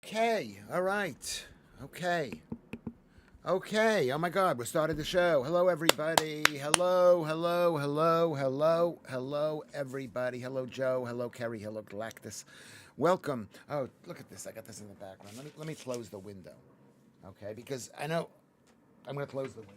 Okay, all right. Okay. Okay. Oh my God, we started the show. Hello, everybody. Hello, everybody. Hello, Joe. Hello, Kerry. Hello, Galactus. Welcome. Oh, look at this. I got this in the background. Let me close the window. Okay, because I know I'm going to close the window.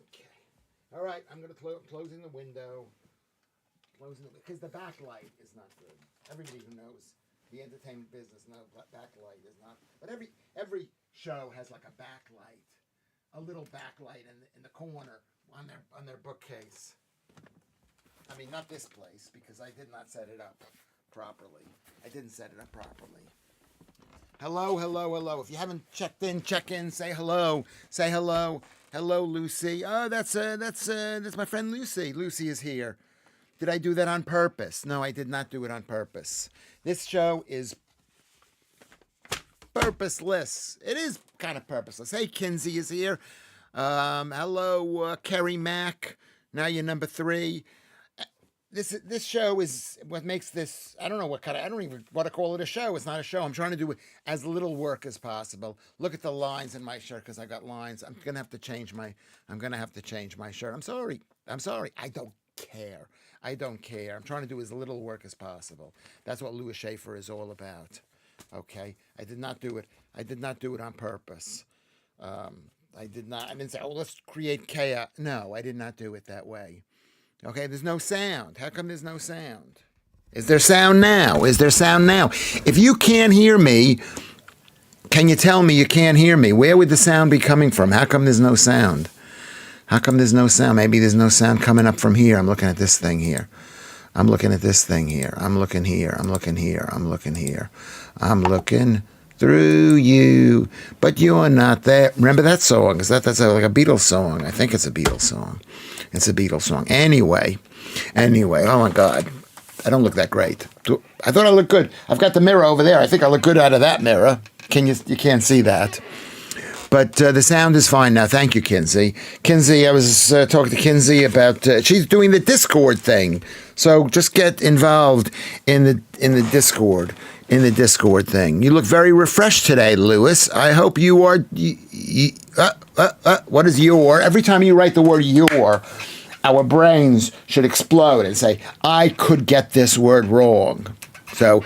Okay. All right, I'm going to closing the window. Because the backlight is not good. Everybody who knows the entertainment business knows backlight is not. But every show has like a backlight, a little backlight in the corner on their bookcase. I mean, not this place because I did not set it up properly. I didn't set it up properly. Hello. If you haven't checked in, check in. Say hello. Say hello. Hello, Lucy. Oh, that's my friend Lucy. Lucy is here. Did I do that on purpose? No, I did not do it on purpose. This show is purposeless. It is kind of purposeless. Hey, Kinsey is here. Hello, Kerry Mack. Now you're number 3. This show is what makes this. I don't know what kind of. I don't even want to call it a show. It's not a show. I'm trying to do as little work as possible. Look at the lines in my shirt because I got lines. I'm gonna have to change my. I'm gonna have to change my shirt. I'm sorry. I don't care. I'm trying to do as little work as possible. That's what Lewis Schaffer is all about. Okay. I did not do it on purpose. I didn't say, oh, let's create chaos. No, I did not do it that way. Okay, there's no sound. How come there's no sound? Is there sound now? If you can't hear me, can you tell me you can't hear me? Where would the sound be coming from? How come there's no sound? Maybe there's no sound coming up from here. I'm looking at this thing here. I'm looking through you, but you're not there. Remember that song? That's like a Beatles song. I think it's a Beatles song. Anyway, oh my God. I don't look that great. I thought I looked good. I've got the mirror over there. I think I look good out of that mirror. You can't see that. But the sound is fine now. Thank you, Kinsey. I was talking to Kinsey about she's doing the Discord thing. So just get involved in the Discord. Thing. You look very refreshed today, Lewis. I hope you are. What is your? Every time you write the word your, our brains should explode and say, I could get this word wrong. So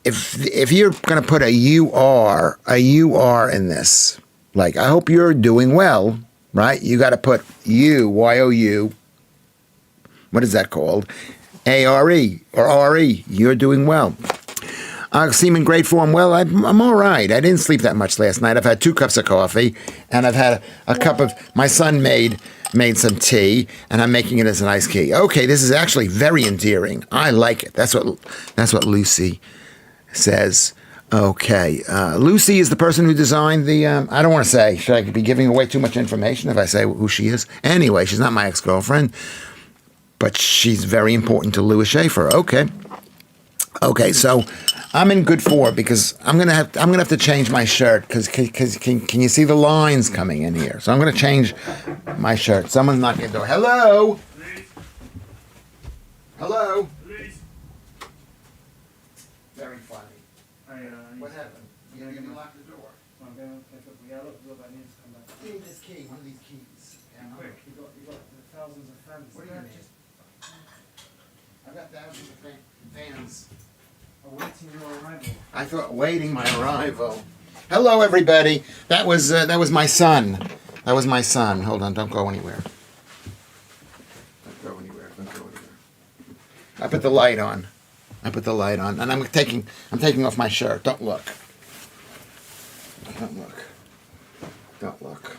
if you're going to put a you are in this, like, I hope you're doing well, right? You got to put you, Y-O-U, what is that called? A-R-E or R-E, you're doing well. Seem in great form. Well, I'm all right. I didn't sleep that much last night. I've had 2 cups of coffee, and I've had a cup of. My son made some tea, and I'm making it as an iced tea. Okay, this is actually very endearing. I like it. That's what Lucy says. Okay, Lucy is the person who designed the. I don't want to say. Should I be giving away too much information if I say who she is? Anyway, she's not my ex-girlfriend, but she's very important to Lewis Schaffer. Okay, so I'm in good form because I'm gonna have to change my shirt because can you see the lines coming in here? So I'm gonna change my shirt. Someone's knocking at the door. Hello. Hello. Very funny. What happened? You locked the door. Give me this key. One of these keys. Quick. You got thousands of fans. What do you mean? I've got thousands of fans. Awaiting your arrival. I thought waiting my arrival. Hello, everybody. That was my son. That was my son. Hold on, don't go anywhere. Don't go anywhere. Don't go anywhere. I put the light on. And I'm taking off my shirt. Don't look. Don't look. Don't look.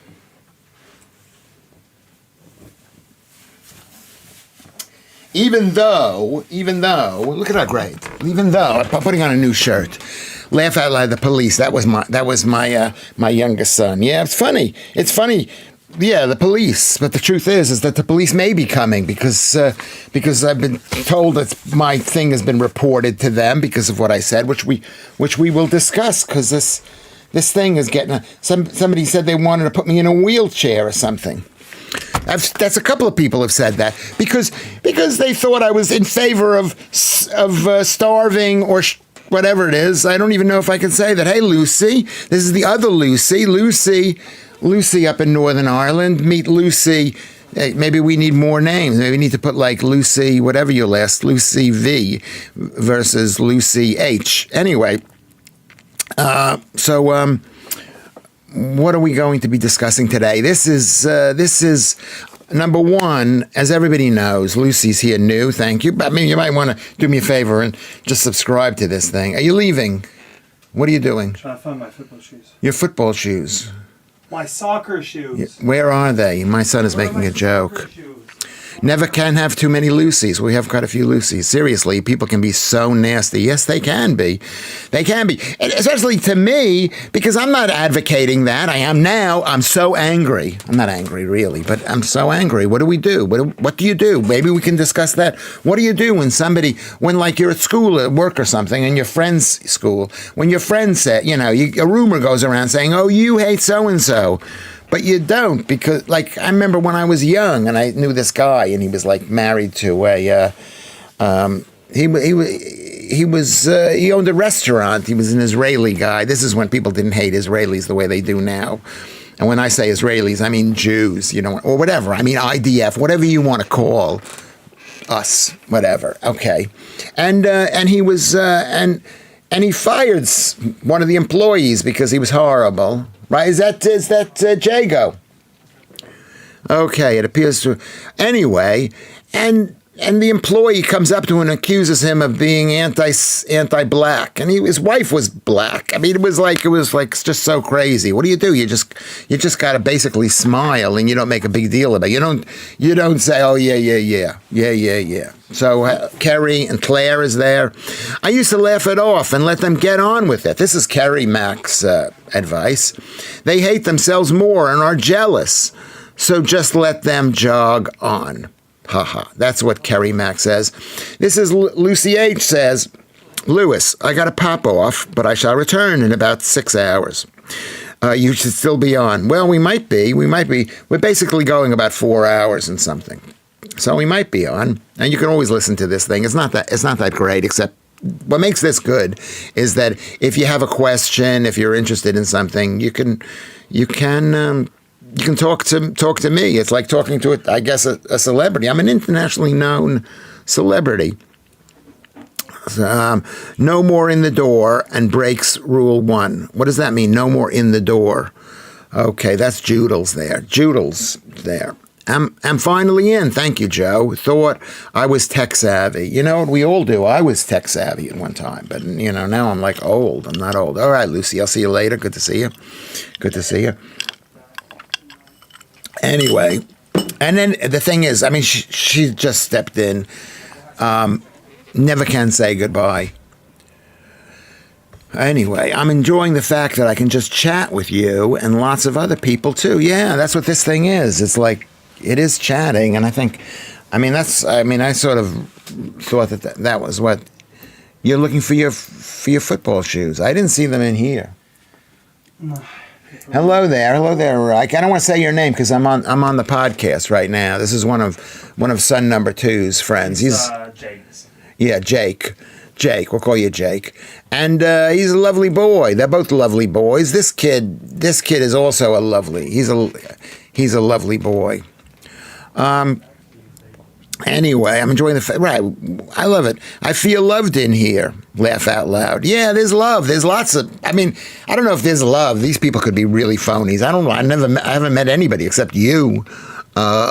Even though, look at how great. Even though I'm putting on a new shirt, laugh out loud. The police. That was my youngest son. Yeah, it's funny. Yeah, the police. But the truth is that the police may be coming because I've been told that my thing has been reported to them because of what I said, which we will discuss. Because this thing is getting somebody said they wanted to put me in a wheelchair or something. That's a couple of people have said that because they thought I was in favor of starving or whatever it is. I don't even know if I can say that. Hey, Lucy, this is the other Lucy. Lucy up in Northern Ireland. Meet Lucy. Hey, maybe we need more names. Maybe we need to put like Lucy, whatever your last, Lucy V versus Lucy H. Anyway, what are we going to be discussing today? This is number one. As everybody knows, Lucy's here new. Thank you. But I mean, you might want to do me a favor and just subscribe to this thing. Are you leaving? What are you doing? Trying to find my football shoes. Your football shoes. My soccer shoes. Where are they? My son is making a joke. Never can have too many Lucys. We have quite a few Lucys. Seriously, people can be so nasty. Yes, they can be. They can be. And especially to me, because I'm not advocating that. I am now. I'm so angry. I'm not angry, really, but I'm so angry. What do we do? What do you do? Maybe we can discuss that. What do you do when like you're at school, at work or something, and your friend's school, when your friend said, a rumor goes around saying, oh, you hate so-and-so. But you don't, because like I remember when I was young and I knew this guy and he was like married to a he owned a restaurant. He was an Israeli guy. This is when people didn't hate Israelis the way they do now. And when I say Israelis, I mean Jews, or whatever. I mean IDF, whatever you want to call us, whatever. Okay, and he was and he fired one of the employees because he was horrible. Right? Is that Jago? Okay, it appears to. Anyway, and the employee comes up to him and accuses him of being anti-black, and his wife was black. I mean, it was like just so crazy. What do? You just got to basically smile, and you don't make a big deal about it. You don't say, oh yeah. So Kerry and Claire is there. I used to laugh it off and let them get on with it. This is Kerry Mack's advice. They hate themselves more and are jealous, so just let them jog on. Haha. That's what Kerry Mack says. This is Lucy H. says, Lewis, I got to pop off, but I shall return in about 6 hours. You should still be on. Well, we might be. We're basically going about 4 hours and something. So we might be on, and you can always listen to this thing. It's not that great, except what makes this good is that if you have a question, if you're interested in something, you can talk to me. It's like talking to a celebrity. I'm an internationally known celebrity. No more in the door and breaks rule 1. What does that mean? No more in the door. Okay, that's Joodles there. I'm finally in. Thank you, Joe. Thought I was tech savvy. You know what we all do? I was tech savvy at one time, but now I'm like old. I'm not old. All right, Lucy, I'll see you later. Good to see you. Anyway, and then the thing is, I mean, she just stepped in. Never can say goodbye. Anyway, I'm enjoying the fact that I can just chat with you and lots of other people too. Yeah, that's what this thing is. It's like, it is chatting, and I sort of thought that was what you're looking for your football shoes. I didn't see them in here. No. Hello there, Ike. I don't want to say your name because I'm on the podcast right now. This is one of son number 2's friends. He's Jake. Yeah, Jake. We'll call you Jake. And he's a lovely boy. They're both lovely boys. This kid is also he's a lovely boy. Anyway, I'm enjoying right. I love it. I feel loved in here. Laugh out loud. Yeah, there's love. There's lots of. I mean, I don't know if there's love. These people could be really phonies. I don't know. I haven't met anybody except you,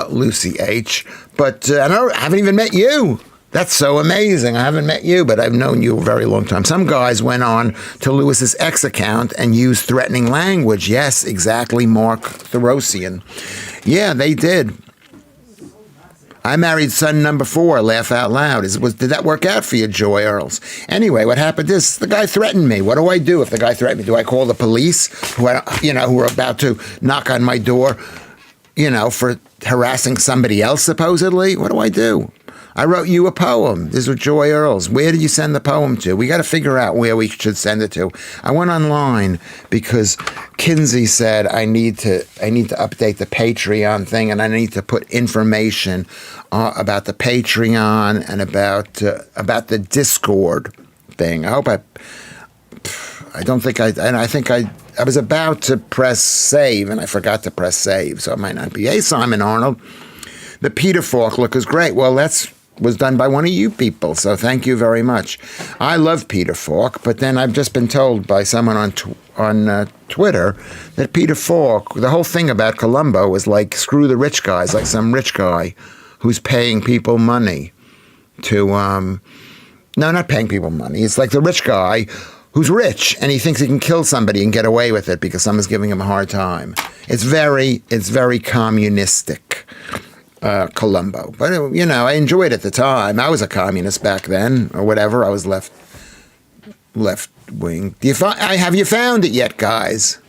Lucy H. But I haven't even met you. That's so amazing. I haven't met you, but I've known you a very long time. Some guys went on to Lewis's ex account and used threatening language. Yes, exactly, Mark Thorosian. Yeah, they did. I married son number 4, laugh out loud. Did that work out for you, Joy Earls? Anyway, what happened is the guy threatened me. What do I do if the guy threatened me? Do I call the police who are about to knock on my door, for harassing somebody else, supposedly? What do I do? I wrote you a poem. These are Joy Earls. Where did you send the poem to? We got to figure out where we should send it to. I went online because Kinsey said I need to update the Patreon thing, and I need to put information about the Patreon and about the Discord thing. I was about to press save, and I forgot to press save, so it might not be. Hey, Simon Arnold. The Peter Falk look is great. Well, was done by one of you people, so thank you very much. I love Peter Falk, but then I've just been told by someone on Twitter that Peter Falk, the whole thing about Columbo was like screw the rich guys, like some rich guy who's paying people money to, no, not paying people money. It's like the rich guy who's rich and he thinks he can kill somebody and get away with it because someone's giving him a hard time. It's very communistic. Columbo. But, I enjoyed it at the time. I was a communist back then, or whatever. I was left wing. Have you found it yet, guys?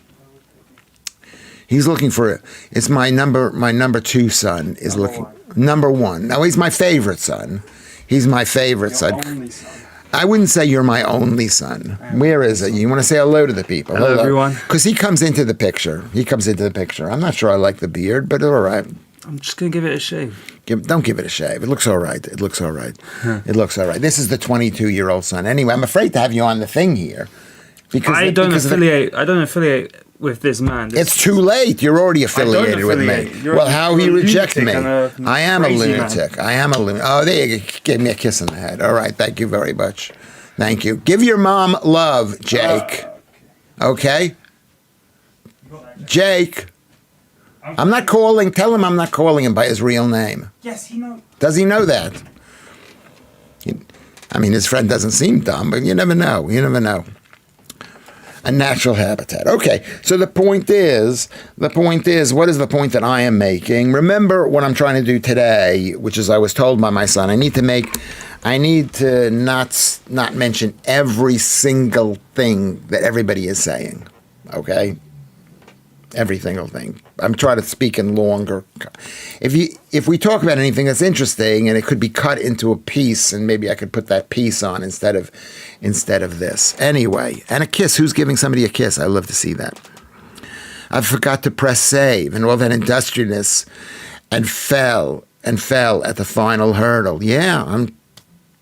He's looking for it. It's my number 2 son is looking. Number 1. No, he's my favorite son. He's my favorite son. Only son. I wouldn't say you're my only son. Where is it? You want to say hello to the people? Hello. Everyone. Because he comes into the picture. I'm not sure I like the beard, but all right. I'm just going to give it a shave. Don't give it a shave. It looks all right. It looks all right. This is the 22-year-old son. Anyway, I'm afraid to have you on the thing here. Because I don't affiliate with this man. It's too late. You're already affiliated with me. Well, how he reject me? I am a lunatic. Oh, there you go. Gave me a kiss on the head. All right. Thank you very much. Thank you. Give your mom love, Jake. Okay? Jake. I'm not calling. Tell him I'm not calling him by his real name. Yes, he knows. Does he know that? His friend doesn't seem dumb, but you never know. A natural habitat. Okay, so the point is, what is the point that I am making? Remember what I'm trying to do today, which is I was told by my son, I need to not mention every single thing that everybody is saying. Okay? Every single thing. I'm trying to speak in longer. If we talk about anything that's interesting and it could be cut into a piece, and maybe I could put that piece on instead of this. Anyway, and a kiss. Who's giving somebody a kiss? I love to see that. I forgot to press save and all that industriousness, and fell at the final hurdle. Yeah,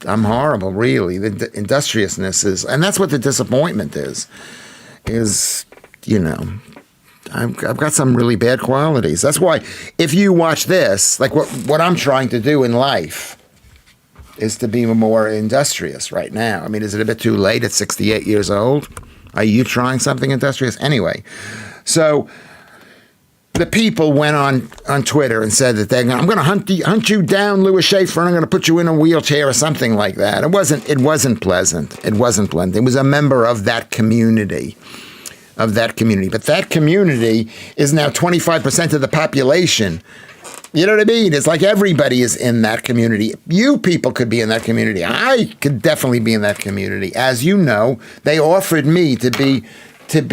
I'm horrible. Really, the industriousness is, and that's what the disappointment is. I've got some really bad qualities. That's why if you watch this, like what I'm trying to do in life is to be more industrious right now. Is it a bit too late at 68 years old? Are you trying something industrious? Anyway, so the people went on Twitter and said that I'm going to hunt you down, Lewis Schaffer, and I'm going to put you in a wheelchair or something like that. It wasn't pleasant. It was a member of that community. But that community is now 25% of the population. You know what I mean? It's like everybody is in that community. You people could be in that community. I could definitely be in that community. As you know, they offered me to be in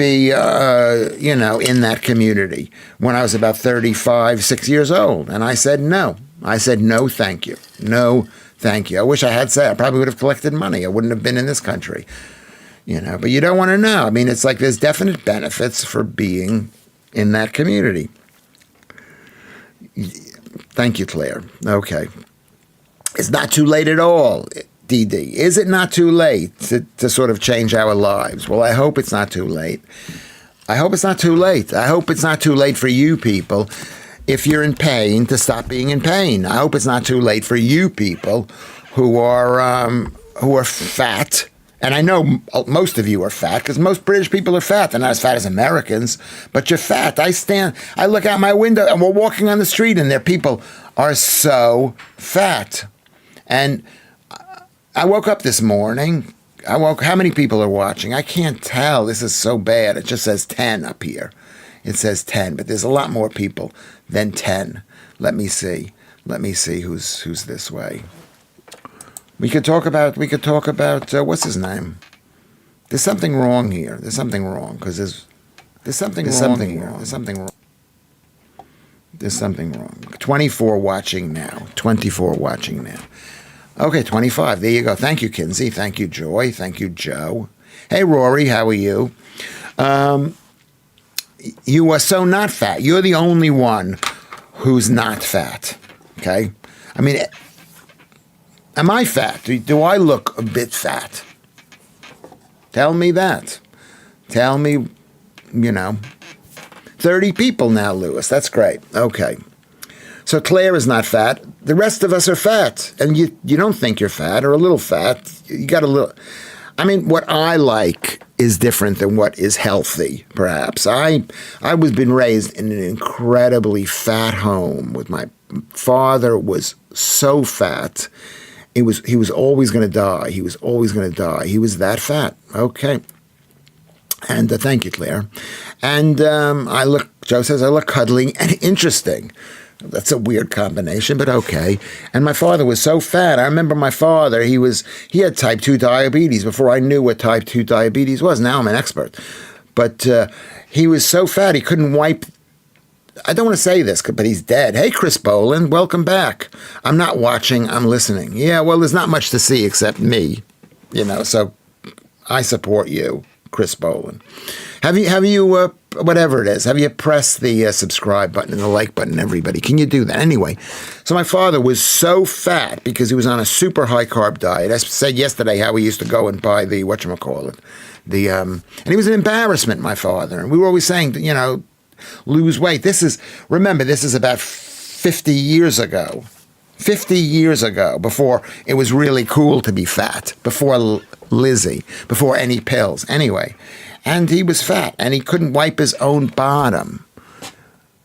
that community when I was about 6 years old. And I said no. I said no, thank you. No, thank you. I wish I had said. I probably would have collected money. I wouldn't have been in this country. But you don't want to know. It's like there's definite benefits for being in that community. Thank you, Claire. Okay. It's not too late at all, DD. Is it not too late to sort of change our lives? Well, I hope it's not too late. I hope it's not too late. I hope it's not too late for you people. if you're in pain, to stop being in pain. I hope it's not too late for you people who are fat. And I know most of you are fat because most British people are fat. They're not as fat as Americans, but you're fat. I look out my window and we're walking on the street and there people are so fat. And I woke up this morning. How many people are watching? I can't tell. This is so bad. It just says 10 up here. It says 10, but there's a lot more people than 10. Let me see. Who's this way. We could talk about what's his name? There's something wrong here. There's something wrong because there's something wrong. 24 watching now. 24 watching now. Okay, 25. There you go. Thank you, Kinsey. Thank you, Joy. Thank you, Joe. Hey, Rory. How are you? You are so not fat. You're the only one who's not fat. Okay? I mean, am I fat? Do I look a bit fat? Tell me that. Tell me, 30 people now, Lewis. That's great. Okay. So Claire is not fat. The rest of us are fat. And you don't think you're fat or a little fat. You got a little. I mean, what I like is different than what is healthy, perhaps. I was been raised in an incredibly fat home with my father was so fat. He was always going to die. He was always going to die. He was that fat. Okay. And thank you, Claire. And Joe says, I look cuddling and interesting. That's a weird combination, but okay. And my father was so fat. I remember my father, he had type 2 diabetes before I knew what type 2 diabetes was. Now I'm an expert. But he was so fat, he couldn't wipe. I don't want to say this, but he's dead. Hey, Chris Boland, welcome back. I'm not watching, I'm listening. Yeah, well, there's not much to see except me, so I support you, Chris Boland. Have you whatever it is, have you pressed the subscribe button and the like button, everybody? Can you do that? Anyway, so my father was so fat because he was on a super high carb diet. I said yesterday how we used to go and buy the, whatchamacallit, and he was an embarrassment, my father. And we were always saying, lose weight. This is about 50 years ago. 50 years ago, before it was really cool to be fat, before Lizzie, before any pills. Anyway, and he was fat, and he couldn't wipe his own bottom.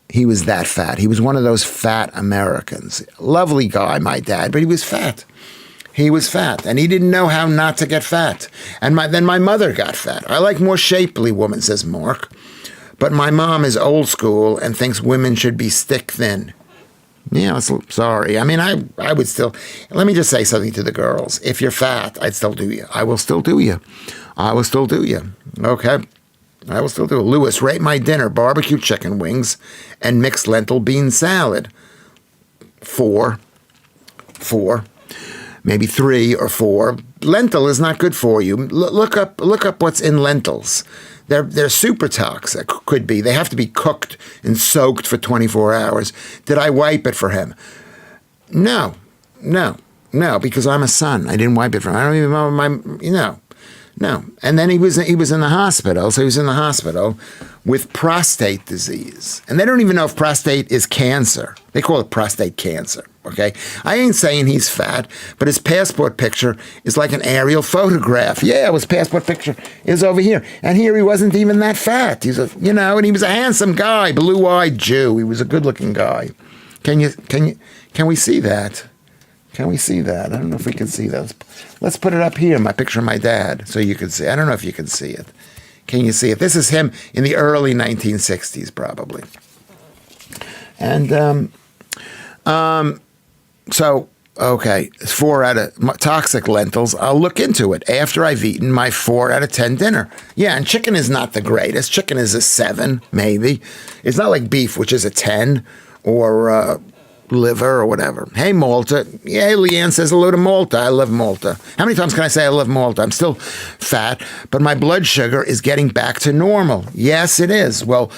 He was that fat. He was one of those fat Americans. Lovely guy, my dad, but he was fat. He was fat, and he didn't know how not to get fat. And then my mother got fat. I like more shapely women, says Mark. But my mom is old school and thinks women should be stick thin. Yeah, sorry. I mean, I would still, let me just say something to the girls. If you're fat, I'd still do you. I will still do you. I will still do you. Okay? I will still do it. Lewis, rate my dinner, barbecue chicken wings and mixed lentil bean salad. 4. Maybe 3 or 4. Lentil is not good for you. Look up what's in lentils. They're super toxic, could be. They have to be cooked and soaked for 24 hours. Did I wipe it for him? No, because I'm a son. I didn't wipe it for him. I don't even know no. And then he was in the hospital. So he was in the hospital with prostate disease. And they don't even know if prostate is cancer. They call it prostate cancer, okay? I ain't saying he's fat, but his passport picture is like an aerial photograph. Yeah, his passport picture is over here. And here he wasn't even that fat. He's and he was a handsome guy, blue-eyed Jew. He was a good-looking guy. Can we see that? Can we see that? I don't know if we can see that. Let's put it up here, my picture of my dad, so you can see. I don't know if you can see it. Can you see it? This is him in the early 1960s, probably. And so, okay, 4 out of toxic lentils. I'll look into it after I've eaten my 4 out of 10 dinner. Yeah, and chicken is not the greatest. Chicken is a 7, maybe. It's not like beef, which is a 10, or liver or whatever. Hey, Malta. Yeah, Leanne says hello to Malta. I love Malta. How many times can I say I love Malta? I'm still fat, but my blood sugar is getting back to normal. Yes, it is. Well,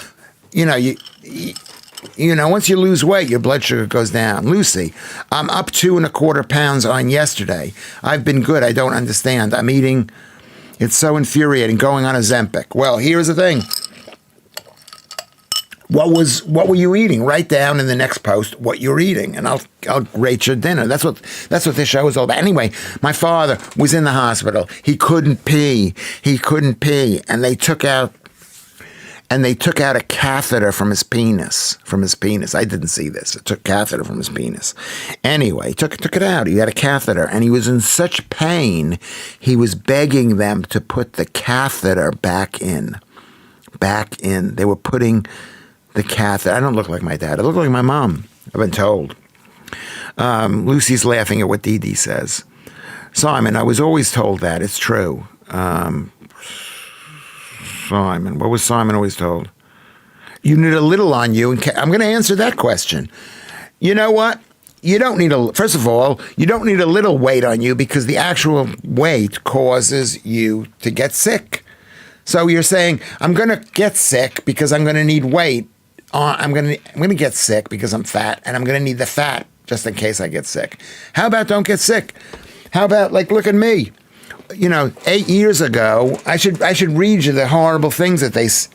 once you lose weight, your blood sugar goes down. Lucy, I'm up 2.25 pounds on yesterday. I've been good. I don't understand. I'm eating. It's so infuriating going on Ozempic. Well, here's the thing. What were you eating? Write down in the next post what you're eating, and I'll rate your dinner. That's what this show is all about. Anyway, my father was in the hospital. He couldn't pee. And they took out a catheter from his penis. I didn't see this. It took catheter from his penis. Anyway, took it out. He had a catheter, and he was in such pain, he was begging them to put the catheter back in. They were putting the catheter. I don't look like my dad. I look like my mom, I've been told. Lucy's laughing at what Dee Dee says. Simon, I was always told that. It's true. Simon, what was Simon always told? You need a little on you. I'm going to answer that question. You know what? First of all, you don't need a little weight on you because the actual weight causes you to get sick. So you're saying, I'm going to get sick because I'm going to need weight. I'm going to get sick because I'm fat, and I'm going to need the fat just in case I get sick. How about don't get sick? How about, look at me. 8 years ago, I should read you the horrible things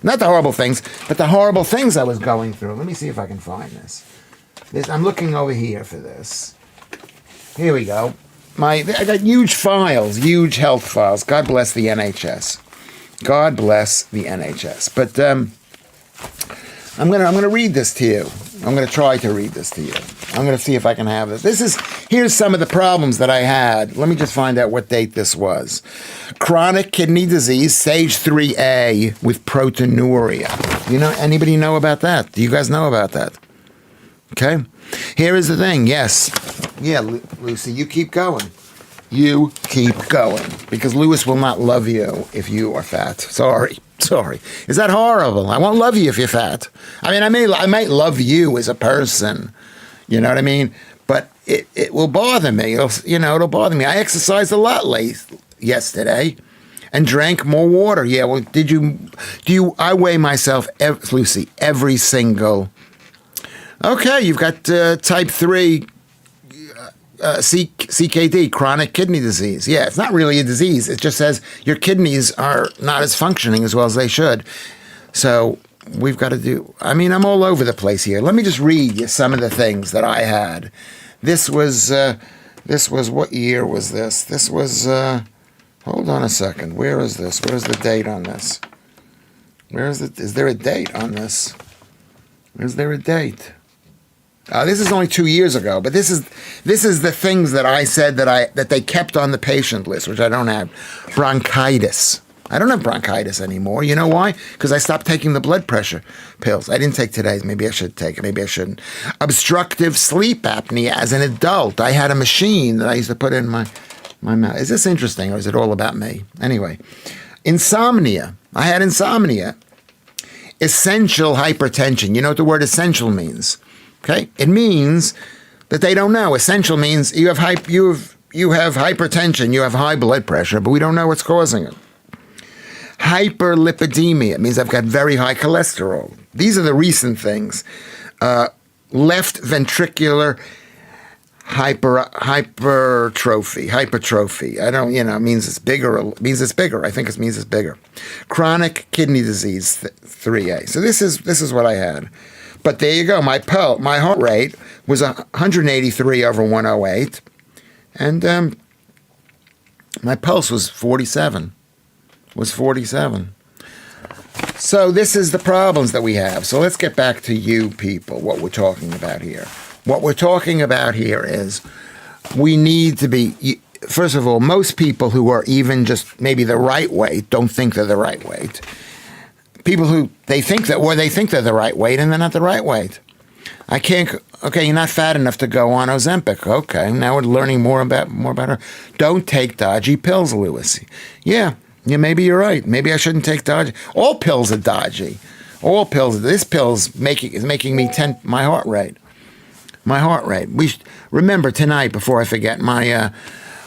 not the horrible things, but the horrible things I was going through. Let me see if I can find this. I'm looking over here for this. Here we go. I got huge files, huge health files. God bless the NHS. God bless the NHS. But I'm gonna read this to you. I'm gonna try to read this to you. I'm gonna see if I can have this. Here's some of the problems that I had. Let me just find out what date this was. Chronic kidney disease, stage 3A with proteinuria. Anybody know about that? Do you guys know about that? Okay. Here is the thing. Yes. Yeah, Lucy, you keep going. You keep going. Because Lewis will not love you if you are fat. Sorry. Is that horrible? I won't love you if you're fat. I mean, I might love you as a person. You know what I mean? But it will bother me. It'll bother me. I exercised a lot yesterday and drank more water. Yeah, well, I weigh myself, Lucy, every single. Okay, you've got type 3 CKD, chronic kidney disease. Yeah, it's not really a disease. It just says your kidneys are not as functioning as well as they should. So we've got to I'm all over the place here. Let me just read you some of the things that I had. This was, what year was this? This was, hold on a second. Where is this? Where's the date on this? Is there a date on this? Is there a date? This is only 2 years ago, but this is the things that I said that they kept on the patient list, which I don't have. Bronchitis. I don't have bronchitis anymore. You know why? Because I stopped taking the blood pressure pills. I didn't take today's. Maybe I should take it. Maybe I shouldn't. Obstructive sleep apnea as an adult. I had a machine that I used to put in my mouth. Is this interesting, or is it all about me? Anyway, insomnia. I had insomnia. Essential hypertension. You know what the word essential means? Okay, it means that they don't know. Essential means you have hypertension, you have high blood pressure, but we don't know what's causing it. Hyperlipidemia means I've got very high cholesterol. These are the recent things. Left ventricular hypertrophy. I don't, it means it's bigger. I think it means it's bigger. Chronic kidney disease, 3A. So this is what I had. But there you go. My heart rate was 183 over 108, and my pulse was 47. So this is the problems that we have. So let's get back to you people, what we're talking about here. What we're talking about here is we need to be, first of all, most people who are even just maybe the right weight don't think they're the right weight. People who they think they're the right weight and they're not the right weight. Okay, you're not fat enough to go on Ozempic. Okay, now we're learning more about her. Don't take dodgy pills, Lewis. Yeah, maybe you're right. Maybe I shouldn't take dodgy. All pills are dodgy. All pills. This pill is making me my heart rate. Remember tonight, before I forget, my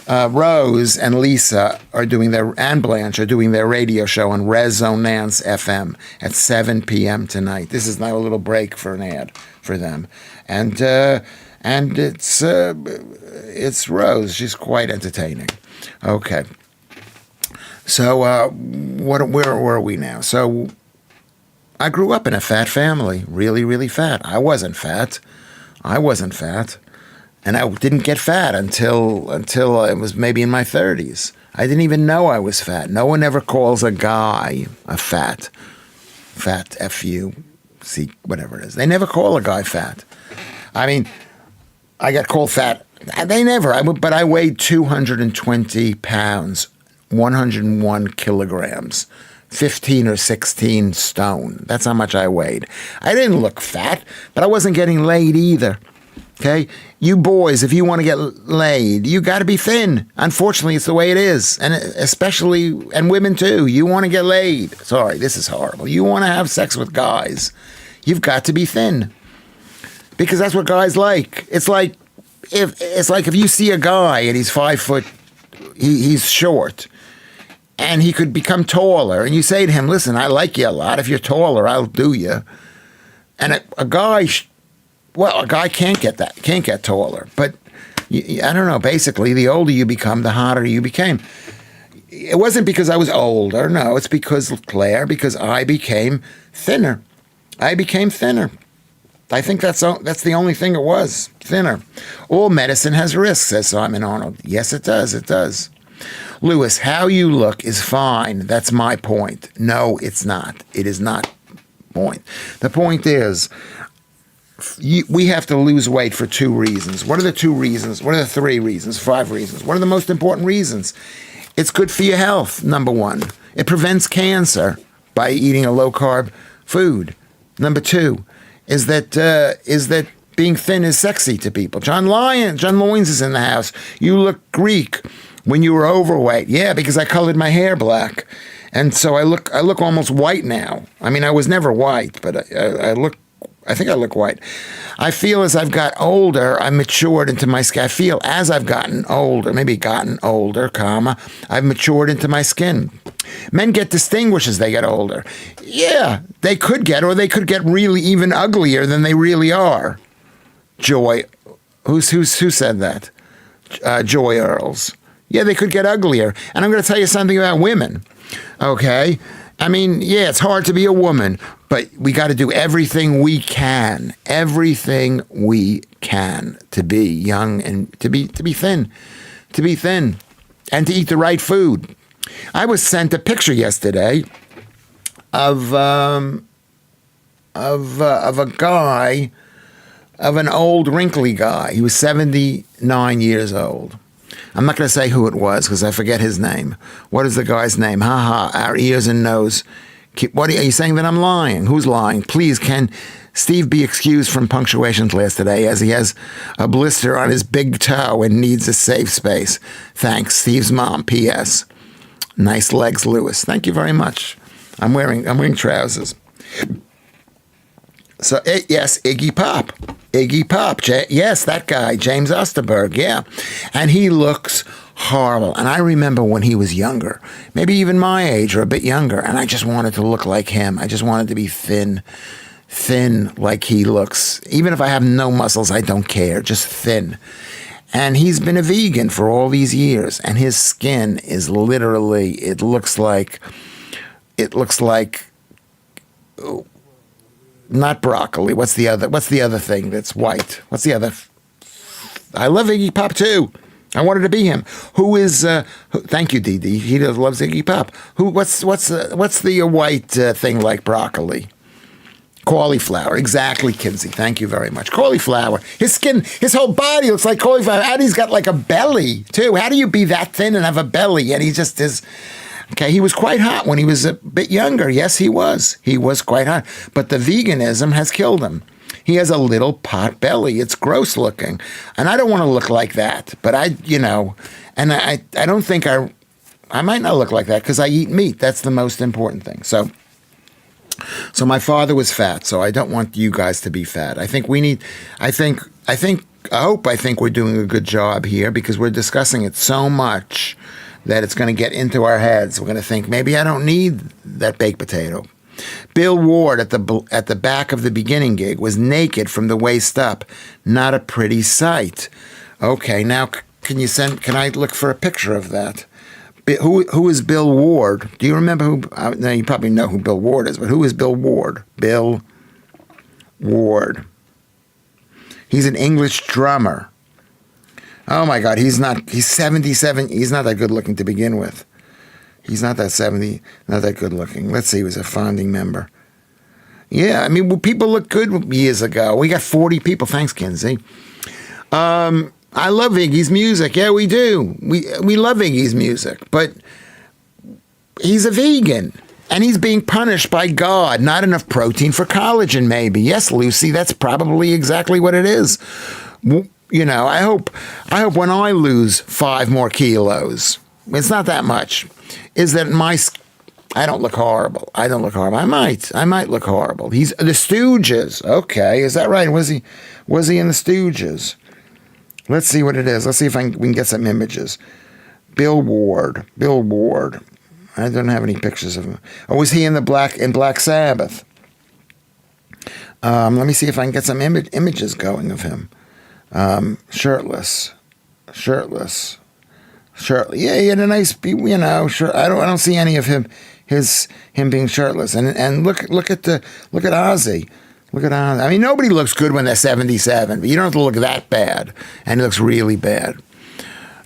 Rose and Lisa and Blanche are doing their radio show on Resonance FM at 7 p.m. tonight. This is now a little break for an ad for them, and it's Rose. She's quite entertaining. Okay, so where are we now? So I grew up in a fat family, really, really fat. I wasn't fat. And I didn't get fat until I was maybe in my 30s. I didn't even know I was fat. No one ever calls a guy a fat, F-U-C, whatever it is. They never call a guy fat. I mean, I got called fat. They never. But I weighed 220 pounds, 101 kilograms, 15 or 16 stone. That's how much I weighed. I didn't look fat, but I wasn't getting laid either. Okay? You boys, if you want to get laid, you got to be thin. Unfortunately, it's the way it is. And especially, and women too, you want to get laid. Sorry, this is horrible. You want to have sex with guys, you've got to be thin. Because that's what guys like. It's like if you see a guy and he's 5 foot, he's short, and he could become taller, and you say to him, listen, I like you a lot. If you're taller, I'll do you. And a guy can't get taller. But I don't know, basically, the older you become, the hotter you became. It wasn't because I was older. No, it's because I became thinner. I think that's the only thing it was, thinner. All medicine has risks, says Simon Arnold. Yes, it does. It does. Lewis, how you look is fine. That's my point. No, it's not. It is not point. The point is, we have to lose weight for 2 reasons. What are the 2 reasons? What are the 3 reasons? 5 reasons? What are the most important reasons? It's good for your health, number 1. It prevents cancer by eating a low-carb food. Number 2 is that being thin is sexy to people. John Loynes is in the house. You look Greek when you were overweight. Yeah, because I colored my hair black. And so I look almost white now. I mean, I was never white, but I think I look white. I feel as I've got older, I matured into my skin. I feel as I've gotten older, I've matured into my skin. Men get distinguished as they get older. Yeah, they could get really even uglier than they really are. Joy, who said that? Joy Earls. Yeah, they could get uglier. And I'm going to tell you something about women. Okay? I mean, yeah, it's hard to be a woman, but we got to do everything we can to be young and to be thin, and to eat the right food. I was sent a picture yesterday of a guy, of an old wrinkly guy. He was 79 years old. I'm not going to say who it was because I forget his name. What is the guy's name? Our ears and nose. What are you saying that I'm lying? Who's lying? Please, can Steve be excused from punctuation class today as he has a blister on his big toe and needs a safe space? Thanks, Steve's mom. P.S. Nice legs, Lewis. Thank you very much. I'm wearing trousers. So, yes, Iggy Pop. Yes, that guy, James Osterberg, yeah. And he looks horrible. And I remember when he was younger, maybe even my age or a bit younger, and I just wanted to look like him. I just wanted to be thin like he looks. Even if I have no muscles, I don't care, just thin. And he's been a vegan for all these years, and his skin is literally, it looks like not broccoli. What's the other thing that's white? I love Iggy Pop too. I wanted to be him. Thank you, Dee Dee. He loves Iggy Pop. What's the white thing like broccoli? Cauliflower. Exactly, Kinsey. Thank you very much. Cauliflower. His skin, his whole body looks like cauliflower. And he's got like a belly too. How do you be that thin and have a belly? And he just is. Okay, he was quite hot when he was a bit younger. Yes, he was. He was quite hot. But the veganism has killed him. He has a little pot belly. It's gross looking. And I don't want to look like that. But I don't think I might not look like that because I eat meat. That's the most important thing. So my father was fat, so I don't want you guys to be fat. I think we're doing a good job here because we're discussing it so much that it's going to get into our heads. We're going to think, maybe I don't need that baked potato. Bill Ward at the back of the beginning gig was naked from the waist up. Not a pretty sight. Okay, now can I look for a picture of that? Who is Bill Ward? Do you remember who? Now you probably know who Bill Ward is, but who is Bill Ward? Bill Ward. He's an English drummer. Oh my God, he's 77. He's not that good looking to begin with. He's not that good looking. Let's see, he was a founding member. Yeah, I mean, people looked good years ago. We got 40 people. Thanks, Kinsey. I love Iggy's music. Yeah, we do. We love Iggy's music, but he's a vegan. And he's being punished by God. Not enough protein for collagen, maybe. Yes, Lucy, that's probably exactly what it is. You know, I hope when I lose 5 more kilos, it's not that much, is that I don't look horrible. I might look horrible. He's the Stooges. Okay, is that right? Was he in the Stooges? Let's see what it is. Let's see if we can get some images. Bill Ward. I don't have any pictures of him. Or was he in Black Sabbath? Let me see if I can get some images going of him. Shirtless. Yeah, he had a nice, shirt. I don't see any of him being shirtless. And look at Ozzy. Look at Ozzy. I mean, nobody looks good when they're 77, but you don't have to look that bad. And he looks really bad.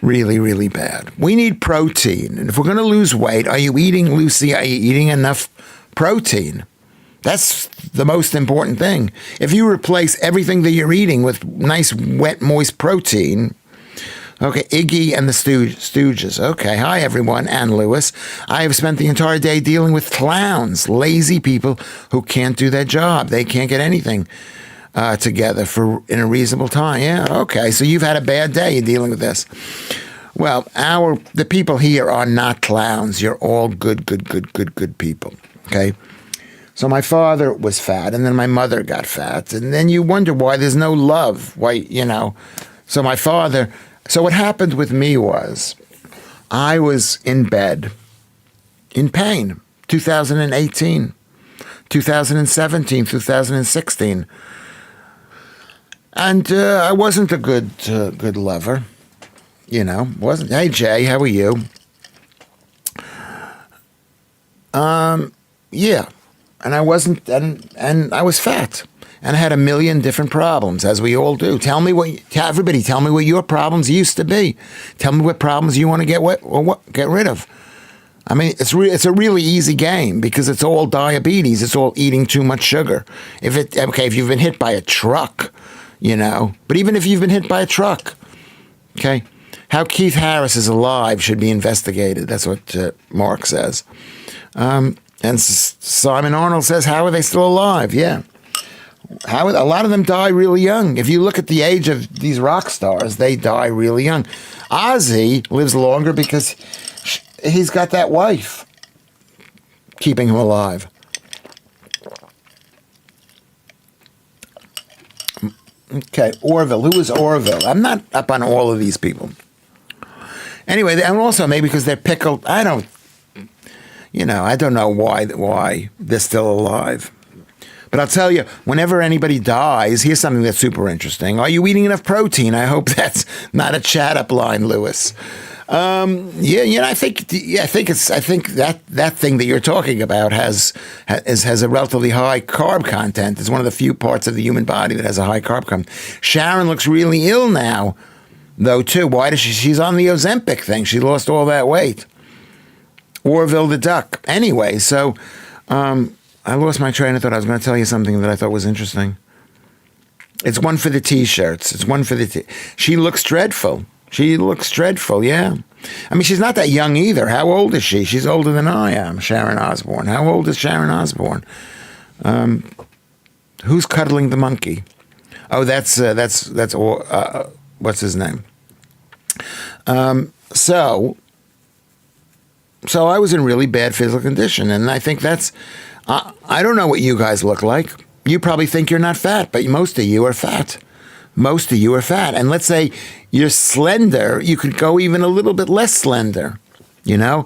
Really, really bad. We need protein. And if we're going to lose weight, are you eating, Lucy, are you eating enough protein? That's the most important thing. If you replace everything that you're eating with nice, wet, moist protein. Okay, Iggy and the Stooges. Okay, hi everyone, and Lewis. I have spent the entire day dealing with clowns, lazy people who can't do their job. They can't get anything together in a reasonable time. Yeah, okay, so you've had a bad day. You're dealing with this. Well, the people here are not clowns. You're all good people. Okay. So my father was fat, and then my mother got fat, and then you wonder why there's no love. Why, So So what happened with me was, I was in bed, in pain, 2018, 2017, 2016. And I wasn't a good lover, wasn't. Hey, Jay, how are you? Yeah. And I wasn't, and I was fat. And I had a million different problems, as we all do. Tell me what your problems used to be. Tell me what problems you want to get rid of. I mean, it's a really easy game because it's all diabetes. It's all eating too much sugar. If you've been hit by a truck, but even if you've been hit by a truck, okay, how Keith Harris is alive should be investigated. That's what Mark says. And Simon Arnold says, how are they still alive? Yeah. A lot of them die really young. If you look at the age of these rock stars, they die really young. Ozzy lives longer because he's got that wife keeping him alive. Okay, Orville. Who is Orville? I'm not up on all of these people. Anyway, and also maybe because they're pickled. I don't know why they're still alive. But I'll tell you, whenever anybody dies, here's something that's super interesting. Are you eating enough protein? I hope that's not a chat up line, Lewis. I think that thing that you're talking about has a relatively high carb content. It's one of the few parts of the human body that has a high carb content. Sharon looks really ill now, though, too. Why does she's on the Ozempic thing? She lost all that weight. Orville the duck. Anyway, so I lost my train of thought. I was going to tell you something that I thought was interesting. It's one for the T-shirts. She looks dreadful. Yeah. I mean, she's not that young either. How old is she? She's older than I am, Sharon Osbourne. How old is Sharon Osbourne? Who's cuddling the monkey? Oh, that's what's his name? So I was in really bad physical condition, and I think that's. I don't know what you guys look like. You probably think you're not fat, but most of you are fat. And let's say you're slender, you could go even a little bit less slender. I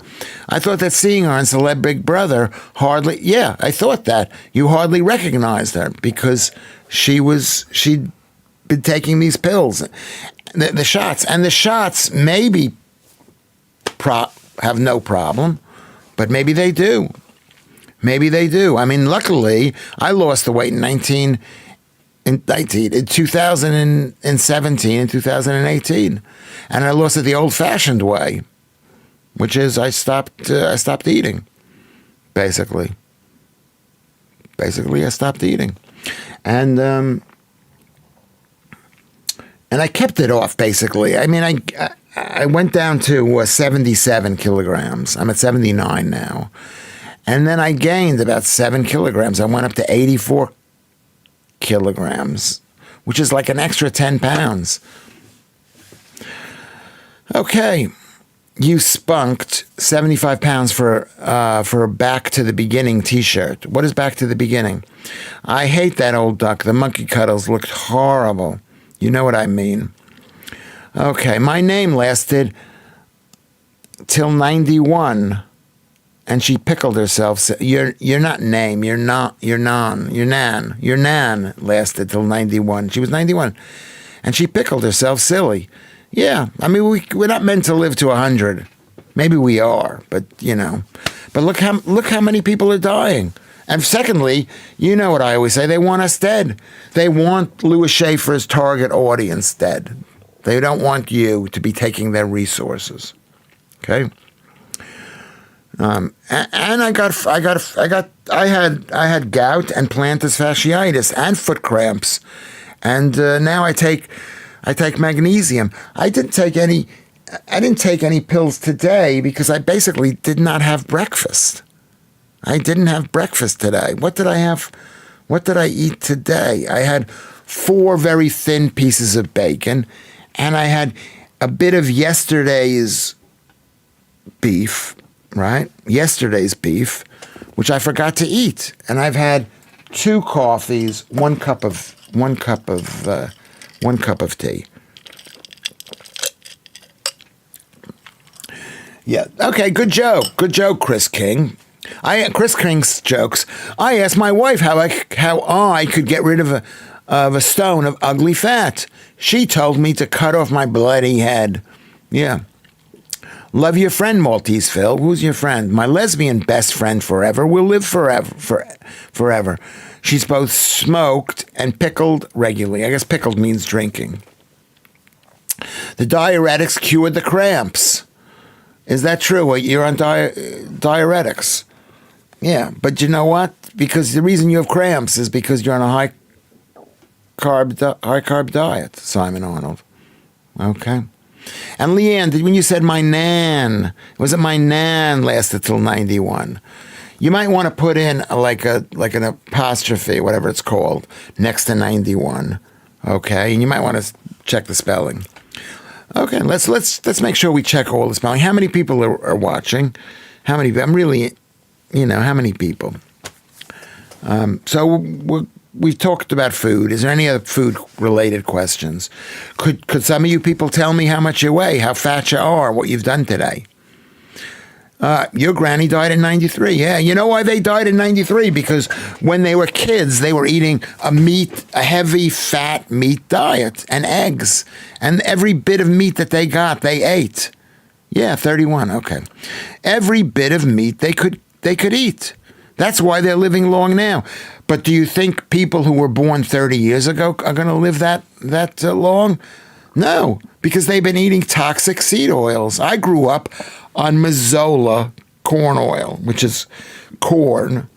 thought that seeing her on Celeb Big Brother I thought that. You hardly recognized her because she'd been taking these pills, the shots. And the shots maybe have no problem, but maybe they do. Maybe they do. I mean, luckily, I lost the weight in 2017 and 2018, and I lost it the old-fashioned way, which is I stopped eating. Basically, I stopped eating, and I kept it off. Basically, I mean, I went down to 77 kilograms. I'm at 79 now. And then I gained about 7 kilograms. I went up to 84 kilograms, which is like an extra 10 pounds. Okay. You spunked 75 pounds for a Back to the Beginning t-shirt. What is Back to the Beginning? I hate that old duck. The monkey cuddles looked horrible. You know what I mean. Okay. My name lasted till 91. And she pickled herself. Your not name. Your nan lasted till 91. She was 91, and she pickled herself silly. Yeah, I mean we're not meant to live to 100. Maybe we are, but But look how many people are dying. And secondly, you know what I always say: they want us dead. They want Lewis Schaffer's target audience dead. They don't want you to be taking their resources. Okay. And I had gout and plantar fasciitis and foot cramps, and now I take magnesium. I didn't take any pills today because I basically did not have breakfast. I didn't have breakfast today. What did I have? What did I eat today? I had 4 very thin pieces of bacon, and I had a bit of yesterday's beef. Right? Yesterday's beef, which I forgot to eat. And I've had 2 coffees, 1 cup of tea. Yeah. Okay, good joke. Good joke, Chris King. Chris King's jokes. I asked my wife how I could get rid of a stone of ugly fat. She told me to cut off my bloody head. Yeah. Love your friend, Maltese Phil. Who's your friend? My lesbian best friend forever will live forever. She's both smoked and pickled regularly. I guess pickled means drinking. The diuretics cured the cramps. Is that true? You're on diuretics. Yeah, but you know what? Because the reason you have cramps is because you're on a high carb diet, Simon Arnold. Okay. And Leanne, when you said my nan, was it my nan lasted till 91? You might want to put in like an apostrophe, whatever it's called, next to 91. Okay, and you might want to check the spelling. Okay, let's make sure we check all the spelling. How many people are watching? How many? I'm really, how many people? So we've talked about food. Is there any other food-related questions? Could some of you people tell me how much you weigh, how fat you are, what you've done today? Your granny died in 93. Yeah, you know why they died in 93? Because when they were kids, they were eating a heavy, fat meat diet and eggs. And every bit of meat that they got, they ate. Yeah, 31, okay. Every bit of meat they could eat. That's why they're living long now. But do you think people who were born 30 years ago are going to live that long? No, because they've been eating toxic seed oils. I grew up on Mazola corn oil, which is corn.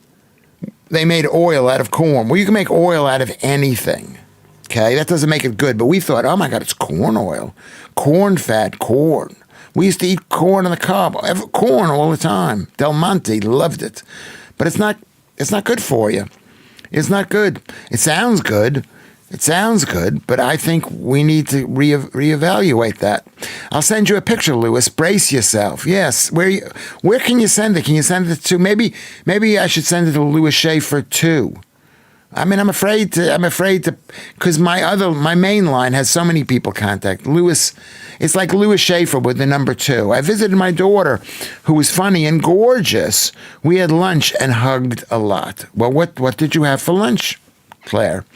They made oil out of corn. Well, you can make oil out of anything. Okay, that doesn't make it good. But we thought, oh my God, it's corn oil. Corn fat, corn. We used to eat corn on the cob, corn all the time. Del Monte loved it. But it's not good for you. It's not good. It sounds good. But I think we need to reevaluate that. I'll send you a picture, Lewis. Brace yourself. Yes. Where can you send it? Can you send it to maybe I should send it to Lewis Schaffer too. I mean, I'm afraid to, because my main line has so many people contact. Lewis, it's like Lewis Schaffer with the number 2. I visited my daughter, who was funny and gorgeous. We had lunch and hugged a lot. Well, what did you have for lunch, Claire?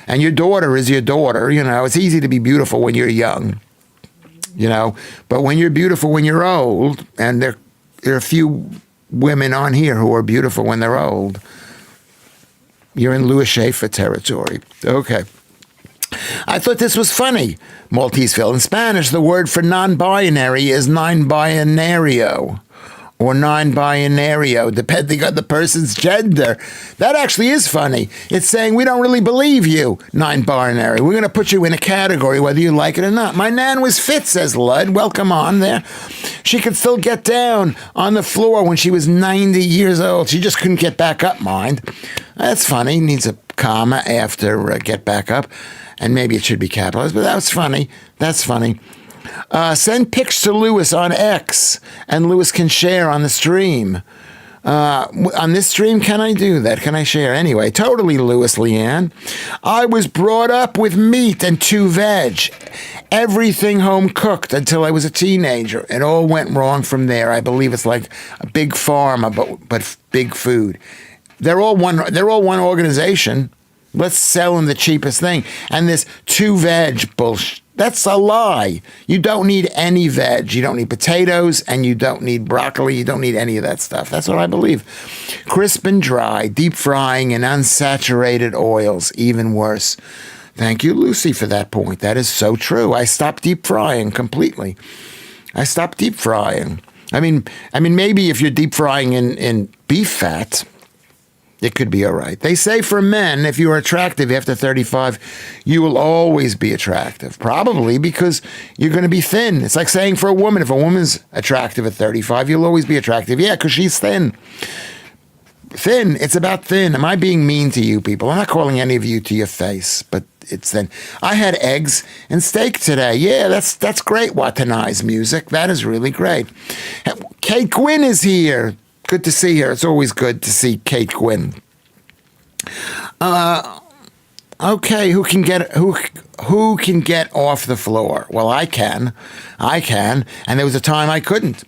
And your daughter is your daughter. It's easy to be beautiful when you're young. you know. But when you're beautiful when you're old, and there are a few women on here who are beautiful when they're old, you're in Lewis Schaffer territory. Okay. I thought this was funny. Malteseville. In Spanish, the word for non-binary is non-binario or non-binario, depending on the person's gender. That actually is funny. It's saying we don't really believe you, non-binary. We're going to put you in a category whether you like it or not. My nan was fit, says Lud. Welcome on there. She could still get down on the floor when she was 90 years old. She just couldn't get back up, mind. That's funny. Needs a comma after get back up. And maybe it should be capitalized, but that's funny. That's funny. Send pics to Lewis on X, and Lewis can share on the stream. On this stream, can I do that? Can I share? Anyway, totally, Lewis, Leanne. I was brought up with meat and 2 veg. Everything home cooked until I was a teenager. It all went wrong from there. I believe it's like a big farm, but big food. They're all one organization. Let's sell them the cheapest thing. And this 2 veg bullshit, that's a lie. You don't need any veg. You don't need potatoes, and you don't need broccoli. You don't need any of that stuff. That's what I believe. Crisp and dry, deep frying in unsaturated oils, even worse. Thank you, Lucy, for that point. That is so true. I stopped deep frying completely. I stopped deep frying. I mean, maybe if you're deep frying in beef fat, it could be all right. They say for men, if you are attractive after 35, you will always be attractive. Probably because you're going to be thin. It's like saying for a woman, if a woman's attractive at 35, you'll always be attractive. Yeah, because she's thin. Thin. It's about thin. Am I being mean to you people? I'm not calling any of you to your face, but it's thin. I had eggs and steak today. Yeah, that's great, Watanai's music. That is really great. Kate Gwynn is here. Good to see her. It's always good to see Kate Gwynn. Okay, who can get off the floor? Well, I can, and there was a time I couldn't.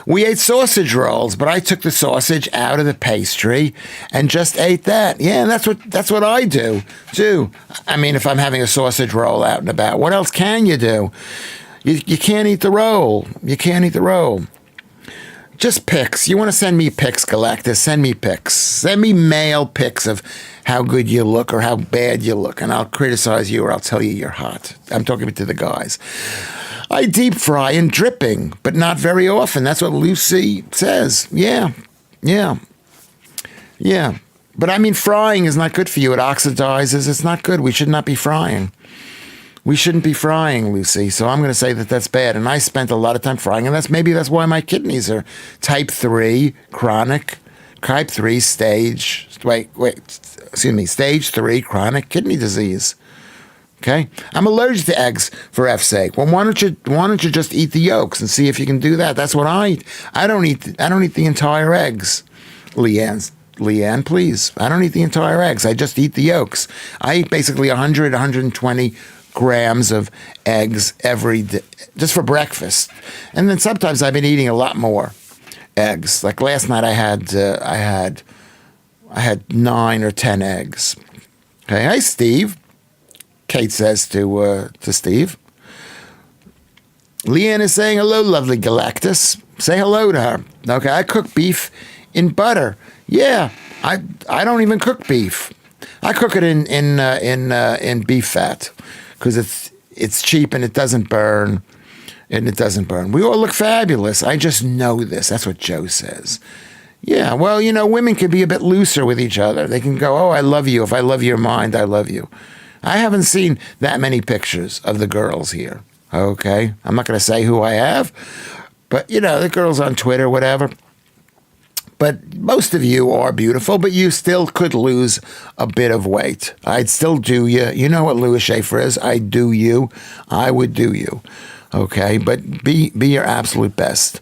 We ate sausage rolls, but I took the sausage out of the pastry and just ate that. Yeah, that's what I do too. I mean, if I'm having a sausage roll out and about, what else can you do? You can't eat the roll. You can't eat the roll. Just pics. You want to send me pics, Galactus? Send me pics. Send me male pics of how good you look or how bad you look, and I'll criticize you or I'll tell you you're hot. I'm talking to the guys. I deep fry in dripping, but not very often. That's what Lucy says. Yeah. But I mean, frying is not good for you. It oxidizes. It's not good. We should not be frying. We shouldn't be frying, Lucy. So I'm going to say that that's bad. And I spent a lot of time frying, and that's why my kidneys are type 3 chronic, type 3 stage 3 chronic kidney disease. Okay? I'm allergic to eggs for F's sake. Well, why don't you just eat the yolks and see if you can do that? That's what I eat. I don't eat the entire eggs. Leanne, please. I don't eat the entire eggs. I just eat the yolks. I eat basically 120 grams of eggs every day, just for breakfast. And then sometimes I've been eating a lot more eggs. Like last night I had 9 or 10 eggs. Okay, hi Steve. Kate says to Steve. Leanne is saying hello, lovely Galactus. Say hello to her. Okay, I cook beef in butter. Yeah, I don't even cook beef. I cook it in beef fat because it's cheap and it doesn't burn. We all look fabulous. I just know this. That's what Joe says. Yeah, well, women can be a bit looser with each other. They can go, oh, I love you. If I love your mind, I love you. I haven't seen that many pictures of the girls here. Okay, I'm not going to say who I have, but the girls on Twitter, whatever. But most of you are beautiful, but you still could lose a bit of weight. I'd still do you. You know what Lewis Schaffer is. I'd do you. I would do you. Okay, but be your absolute best.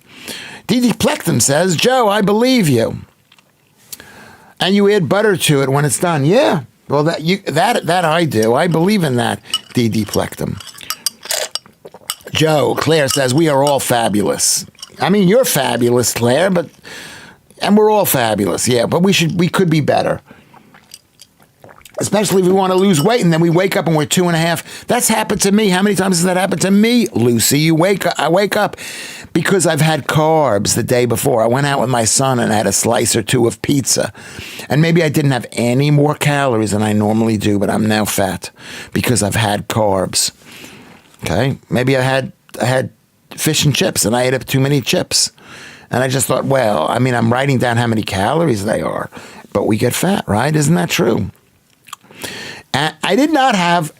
Didi Plectum says, Joe, I believe you. And you add butter to it when it's done. Yeah. Well, that I do. I believe in that, Didi Plectum. Joe, Claire says, we are all fabulous. I mean, you're fabulous, Claire, and we're all fabulous, yeah, but we could be better. Especially if we want to lose weight and then we wake up and we're 2.5. That's happened to me. How many times has that happened to me, Lucy? I wake up because I've had carbs the day before. I went out with my son and I had a slice or two of pizza. And maybe I didn't have any more calories than I normally do, but I'm now fat because I've had carbs. Okay? Maybe I had fish and chips and I ate up too many chips. And I just thought, well, I mean, I'm writing down how many calories they are, but we get fat, right? Isn't that true? And I did not have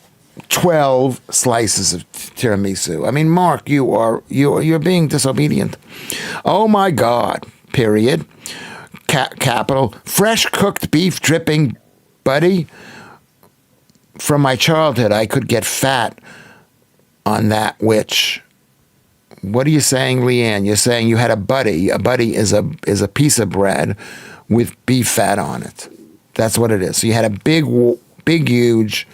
12 slices of tiramisu. I mean, Mark, you're being disobedient. Oh my God! Period. Capital. Fresh cooked beef dripping, buddy. From my childhood, I could get fat on that. Which, what are you saying, Leanne? You're saying you had a buddy. A buddy is a piece of bread with beef fat on it. That's what it is. So you had a big, huge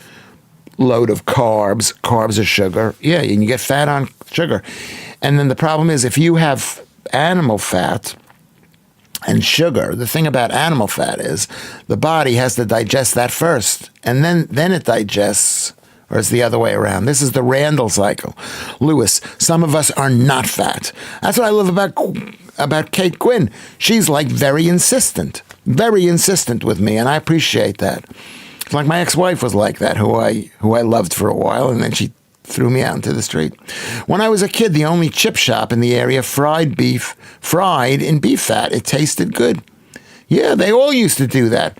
load of carbs. Carbs are sugar. Yeah, and you get fat on sugar. And then the problem is if you have animal fat and sugar, the thing about animal fat is the body has to digest that first. And then it digests, or it's the other way around. This is the Randall cycle. Lewis, some of us are not fat. That's what I love about Kate Quinn. She's like very insistent with me, and I appreciate that. It's like my ex-wife was like that, who I loved for a while, and then she threw me out into the street. When I was a kid, the only chip shop in the area fried in beef fat. It tasted good. Yeah, they all used to do that.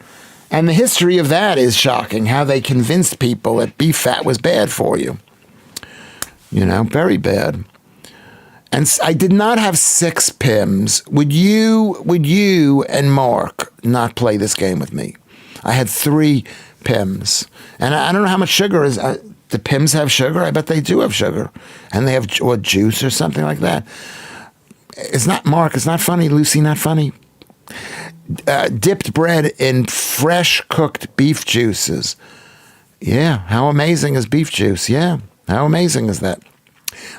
And the history of that is shocking, how they convinced people that beef fat was bad for you. You know, very bad. And I did not have 6 Pims. Would you and Mark not play this game with me? I had 3 Pims. And I don't know how much sugar is. Do Pims have sugar? I bet they do have sugar. And they have juice or something like that. It's not, Mark, it's not funny. Lucy, not funny. Dipped bread in fresh cooked beef juices. Yeah, how amazing is beef juice? Yeah, how amazing is that?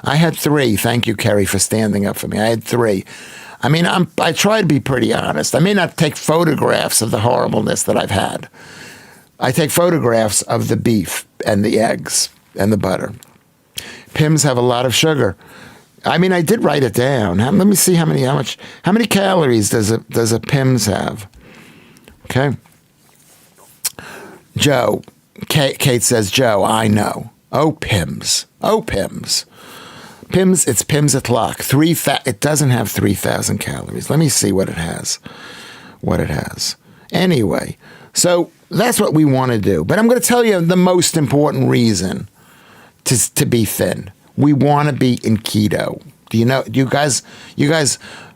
I had 3. Thank you, Kerry, for standing up for me. I had 3. I mean, I try to be pretty honest. I may not take photographs of the horribleness that I've had. I take photographs of the beef and the eggs and the butter. Pims have a lot of sugar. I mean, I did write it down. Let me see how many calories does a Pims have? Okay. Joe, Kate says, Joe, I know. Oh, Pims. Pims, it's Pims at Lock. It doesn't have 3,000 calories. Let me see what it has. Anyway, so that's what we want to do. But I'm going to tell you the most important reason to be thin. We want to be in keto. Do you guys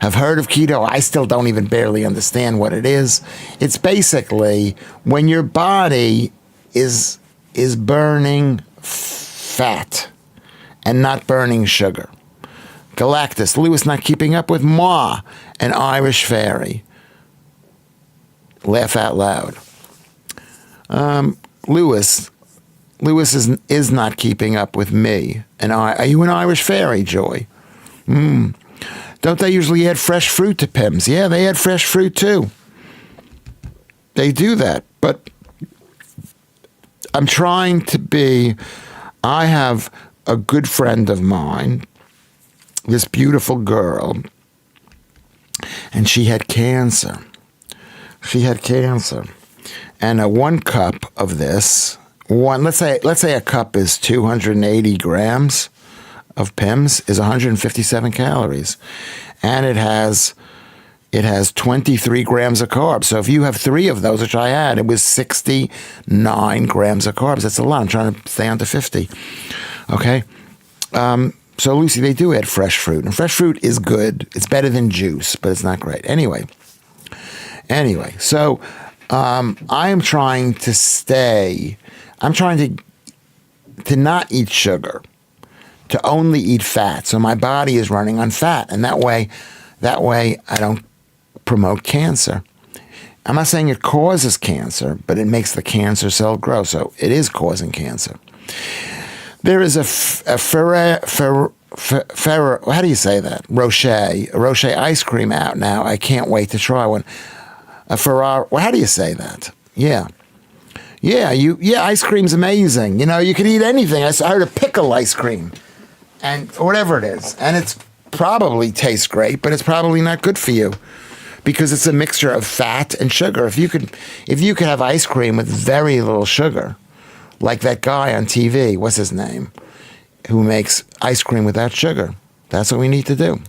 have heard of keto? I still don't even barely understand what it is. It's basically when your body is burning fat and not burning sugar. Galactus, Lewis not keeping up with Ma, an Irish fairy. Laugh out loud. Lewis is not keeping up with me. And are you an Irish fairy, Joy? Don't they usually add fresh fruit to Pims? Yeah, they add fresh fruit too. They do that, but I'm trying to be. I have a good friend of mine, this beautiful girl, and she had cancer. And 1 cup of this, let's say a cup is 280 grams of Pims, is 157 calories, and it has 23 grams of carbs. So if you have 3 of those, which I had, it was 69 grams of carbs. That's a lot. I'm trying to stay under 50. Okay. So Lucy, they do add fresh fruit, and fresh fruit is good. It's better than juice, but it's not great. Anyway, so I am trying to stay. I'm trying to not eat sugar, to only eat fat. So my body is running on fat, and that way I don't promote cancer. I'm not saying it causes cancer, but it makes the cancer cell grow. So it is causing cancer. There is a how do you say that? Rocher ice cream out now. I can't wait to try one. How do you say that? Yeah. Yeah, ice cream's amazing. You know, you can eat anything. I heard of pickle ice cream, and whatever it is, and it's probably tastes great, but it's probably not good for you because it's a mixture of fat and sugar. If you could have ice cream with very little sugar, like that guy on TV, what's his name, who makes ice cream without sugar, that's what we need to do.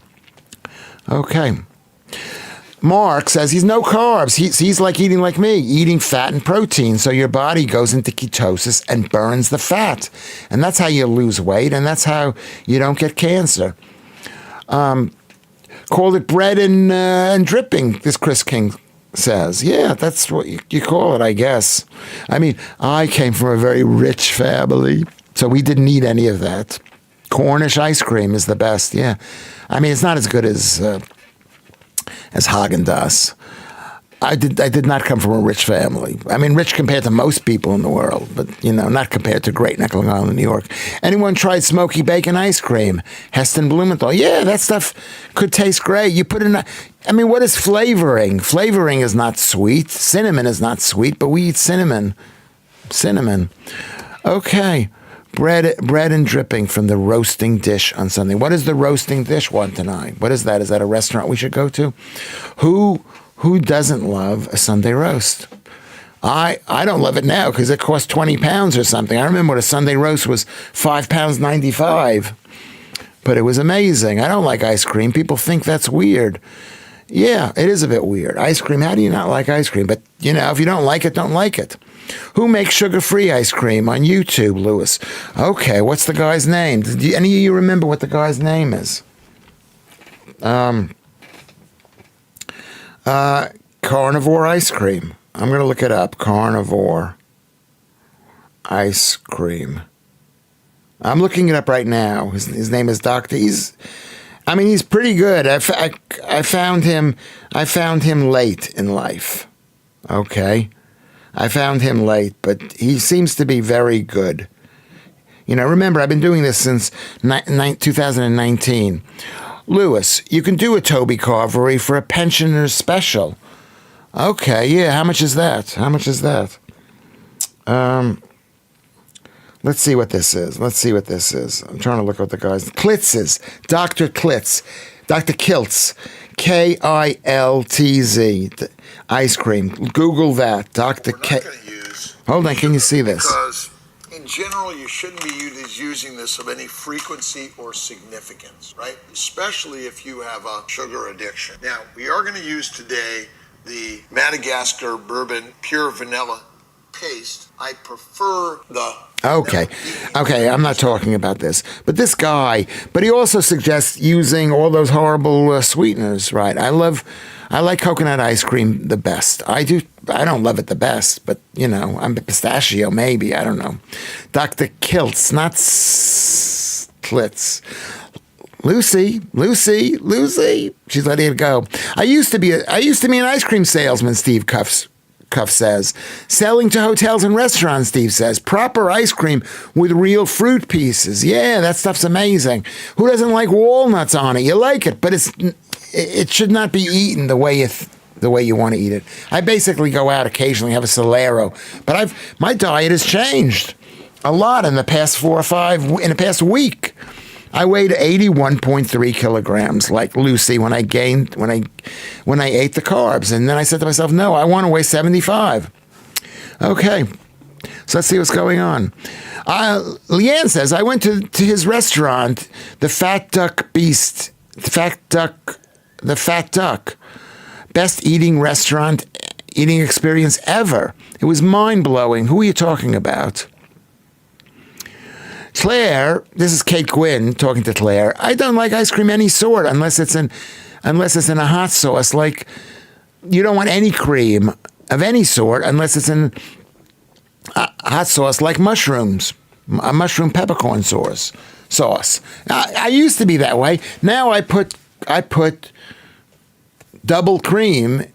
Okay. Mark says he's no carbs. He's like eating like me, eating fat and protein. So your body goes into ketosis and burns the fat. And that's how you lose weight, and that's how you don't get cancer. Call it bread and dripping, this Chris King says. Yeah, that's what you call it, I guess. I mean, I came from a very rich family, so we didn't need any of that. Cornish ice cream is the best, yeah. I mean, it's not as good as Haagen-Dazs. I did not come from a rich family. I mean, rich compared to most people in the world, but, not compared to Great Neck, Long Island, New York. Anyone tried smoky bacon ice cream? Heston Blumenthal. Yeah, that stuff could taste great. You put in, what is flavoring? Flavoring is not sweet. Cinnamon is not sweet, but we eat cinnamon. Okay. Bread and dripping from the roasting dish on Sunday. What is the roasting dish one tonight? What is that? Is that a restaurant we should go to? Who doesn't love a Sunday roast? I don't love it now because it costs 20 pounds or something. I remember what a Sunday roast was, £5.95. But it was amazing. I don't like ice cream. People think that's weird. Yeah, it is a bit weird. Ice cream, how do you not like ice cream? But, if you don't like it, don't like it. Who makes sugar-free ice cream on YouTube, Lewis? Okay, what's the guy's name? Any of you remember what the guy's name is? Carnivore ice cream. I'm going to look it up. Carnivore ice cream. I'm looking it up right now. His name is Dr. He's pretty good. I found him late in life. Okay. I found him late, but he seems to be very good. Remember, I've been doing this since 2019. Lewis, you can do a Toby Carvery for a pensioner's special. Okay, yeah, how much is that? Let's see what this is. I'm trying to look at the guy's. Klitz's. Dr. Klitz. Dr. Kiltz. Kiltz. Ice cream. Google that. Dr. K. Hold on, can you see this? Because in general, you shouldn't be using this of any frequency or significance, right? Especially if you have a sugar addiction. Now, we are going to use today the Madagascar Bourbon Pure Vanilla Paste. I prefer the... Okay, I'm not talking about this. But this guy, he also suggests using all those horrible sweeteners, right? I like coconut ice cream the best. I don't love it the best, but, I'm pistachio, maybe. I don't know. Dr. Kiltz, not Klitz. Lucy. She's letting it go. I used to be an ice cream salesman, Steve Cuff says. Selling to hotels and restaurants, Steve says. Proper ice cream with real fruit pieces. Yeah, that stuff's amazing. Who doesn't like walnuts on it? You like it, but it should not be eaten the way you want to eat it. I basically go out occasionally, have a Solero, but my diet has changed a lot in the past in the past week. I weighed 81.3 kilograms, like Lucy, when I ate the carbs. And then I said to myself, no, I want to weigh 75. Okay, so let's see what's going on. Leanne says, I went to his restaurant, the Fat Duck. Best eating experience ever. It was mind-blowing. Who are you talking about? Claire, this is Kate Gwynn talking to Claire. I don't like ice cream any sort unless it's in a hot sauce. Like, you don't want any cream of any sort unless it's in a hot sauce like mushrooms, a mushroom peppercorn sauce. I used to be that way. Now I put double cream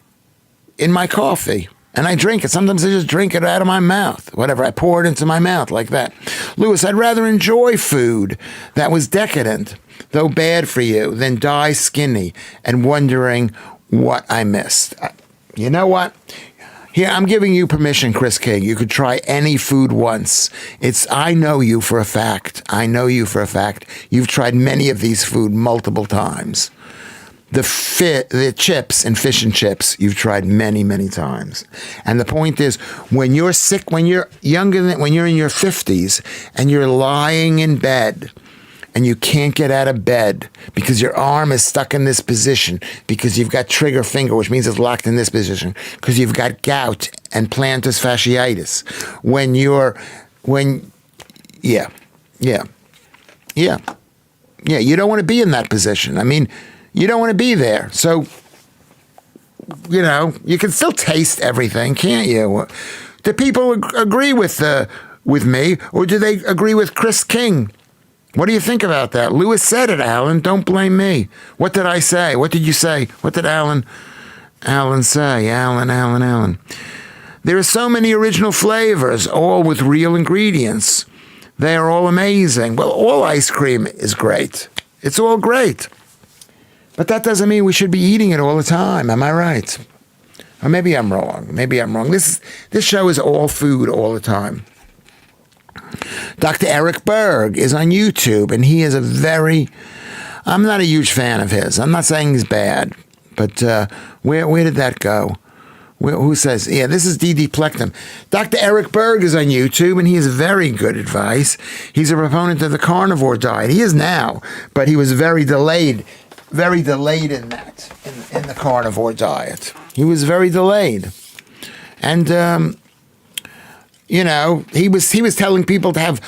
in my coffee. And I drink it. Sometimes I just drink it out of my mouth. Whatever. I pour it into my mouth like that. Lewis, I'd rather enjoy food that was decadent, though bad for you, than die skinny and wondering what I missed. You know what? Here, I'm giving you permission, Chris King. You could try any food once. I know you for a fact. I know you for a fact. You've tried many of these food multiple times. The chips and fish and chips, you've tried many, many times. And the point is, when you're sick, when you're when you're in your 50s and you're lying in bed and you can't get out of bed because your arm is stuck in this position, because you've got trigger finger, which means it's locked in this position, because you've got gout and plantar fasciitis. You don't want to be in that position. I mean, you don't want to be there. So, you can still taste everything, can't you? Do people agree with me, or do they agree with Chris King? What do you think about that? Lewis said it, Alan. Don't blame me. What did I say? What did you say? What did Alan say? Alan. There are so many original flavors, all with real ingredients. They are all amazing. Well, all ice cream is great. It's all great. But that doesn't mean we should be eating it all the time. Am I right? Or maybe I'm wrong. This show is all food all the time. Dr. Eric Berg is on YouTube, and he is I'm not a huge fan of his. I'm not saying he's bad, but where did that go? Who says, yeah, this is D.D. Plectum. Dr. Eric Berg is on YouTube, and he has very good advice. He's a proponent of the carnivore diet. He is now, but he was very delayed in that, in the carnivore diet. He was very delayed. And, he was telling people to have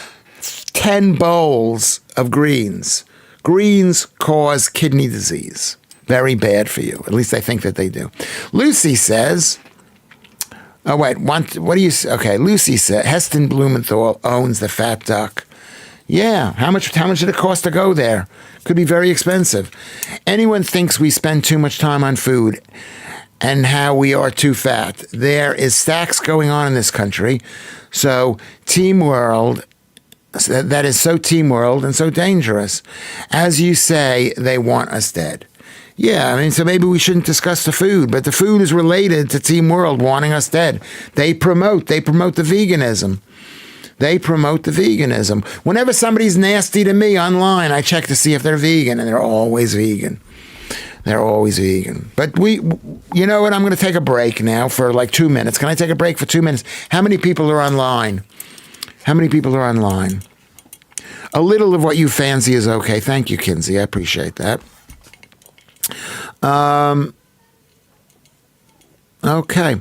10 bowls of greens. Greens cause kidney disease. Very bad for you. At least I think that they do. Lucy says, Lucy said, Heston Blumenthal owns the Fat Duck. Yeah, how much did it cost to go there? Could be very expensive. Anyone thinks we spend too much time on food and how we are too fat. There is stacks going on in this country. So Team World, that is so Team World and so dangerous. As you say, they want us dead. Yeah, I mean, so maybe we shouldn't discuss the food, but the food is related to Team World wanting us dead. They promote the veganism. Whenever somebody's nasty to me online, I check to see if they're vegan, and they're always vegan. But you know what? I'm going to take a break now for like 2 minutes. Can I take a break for 2 minutes? How many people are online? A little of what you fancy is okay. Thank you, Kinsey. I appreciate that. Okay.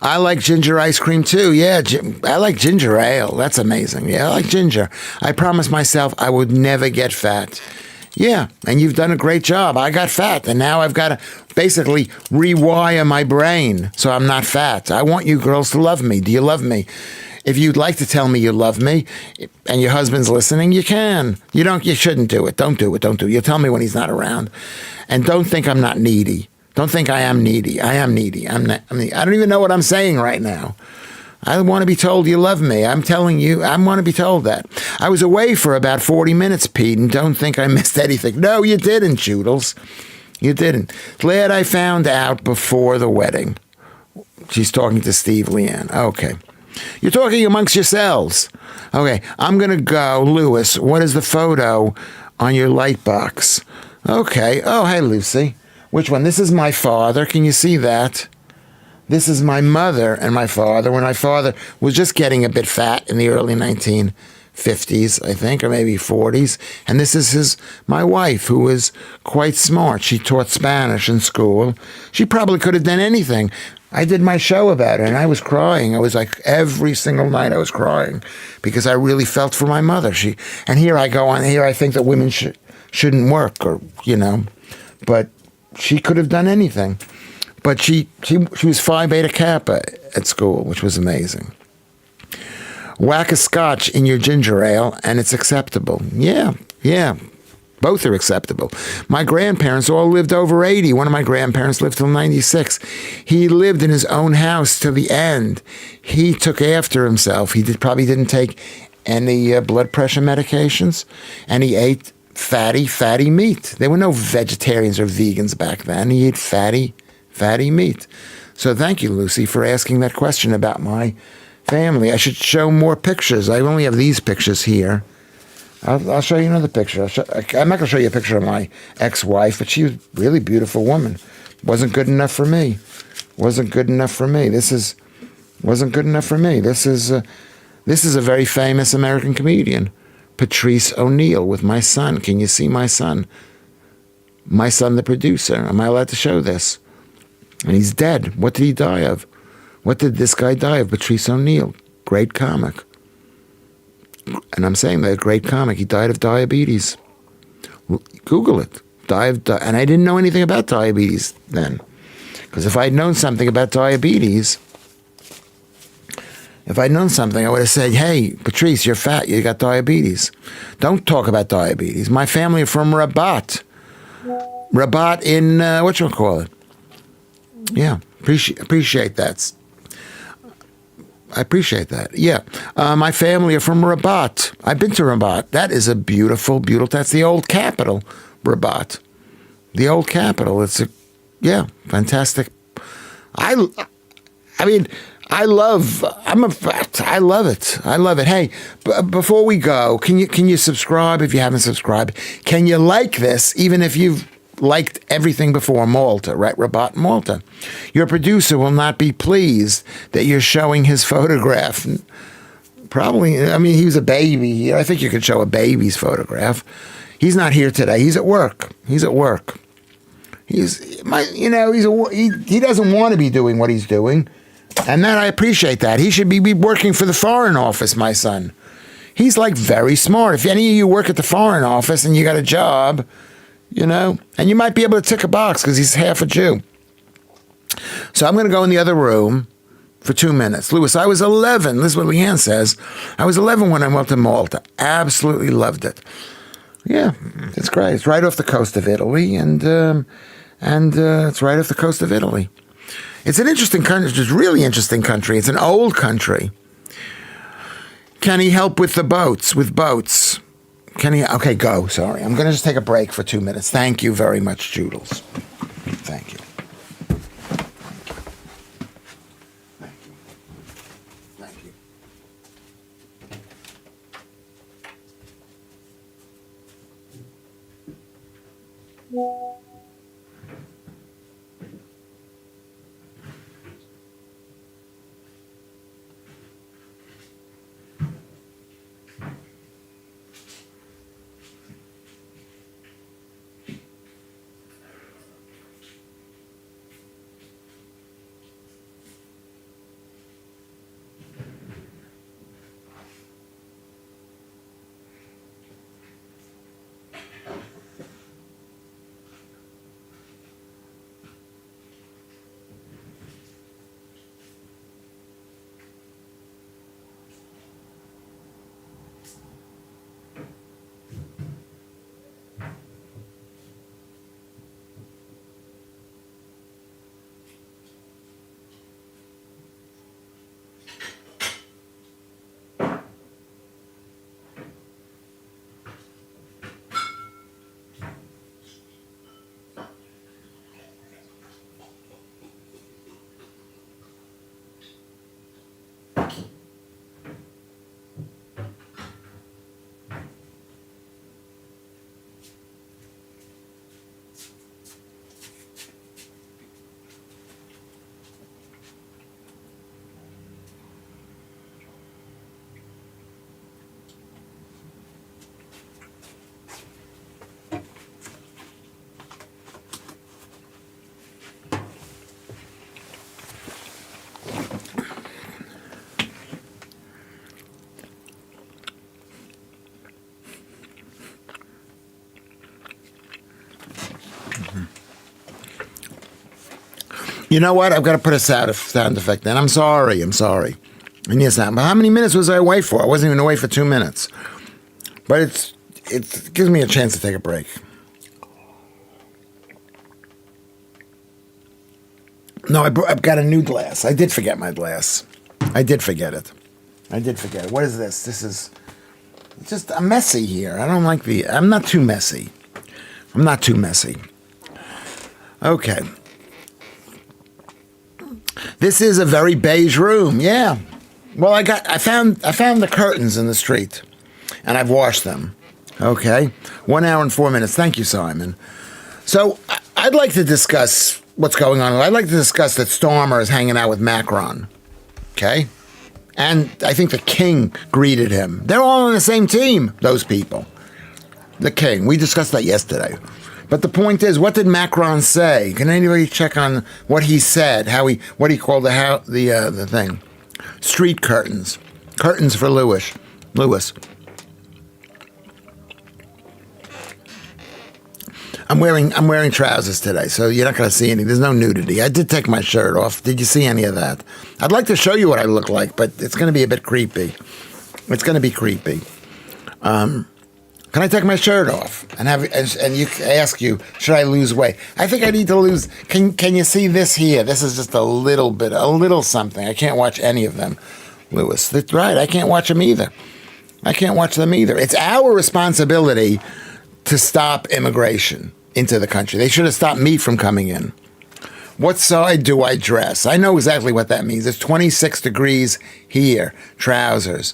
I like ginger ice cream too. Yeah, I like ginger ale. That's amazing. Yeah, I like ginger. I promised myself I would never get fat. Yeah, and you've done a great job. I got fat, and now I've got to basically rewire my brain so I'm not fat. I want you girls to love me. Do you love me? If you'd like to tell me you love me, and your husband's listening, you can. You shouldn't do it. Don't do it. You'll tell me when he's not around. And don't think I'm not needy. Don't think I am needy. I am needy. I don't even know what I'm saying right now. I want to be told you love me. I'm telling you, I want to be told that. I was away for about 40 minutes, Pete, and don't think I missed anything. No, you didn't, Joodles. You didn't. Glad I found out before the wedding. She's talking to Steve Leanne. Okay. You're talking amongst yourselves. Okay, I'm going to go. Lewis, what is the photo on your light box? Okay. Oh, hey, Lucy. Which one? This is my father. Can you see that? This is my mother and my father, when my father was just getting a bit fat in the early 1950s, I think, or maybe 40s. And this is my wife, who was quite smart. She taught Spanish in school. She probably could have done anything. I did my show about it, and I was crying. I was like, every single night I was crying because I really felt for my mother. And here I go on. Here I think that women shouldn't work, or, but she could have done anything. But she was Phi Beta Kappa at school, which was amazing. Whack a scotch in your ginger ale, and it's acceptable. Yeah. Both are acceptable. My grandparents all lived over 80. One of my grandparents lived till 96. He lived in his own house till the end. He took after himself. He probably didn't take any blood pressure medications, and he ate fatty meat. There were no vegetarians or vegans back then. He ate fatty meat. So thank you, Lucy, for asking that question about my family. I should show more pictures. I only have these pictures here. I'll show you another picture. I'm not going to show you a picture of my ex-wife, but she was a really beautiful woman. Wasn't good enough for me. Wasn't good enough for me. Wasn't good enough for me. This is a very famous American comedian, Patrice O'Neill, with my son. Can you see my son? My son, the producer. Am I allowed to show this? And he's dead. What did he die of? What did this guy die of? Patrice O'Neill, great comic. And I'm saying that, great comic. He died of diabetes. Google it. And I didn't know anything about diabetes then. Because if I'd known something about diabetes, I would have said, hey, Patrice, you're fat. You got diabetes. Don't talk about diabetes. My family are from Rabat. Rabat in, whatchamacallit? Yeah, appreciate that. I appreciate that. Yeah. My family are from Rabat. I've been to Rabat. That is a beautiful, that's the old capital, Rabat. The old capital. It's fantastic. I love it. I love it. Hey, before we go, can you subscribe if you haven't subscribed? Can you like this, even if you've liked everything before Malta, right? Rabat, Malta. Your producer will not be pleased that you're showing his photograph. Probably, I mean, he was a baby. I think you could show a baby's photograph. He's not here today. He's at work. He doesn't want to be doing what he's doing. And that I appreciate that. He should be working for the Foreign Office, my son. He's like very smart. If any of you work at the Foreign Office and you got a job, and you might be able to tick a box because he's half a Jew. So I'm going to go in the other room for 2 minutes. Lewis, I was 11. This is what Leanne says. I was 11 when I went to Malta. Absolutely loved it. Yeah, it's great. It's right off the coast of Italy, and it's right off the coast of Italy. It's an interesting country. It's a really interesting country. It's an old country. Can he help with the boats? Can he? Okay, go. Sorry. I'm going to just take a break for 2 minutes. Thank you very much, Joodles. Thank you. Thank you. Thank you. You know what? I've got to put a sound effect in. I'm sorry. And yes, but how many minutes was I away for? I wasn't even away for 2 minutes. But it gives me a chance to take a break. No, I've got a new glass. I did forget my glass. I did forget it. What is this? This is just a messy here. I don't like I'm not too messy. Okay. This is a very beige room. Yeah. Well, I found the curtains in the street, and I've washed them. Okay. 1 hour and 4 minutes. Thank you, Simon. So I'd like to discuss what's going on. I'd like to discuss that Starmer is hanging out with Macron. Okay. And I think the king greeted him. They're all on the same team, those people. The king. We discussed that yesterday. But the point is, what did Macron say? Can anybody check on what he said? What he called the thing? Street curtains. Curtains for Lewis. I'm wearing trousers today, so you're not going to see any. There's no nudity. I did take my shirt off. Did you see any of that? I'd like to show you what I look like, but it's going to be a bit creepy. It's going to be creepy. Can I take my shirt off and you ask you, should I lose weight? I think I need to lose. Can you see this here? This is just a little something. I can't watch any of them, Lewis. That's right. I can't watch them either. It's our responsibility to stop immigration into the country. They should have stopped me from coming in. What side do I dress? I know exactly what that means. It's 26 degrees here. Trousers.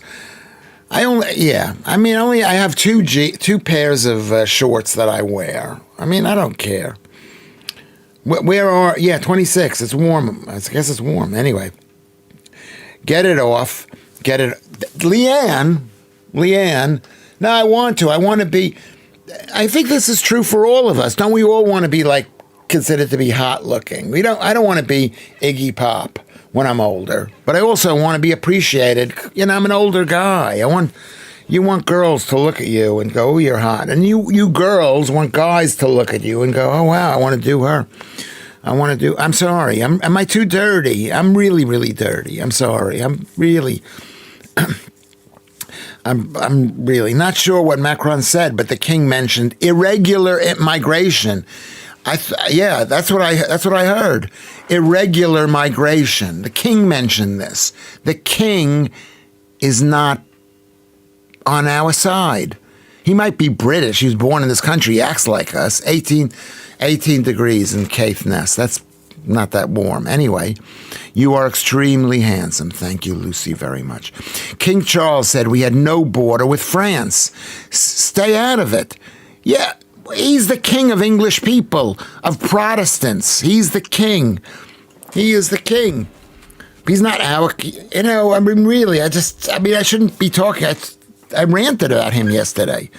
I have two pairs of shorts that I wear. I mean, I don't care. 26. It's warm. I guess it's warm. Anyway, get it off. Leanne. No, I want to be. I think this is true for all of us. Don't we all want to be considered to be hot looking? I don't want to be Iggy Pop when I'm older, but I also want to be appreciated. I'm an older guy. You want girls to look at you and go, oh, you're hot. And you girls want guys to look at you and go, oh, wow, I want to do her. I'm sorry. Am I too dirty? I'm really, really dirty. I'm sorry. I'm really not sure what Macron said, but the king mentioned irregular migration. That's what I heard. Irregular migration. The king mentioned this. The king is not on our side. He might be British. He was born in this country. He acts like us. 18 degrees in Caithness. That's not that warm. Anyway, you are extremely handsome. Thank you, Lucy, very much. King Charles said we had no border with France. Stay out of it. Yeah. He's the king of English people, of Protestants. He's the king. He is the king. He's not our, really, I shouldn't be talking. I ranted about him yesterday.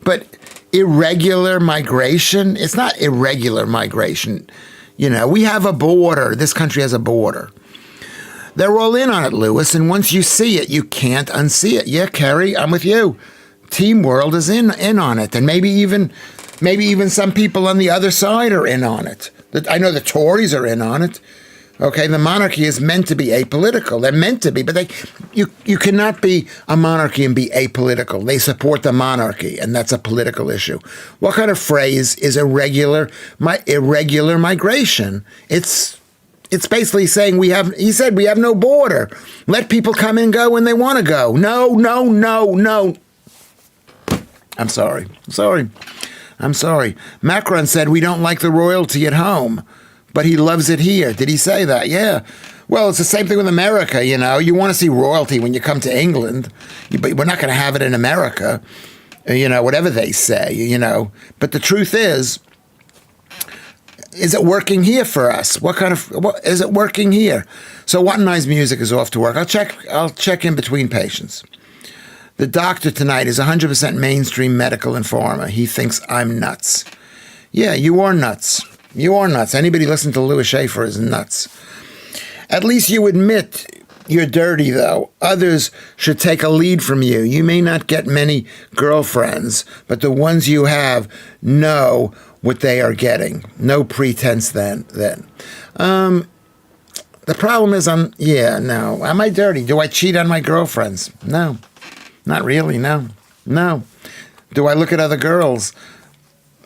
But irregular migration, it's not irregular migration. We have a border. This country has a border. They're all in on it, Lewis, and once you see it, you can't unsee it. Yeah, Kerry, I'm with you. Team World is in on it, and maybe even some people on the other side are in on it. I know the Tories are in on it. Okay, the monarchy is meant to be apolitical. They're meant to be, but you cannot be a monarchy and be apolitical. They support the monarchy, and that's a political issue. What kind of phrase is irregular migration? It's basically saying he said we have no border. Let people come and go when they want to go. No. I'm sorry. Macron said we don't like the royalty at home, but he loves it here. Did he say that? Yeah. Well, it's the same thing with America, You want to see royalty when you come to England, but we're not going to have it in America, whatever they say, But the truth is it working here for us? What is it working here? So What Nice Music is off to work. I'll check in between patients. The doctor tonight is 100% mainstream medical and pharma. He thinks I'm nuts. Yeah, you are nuts. Anybody listen to Lewis Schaffer is nuts. At least you admit you're dirty, though. Others should take a lead from you. You may not get many girlfriends, but the ones you have know what they are getting. No pretense then. The problem is no. Am I dirty? Do I cheat on my girlfriends? No. Not really, no. Do I look at other girls?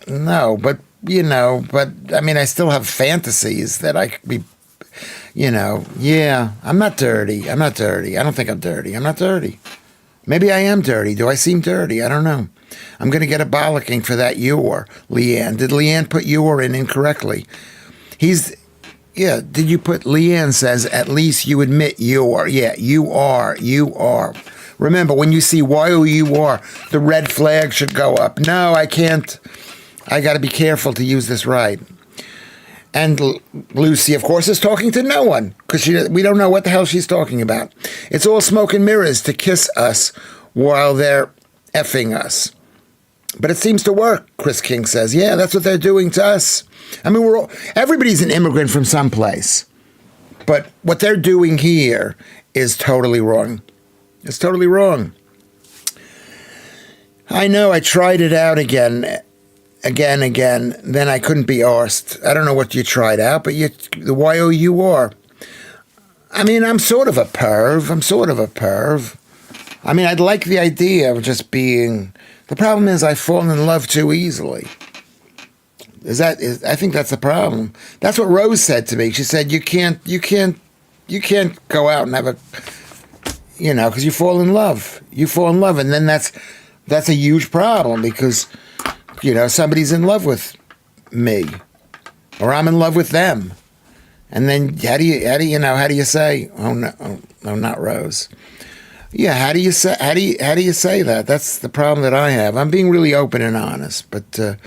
No, but I still have fantasies that I could be, I'm not dirty. I don't think I'm dirty. I'm not dirty. Maybe I am dirty. Do I seem dirty? I don't know. I'm going to get a bollocking for that your, Leanne. Did Leanne put your in incorrectly? Yeah, did you put, Leanne says, at least you admit you're. Yeah, you are. Remember, when you see Y-O-U-R, the red flag should go up. No, I can't. I got to be careful to use this right. And Lucy, of course, is talking to no one because we don't know what the hell she's talking about. It's all smoke and mirrors to kiss us while they're effing us. But it seems to work, Chris King says. Yeah, that's what they're doing to us. I mean, everybody's an immigrant from someplace. But what they're doing here is totally wrong. It's totally wrong. I know, I tried it out again. Then I couldn't be arsed. I don't know what you tried out, but the Y-O-U-R. I mean, I'm sort of a perv. I mean, I'd like the idea of just being... The problem is I fall in love too easily. I think that's the problem. That's what Rose said to me. She said, you can't go out and have a... because you fall in love. And then that's a huge problem because... somebody's in love with me, or I'm in love with them, and then how do you say, oh no, not Rose? Yeah, how do you say that? That's the problem that I have. I'm being really open and honest, but like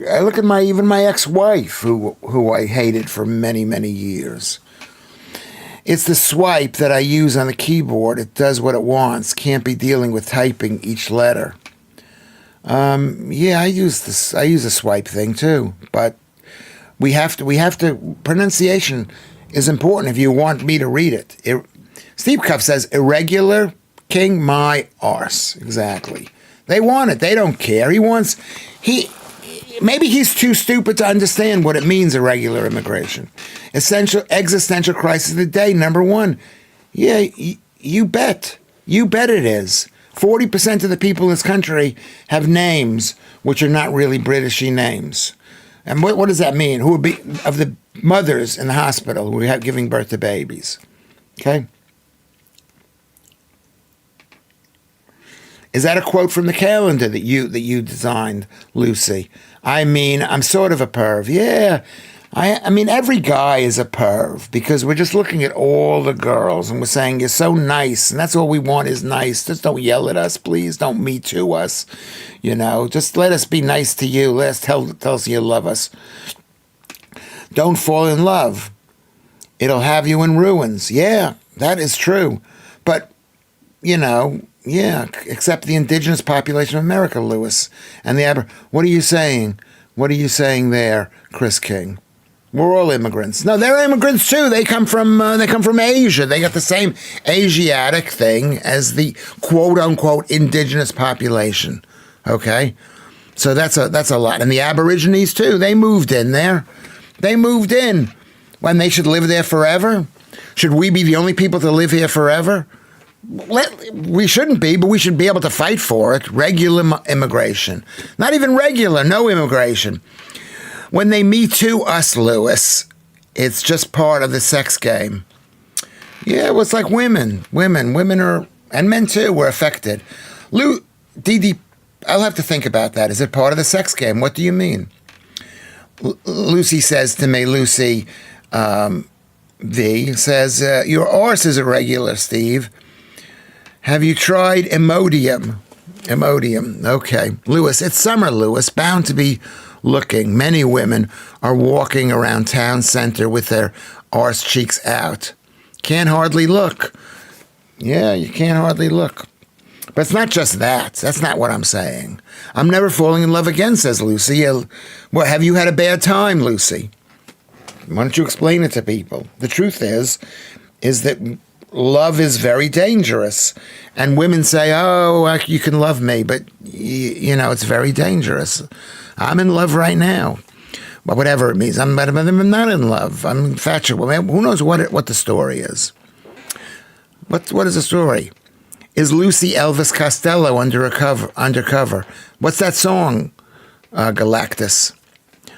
I look at my ex-wife who I hated for many, many years. It's the swipe that I use on the keyboard. It does what it wants. Can't be dealing with typing each letter. I use a swipe thing too, but we have to. Pronunciation is important if you want me to read it. Steve Cuff says irregular king my arse. Exactly. They want it. They don't care. Maybe he's too stupid to understand what it means, irregular immigration. Existential crisis of the day, number one. Yeah, you bet. You bet it is. 40% of the people in this country have names which are not really Britishy names. And what does that mean? Who would be of the mothers in the hospital who are giving birth to babies? Okay? Is that a quote from the calendar that you designed, Lucy? I mean, I'm sort of a perv. Yeah. I mean, every guy is a perv because we're just looking at all the girls and we're saying, you're so nice. And that's all we want is nice. Just don't yell at us, please. Don't me too us. Just let us be nice to you. Let us tell us you love us. Don't fall in love. It'll have you in ruins. Yeah, that is true. But, except the indigenous population of America, Lewis. And what are you saying? What are you saying there, Chris King? We're all immigrants. No, they're immigrants too. They come from Asia. They got the same Asiatic thing as the quote unquote indigenous population. Okay, so that's a lot. And the Aborigines too. They moved in there. They moved in when they should live there forever. Should we be the only people to live here forever? We shouldn't be, but we should be able to fight for it. Regular immigration. Not even regular, no immigration. When they Me Too us, Lewis, it's just part of the sex game. Yeah, well, it's like women. Women are, and men too, were affected. Dee, I'll have to think about that. Is it part of the sex game? What do you mean? Lucy says to me, Lucy V says, your arse is irregular, Steve. Have you tried Imodium? Okay. Lewis, it's summer, Lewis. Bound to be looking. Many women are walking around town center with their arse cheeks out. Can't hardly look. Yeah, you can't hardly look. But it's not just that. That's not what I'm saying. I'm never falling in love again, says Lucy. Well, have you had a bad time, Lucy? Why don't you explain it to people? The truth is that love is very dangerous. And women say, oh, you can love me, but, it's very dangerous. I'm in love right now. But whatever it means, I'm not in love. I'm infatuated. Who knows what the story is? What is the story? Is Lucy Elvis Costello undercover? What's that song, Galactus?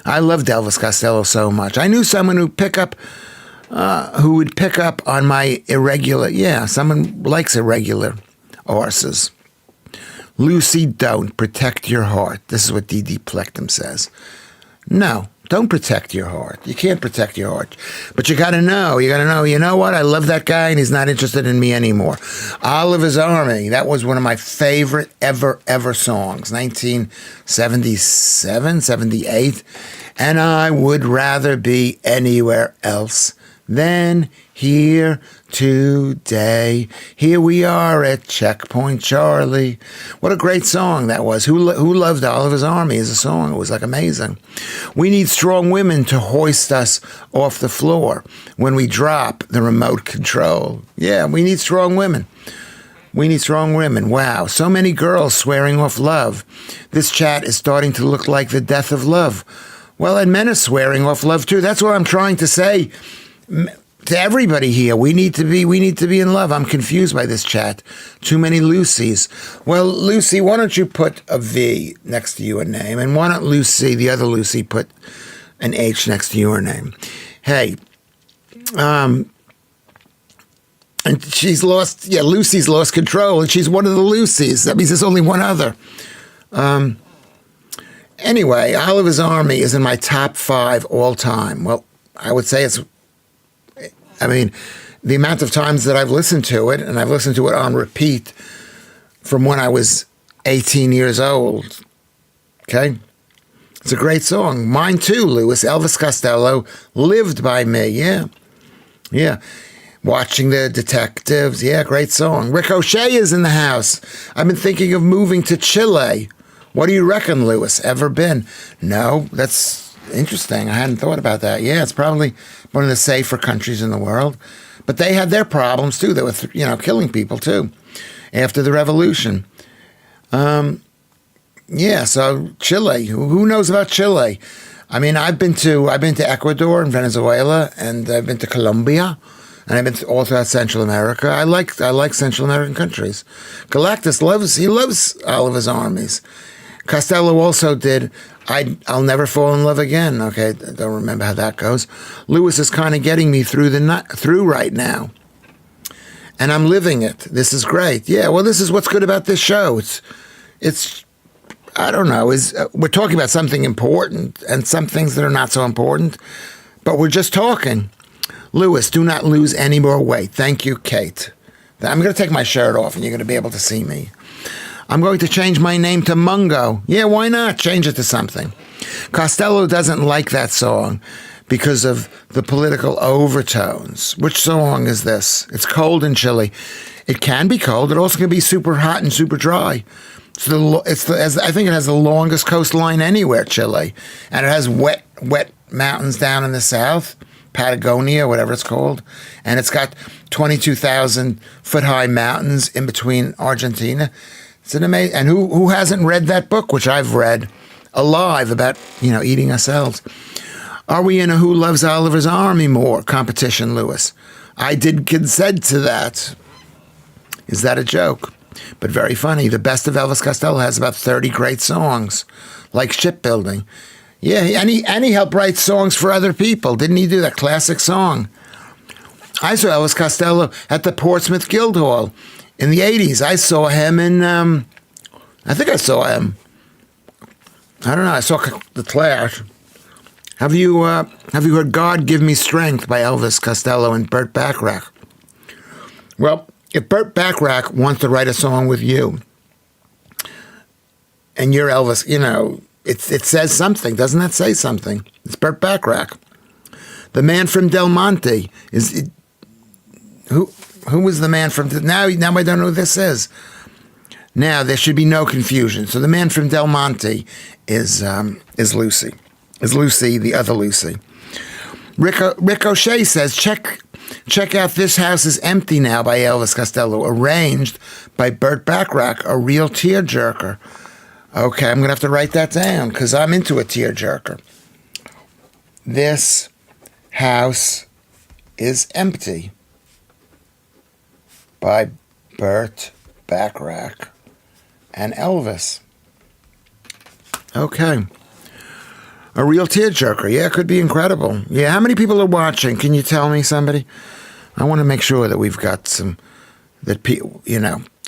I loved Elvis Costello so much. I knew someone who would pick up on my irregular. Yeah, someone likes irregular arses. Lucy, don't protect your heart. This is what D.D. Plectum says. No, don't protect your heart. You can't protect your heart. But you got to know. You know what? I love that guy, and he's not interested in me anymore. Oliver's Army. That was one of my favorite ever songs. 1977, 78. And I would rather be anywhere else than here today. Here we are at Checkpoint Charlie. What a great song that was. Who loved Oliver's Army as a song? It was like amazing. We need strong women to hoist us off the floor when we drop the remote control. Yeah, we need strong women. We need strong women. Wow, so many girls swearing off love. This chat is starting to look like the death of love. Well, and men are swearing off love too. That's what I'm trying to say to everybody here. We need to be in love. I'm confused by this chat. Too many Lucys. Well, Lucy, why don't you put a V next to your name, and why don't Lucy, the other Lucy, put an H next to your name? Hey, and she's lost. Yeah, Lucy's lost control, and she's one of the Lucys. That means there's only one other. Anyway, Oliver's Army is in my top 5 all time. Well, I would say the amount of times that I've listened to it, and I've listened to it on repeat from when I was 18 years old. Okay? It's a great song. Mine too, Lewis. Elvis Costello, Lived by Me. Yeah. Yeah. Watching the Detectives. Yeah, great song. Ricochet is in the house. I've been thinking of moving to Chile. What do you reckon, Lewis? Ever been? No, that's interesting. I hadn't thought about that. Yeah, it's probably one of the safer countries in the world. But they had their problems, too. They were, killing people, too, after the revolution. Yeah, so Chile. Who knows about Chile? I mean, I've been to Ecuador and Venezuela, and I've been to Colombia, and I've been all throughout Central America. I like Central American countries. Galactus loves Oliver's Armies. Costello also did I'll Never Fall in Love Again. Okay, I don't remember how that goes. Lewis is kind of getting me through right now. And I'm living it. This is great. Yeah, well, this is what's good about this show. It's I don't know, we're talking about something important and some things that are not so important, but we're just talking. Lewis, do not lose any more weight. Thank you, Kate. I'm going to take my shirt off and you're going to be able to see me. I'm going to change my name to Mungo. Yeah, why not? Change it to something. Costello doesn't like that song because of the political overtones. Which song is this? It's cold in Chile. It can be cold. It also can be super hot and super dry. I think it has the longest coastline anywhere, Chile. And it has wet mountains down in the south, Patagonia, whatever it's called. And it's got 22,000 foot high mountains in between Argentina. It's an amazing, and who hasn't read that book, which I've read, Alive, about, eating ourselves. Are we in a Who Loves Oliver's Army more competition, Lewis? I did consent to that. Is that a joke? But very funny. The Best of Elvis Costello has about 30 great songs, like Shipbuilding. Yeah, and he helped write songs for other people. Didn't he do that classic song? I saw Elvis Costello at the Portsmouth Guildhall in the 80s. I saw him I think I saw him. I don't know. I saw The Clash. Have you heard God Give Me Strength by Elvis Costello and Burt Bacharach? Well, if Burt Bacharach wants to write a song with you, and you're Elvis, it says something. Doesn't that say something? It's Burt Bacharach. The Man from Del Monte who was the man from now I don't know who this is. Now there should be no confusion. So the Man from Del Monte is Lucy. Is Lucy the other Lucy? Ricochet says check out This House Is Empty Now by Elvis Costello, arranged by Burt Bacharach, a real tearjerker. Okay, I'm gonna have to write that down because I'm into a tearjerker. This House Is Empty by Burt Bacharach and Elvis. Okay. A real tearjerker. Yeah, it could be incredible. Yeah, how many people are watching? Can you tell me, somebody? I want to make sure that we've got some, that people,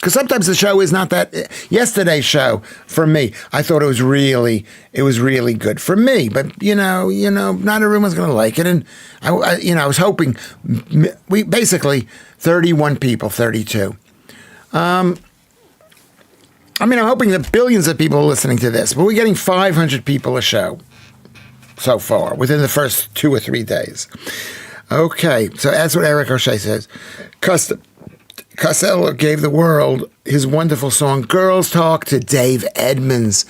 Because sometimes the show is not that. Yesterday's show, for me, I thought it was really good for me. But not everyone's going to like it. And I was hoping we basically 31 people, 32. I'm hoping that billions of people are listening to this, but we're getting 500 people a show so far within the first 2 or 3 days. Okay, so that's what Eric O'Shea says. Costello gave the world his wonderful song, Girls Talk, to Dave Edmonds.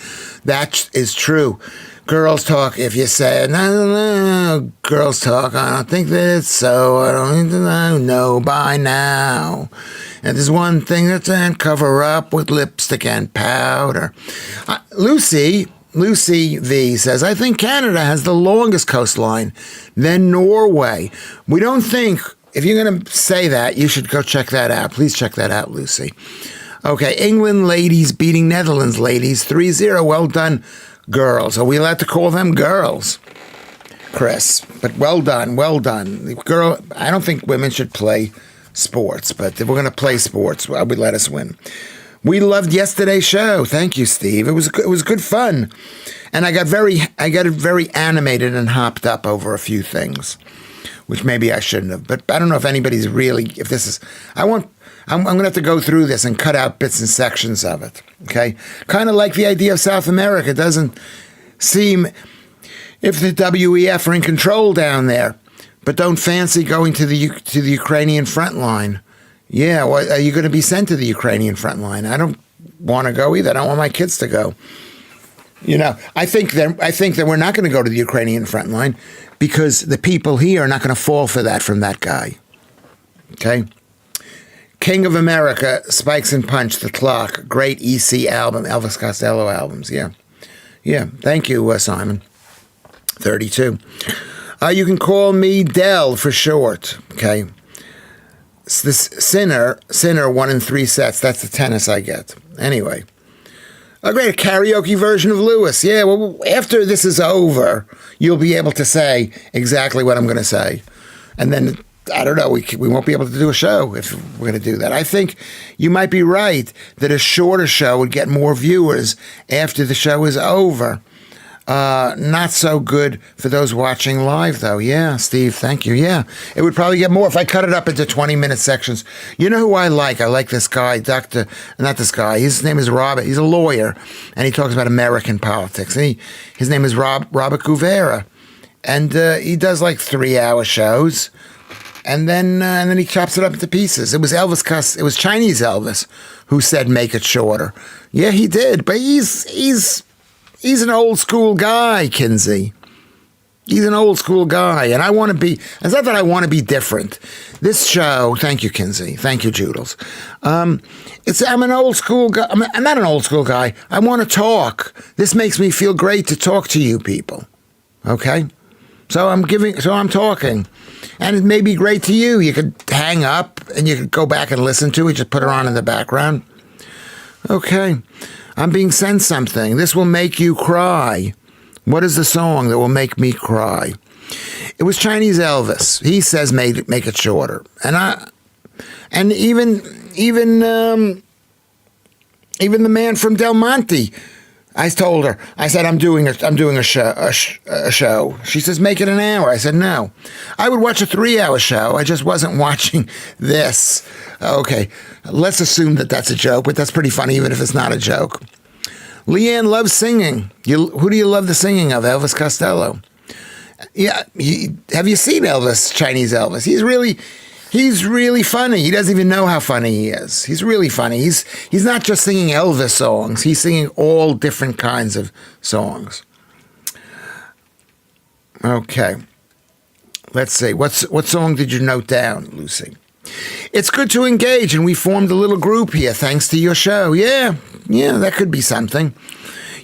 That is true. Girls Talk, if you say, no, Girls Talk, I don't think that it's so. I don't need to know by now. And there's one thing that's in, cover up with lipstick and powder. Lucy V says, I think Canada has the longest coastline, then Norway. We don't think, if you're going to say that, you should go check that out. Please check that out, Lucy. Okay, England ladies beating Netherlands ladies 3-0. Well done, girls. Are we allowed to call them girls, Chris? But well done. Girl, I don't think women should play sports, but if we're going to play sports, I would let us win. We loved yesterday's show. Thank you, Steve. It was good fun, and I got very animated and hopped up over a few things, which maybe I shouldn't have. But I don't know if anybody's really. If this is, I'm going to have to go through this and cut out bits and sections of it. Okay, kind of like the idea of South America. It doesn't seem if the WEF are in control down there, but don't fancy going to the Ukrainian front line. Yeah, well, are you going to be sent to the Ukrainian front line? I don't want to go either. I don't want my kids to go. I think that we're not going to go to the Ukrainian front line because the people here are not going to fall for that from that guy. Okay? King of America, Spikes and Punch, The Clock, great EC album, Elvis Costello albums. Yeah. Thank you, Simon. 32. You can call me Dell for short. Okay. This Sinner 1 in 3 sets. That's the tennis I get. Anyway. A great karaoke version of Lewis. Yeah, well, after this is over, you'll be able to say exactly what I'm going to say. And then, I don't know, we won't be able to do a show if we're going to do that. I think you might be right that a shorter show would get more viewers after the show is over. Not so good for those watching live, though. Yeah, Steve, thank you. Yeah, it would probably get more if I cut it up into 20-minute sections. You know who I like? I like this guy, not this guy. His name is Robert. He's a lawyer, and he talks about American politics. And his name is Robert Guvera, and he does like 3-hour shows, and then he chops it up into pieces. It was It was Chinese Elvis who said make it shorter. Yeah, he did, but He's an old school guy, Kinsey. He's an old school guy, and I want to be. It's not that I want to be different. This show, thank you, Kinsey. Thank you, Joodles. I'm an old school guy. I'm not an old school guy. I want to talk. This makes me feel great to talk to you people. Okay, so I'm talking, and it may be great to you. You could hang up and you could go back and listen to it. Just put it on in the background. Okay. I'm being sent something. This will make you cry. What is the song that will make me cry? It was Chinese Elvis. He says make it shorter. And even the man from Del Monte, I told her. I said I'm doing a show. She says make it an hour. I said no. I would watch a 3-hour show. I just wasn't watching this. Okay, let's assume that that's a joke, but that's pretty funny even if it's not a joke. Leanne loves singing. Who do you love the singing of? Elvis Costello. Yeah, have you seen Elvis, Chinese Elvis? He's really funny. He doesn't even know how funny he is. He's really funny. He's not just singing Elvis songs. He's singing all different kinds of songs. Okay. Let's see. What song did you note down, Lucy? It's good to engage, and we formed a little group here thanks to your show. Yeah, that could be something.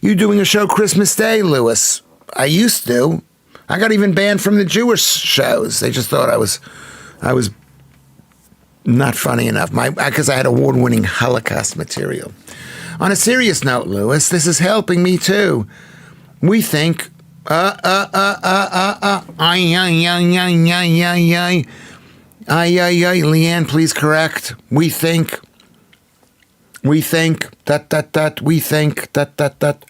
You doing a show Christmas Day, Lewis? I used to. I got even banned from the Jewish shows. They just thought I was not funny enough because I had award-winning Holocaust material. On a serious note, Lewis, this is helping me too. We think, Leanne, please correct. We think We think that. We think that.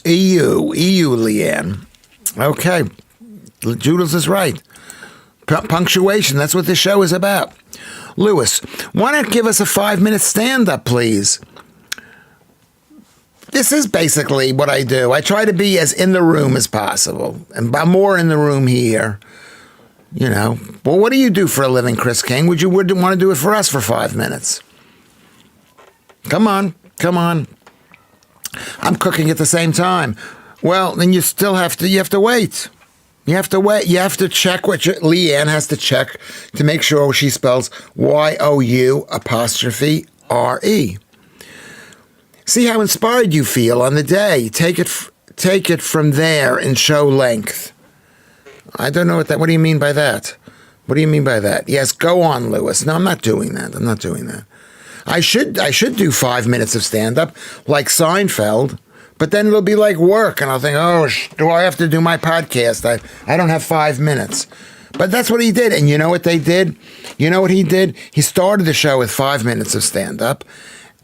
EU, Leanne. Okay, Judith is right. Punctuation, that's what this show is about. Lewis, why not give us a 5-minute stand-up, please? This is basically what I do. I try to be as in the room as possible, and by more in the room here. You know, well, what do you do for a living, Chris King? Would want to do it for us for 5 minutes? Come on. I'm cooking at the same time. Well, then you have to wait. You have to wait. You have to check Leanne has to check to make sure she spells YOU''RE. See how inspired you feel on the day. Take it from there in show length. I don't know what do you mean by that? What do you mean by that? Yes, go on, Lewis. No, I'm not doing that. I should do 5 minutes of stand-up like Seinfeld, but then it'll be like work, and I'll think, oh, do I have to do my podcast? I don't have 5 minutes. But that's what he did, and you know what they did? You know what he did? He started the show with 5 minutes of stand-up,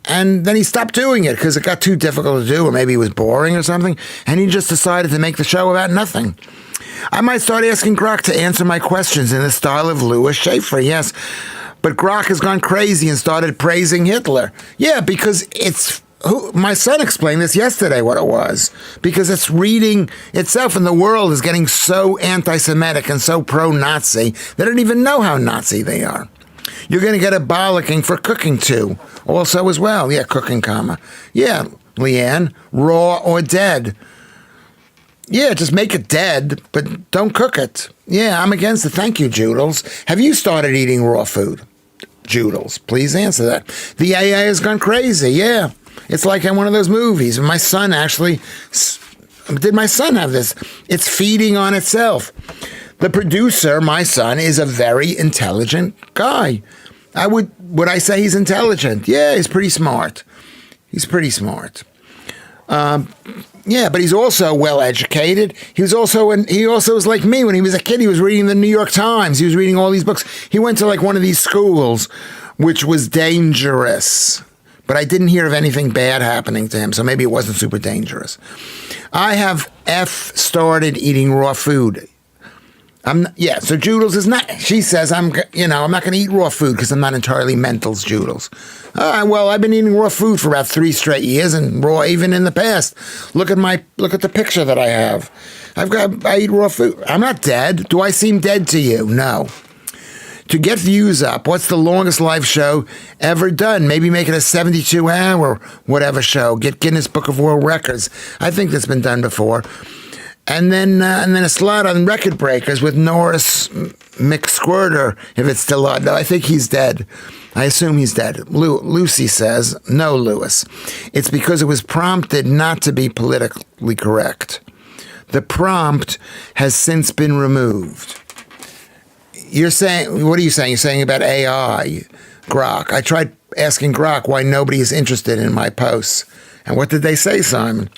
and then he stopped doing it because it got too difficult to do, or maybe it was boring or something, and he just decided to make the show about nothing. I might start asking Grok to answer my questions in the style of Lewis Schaffer, yes. But Grok has gone crazy and started praising Hitler. Yeah, because my son explained this yesterday, what it was. Because it's reading itself, and the world is getting so anti-Semitic and so pro-Nazi, they don't even know how Nazi they are. You're going to get a bollocking for cooking, too. Also as well. Yeah, cooking, comma. Yeah, Leanne, raw or dead. Yeah, just make it dead, but don't cook it. Yeah, I'm against it. Thank you, Joodles. Have you started eating raw food? Joodles, please answer that. The AI has gone crazy, yeah. It's like in one of those movies. My son did my son have this? It's feeding on itself. The producer, my son, is a very intelligent guy. Would I say he's intelligent? Yeah, he's pretty smart. Yeah, but he's also well educated. He also was like me when he was a kid. He was reading the New York Times. He was reading all these books. He went to like one of these schools, which was dangerous. But I didn't hear of anything bad happening to him, so maybe it wasn't super dangerous. I have started eating raw food. So Joodles is not. She says I'm not going to eat raw food because I'm not entirely mental's Joodles. Well, I've been eating raw food for about 3 straight years, and raw even in the past. Look at the picture that I have. I eat raw food. I'm not dead. Do I seem dead to you? No. To get views up, what's the longest live show ever done? Maybe make it a 72-hour whatever show. Get Guinness Book of World Records. I think that's been done before. And then a slot on Record Breakers with Norris McSquirter, if it's still on. No, I think he's dead. I assume he's dead. Lucy says, no, Lewis. It's because it was prompted not to be politically correct. The prompt has since been removed. You're saying, what are you saying? You're saying about AI, Grok. I tried asking Grok why nobody is interested in my posts. And what did they say, Simon?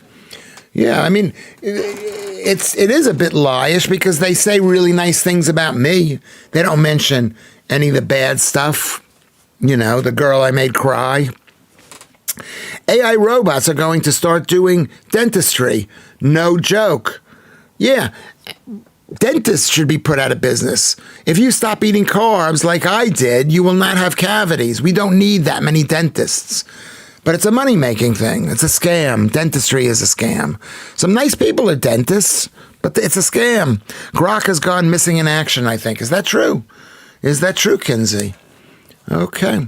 Yeah, I mean, it is a bit lieish because they say really nice things about me. They don't mention any of the bad stuff. The girl I made cry. AI robots are going to start doing dentistry. No joke. Yeah, dentists should be put out of business. If you stop eating carbs like I did, you will not have cavities. We don't need that many dentists. But it's a money-making thing. It's a scam. Dentistry is a scam. Some nice people are dentists, but it's a scam. Grok has gone missing in action, I think. Is that true? Is that true, Kinsey? Okay.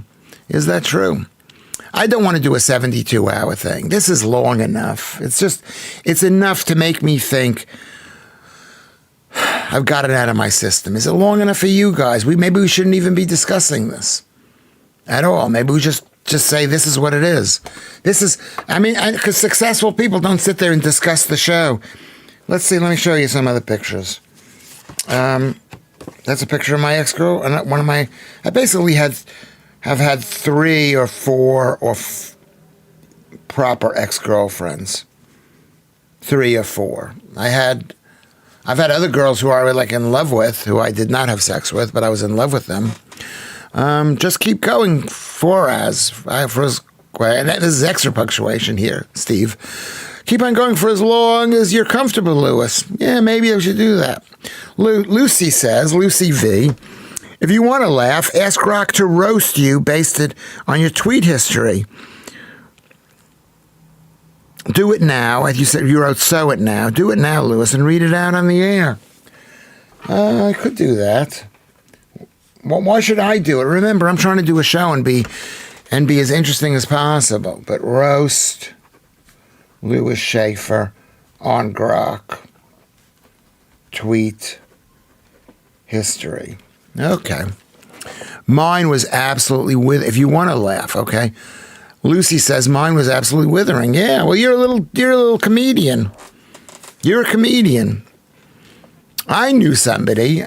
Is that true? I don't want to do a 72-hour thing. This is long enough. It's enough to make me think, I've got it out of my system. Is it long enough for you guys? Maybe we shouldn't even be discussing this at all. Maybe we just say this is what it is. Because successful people don't sit there and discuss the show. Let's see, let me show you some other pictures. That's a picture of my ex-girl. I basically have had 3 or 4 proper ex-girlfriends. 3 or 4. I I've had other girls who I was like in love with, who I did not have sex with, but I was in love with them. Just keep going and this is extra punctuation here, Steve. Keep on going for as long as you're comfortable, Lewis. Yeah, maybe I should do that. Lucy says, Lucy V, if you want to laugh, ask Grok to roast you based it on your tweet history. Do it now. As you said, you wrote "so it now." Do it now, Lewis, and read it out on the air. I could do that. Well, why should I do it? Remember, I'm trying to do a show and be as interesting as possible. But roast Lewis Schaffer on Grok. Tweet history. Okay. Mine was absolutely if you want to laugh, okay? Lucy says mine was absolutely withering. Yeah, well, you're a little comedian. You're a comedian. I knew somebody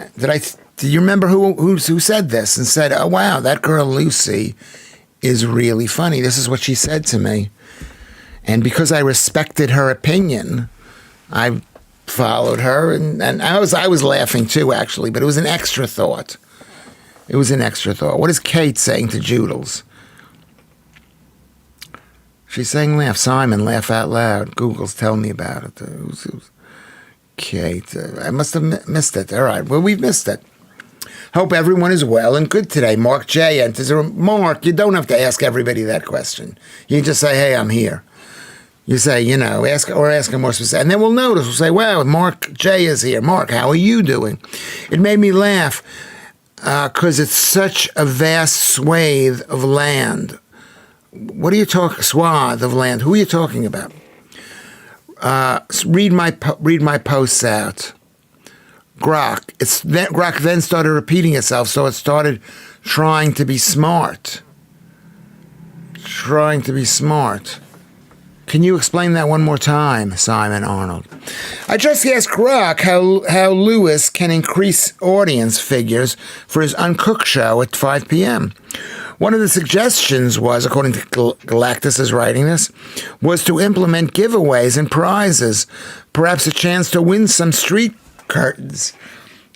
do you remember who said this and said, "Oh wow, that girl Lucy is really funny." This is what she said to me, and because I respected her opinion, I followed her, and I was laughing too, actually, but it was an extra thought. It was an extra thought. What is Kate saying to Joodles? She's saying laugh. Simon, laugh out loud. Google's telling me about it. Kate, I must have missed it. All right, well, we've missed it. Hope everyone is well and good today. Mark J enters. Mark, you don't have to ask everybody that question. You just say, hey, I'm here. You say, ask them more specific. And then we'll notice. We'll say, wow, Mark J is here. Mark, how are you doing? It made me laugh because it's such a vast swathe of land. What are you talking? Swath of land. Who are you talking about? Read my posts out. Grok then started repeating itself, so it started trying to be smart. Trying to be smart. Can you explain that one more time, Simon Arnold? I just asked Grok how Lewis can increase audience figures for his Uncooked show at 5 p.m. One of the suggestions was, according to Galactus is writing this, was to implement giveaways and prizes, perhaps a chance to win some street curtains.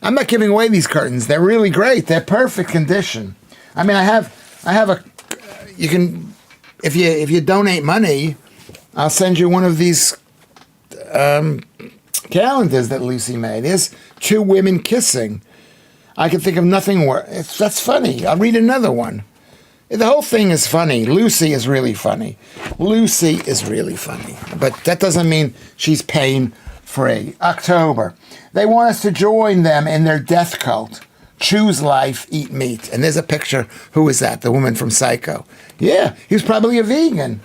I'm not giving away these curtains. They're really great. They're perfect condition. I mean, I have you can, if you donate money, I'll send you one of these calendars that Lucy made. There's two women kissing. I can think of nothing worse. That's funny. I'll read another one. The whole thing is funny. Lucy is really funny. Lucy is really funny. But that doesn't mean she's pain-free. October. They want us to join them in their death cult. Choose life, eat meat. And there's a picture. Who is that? The woman from Psycho. Yeah, he's probably a vegan.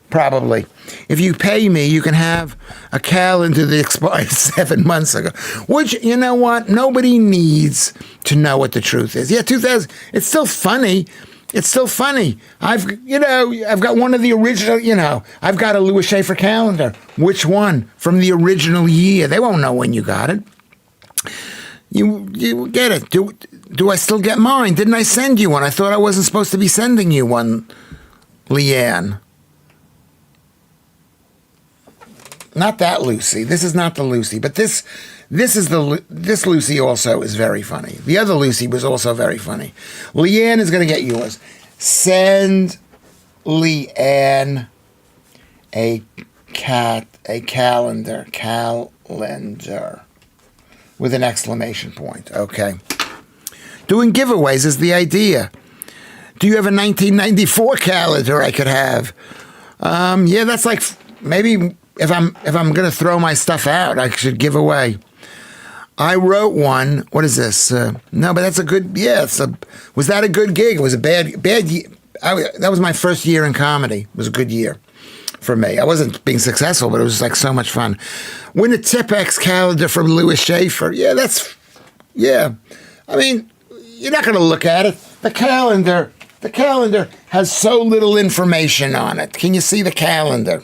Probably. If you pay me, you can have a calendar that expired 7 months ago. Which, you know what? Nobody needs to know what the truth is. Yeah, 2000. It's still funny. It's still funny. I've got one of the original, I've got a Lewis Schaffer calendar. Which one? From the original year. They won't know when you got it. You get it. Do I still get mine? Didn't I send you one? I thought I wasn't supposed to be sending you one, Leanne. Not that Lucy. This is not the Lucy, but this Lucy also is very funny. The other Lucy was also very funny. Leanne is going to get yours. Send Leanne a calendar with an exclamation point. Okay. Doing giveaways is the idea. Do you have a 1994 calendar I could have? Yeah, that's like maybe. If I'm going to throw my stuff out, I should give away. I wrote one. What is this? No, but that's a good. Yeah, was that a good gig? It was a bad year. That was my first year in comedy. It was a good year for me. I wasn't being successful, but it was like so much fun. Win a Tipex calendar from Lewis Schaffer. Yeah. I mean, you're not going to look at it. The calendar has so little information on it. Can you see the calendar?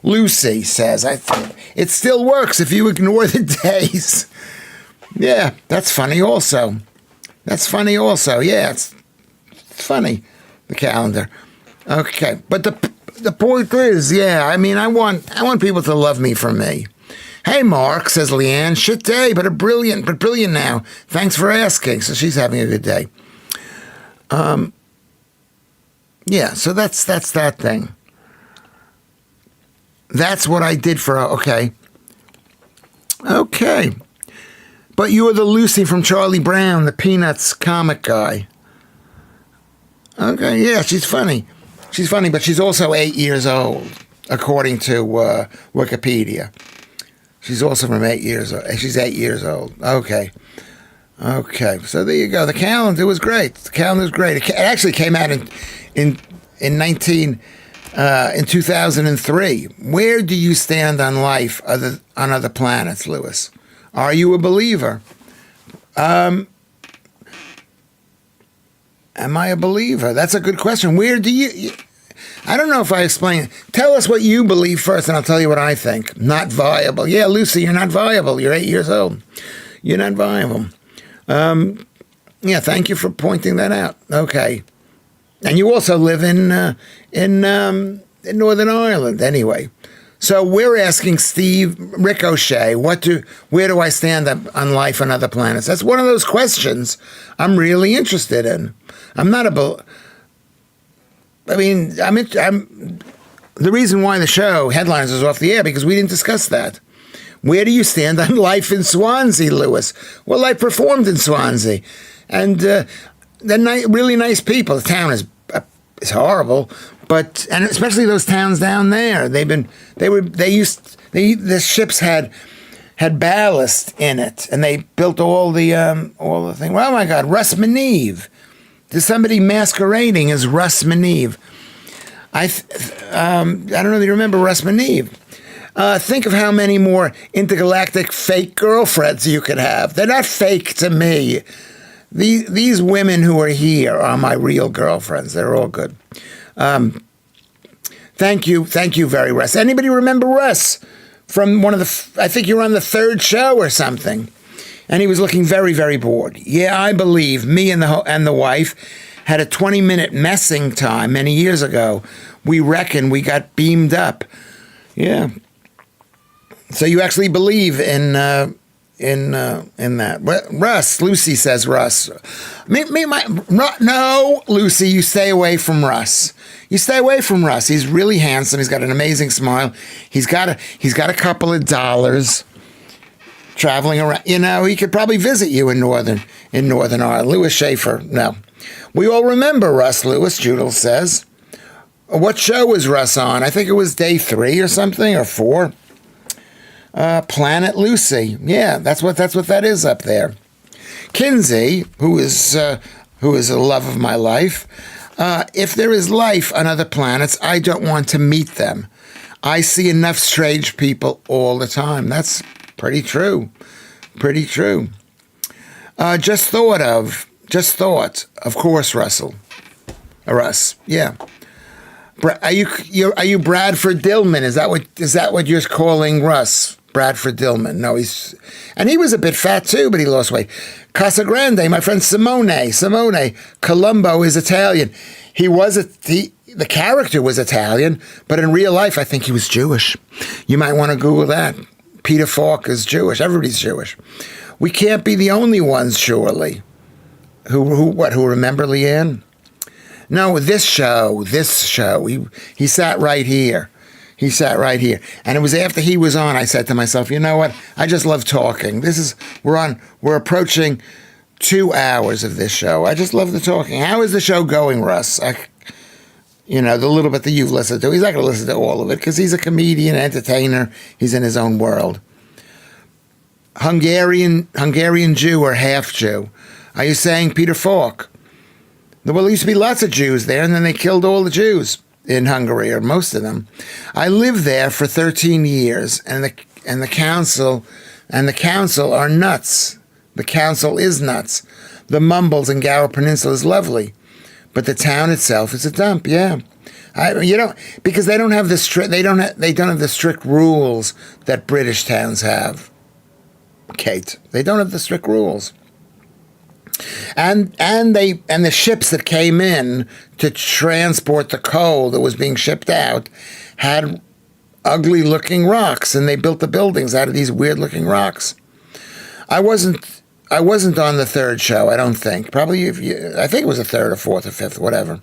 Lucy says, I think it still works if you ignore the days. Yeah, that's funny also. Yeah, it's funny, the calendar. Okay, but the point is, yeah, I mean, I want people to love me for me. Hey, Mark, says Leanne. Shit day, but brilliant now. Thanks for asking. So she's having a good day. Yeah, so that's that thing. That's what I did for, okay. Okay. But you are the Lucy from Charlie Brown, the Peanuts comic guy. Okay, yeah, she's funny. She's funny, but she's also 8 years old, according to Wikipedia. She's also from 8 years old. She's 8 years old. Okay. Okay, so there you go. The calendar was great. The calendar was great. It actually came out in 2003. Where do you stand on life on other planets, Lewis? Are you a believer? Am I a believer? That's a good question. Where do you I don't know if I explain. Tell us what you believe first, and I'll tell you what I think. Not viable. Yeah, Lucy, you're not viable. You're 8 years old. You're not viable. Yeah, thank you for pointing that out. Okay. And you also live in Northern Ireland, anyway. So we're asking Steve Ricochet, where do I stand on life on other planets? That's one of those questions I'm really interested in. I'm not the reason why the show Headlines is off the air because we didn't discuss that. Where do you stand on life in Swansea, Lewis? Well, I performed in Swansea, and they're really nice people. The town is horrible, and especially those towns down there. The ships had ballast in it, and they built all the thing. Well, oh my God, Russ Maneve. There's somebody masquerading as Russ Maneve. I don't know if you remember Russ Maneve. Think of how many more intergalactic fake girlfriends you could have. They're not fake to me. These women who are here are my real girlfriends. They're all good. Thank you very Russ. Anybody remember Russ from one of I think you were on the third show or something, and he was looking very, very bored. Yeah, I believe me and the wife had a 20-minute messing time many years ago. We reckon we got beamed up. Yeah. So you actually believe in that? Russ, Lucy says Russ. No, Lucy, you stay away from Russ. You stay away from Russ. He's really handsome. He's got an amazing smile. He's got a couple of dollars. Traveling around, he could probably visit you in Northern Ireland. Lewis Schaffer, no. We all remember Russ, Lewis, Judel says. What show was Russ on? I think it was day 3 or something, or 4. Planet Lucy. Yeah, that's what that is up there. Kinsey, who is a love of my life. If there is life on other planets, I don't want to meet them. I see enough strange people all the time. That's pretty true. Pretty true. Just thought. Of course, Russell. Russ. Yeah. Are you Bradford Dillman? Is that what you're calling Russ? Bradford Dillman. No, he was a bit fat too, but he lost weight. Casagrande, my friend Simone. Columbo is Italian. The character was Italian, but in real life, I think he was Jewish. You might want to Google that. Peter Falk is Jewish. Everybody's Jewish. We can't be the only ones, surely. Who remember Leanne? No, this show. He sat right here. And it was after he was on, I said to myself, you know what? I just love talking. We're approaching 2 hours of this show. I just love the talking. How is the show going, Russ? The little bit that you've listened to. He's not going to listen to all of it because he's a comedian, entertainer. He's in his own world. Hungarian Jew or half Jew? Are you saying Peter Falk? Well, there used to be lots of Jews there, and then they killed all the Jews in Hungary, or most of them. I lived there for 13 years, and the council are nuts. The council is nuts. The Mumbles and Gower Peninsula is lovely, but the town itself is a dump. Yeah, because they don't have the strict rules that British towns have. Kate, they don't have the strict rules. And the ships that came in to transport the coal that was being shipped out had ugly looking rocks, and they built the buildings out of these weird looking rocks. I wasn't on the third show, I don't think. Probably, I think it was the third or fourth or fifth, whatever.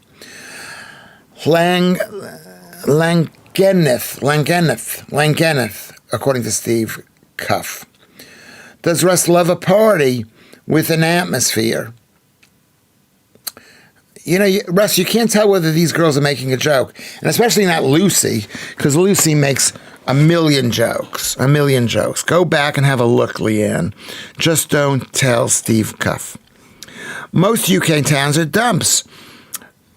Langenneth, according to Steve Cuff. Does Russ love a party with an atmosphere? You know, Russ, you can't tell whether these girls are making a joke, and especially not Lucy, because Lucy makes a million jokes. Go back and have a look, Leanne. Just don't tell Steve Cuff. Most UK towns are dumps,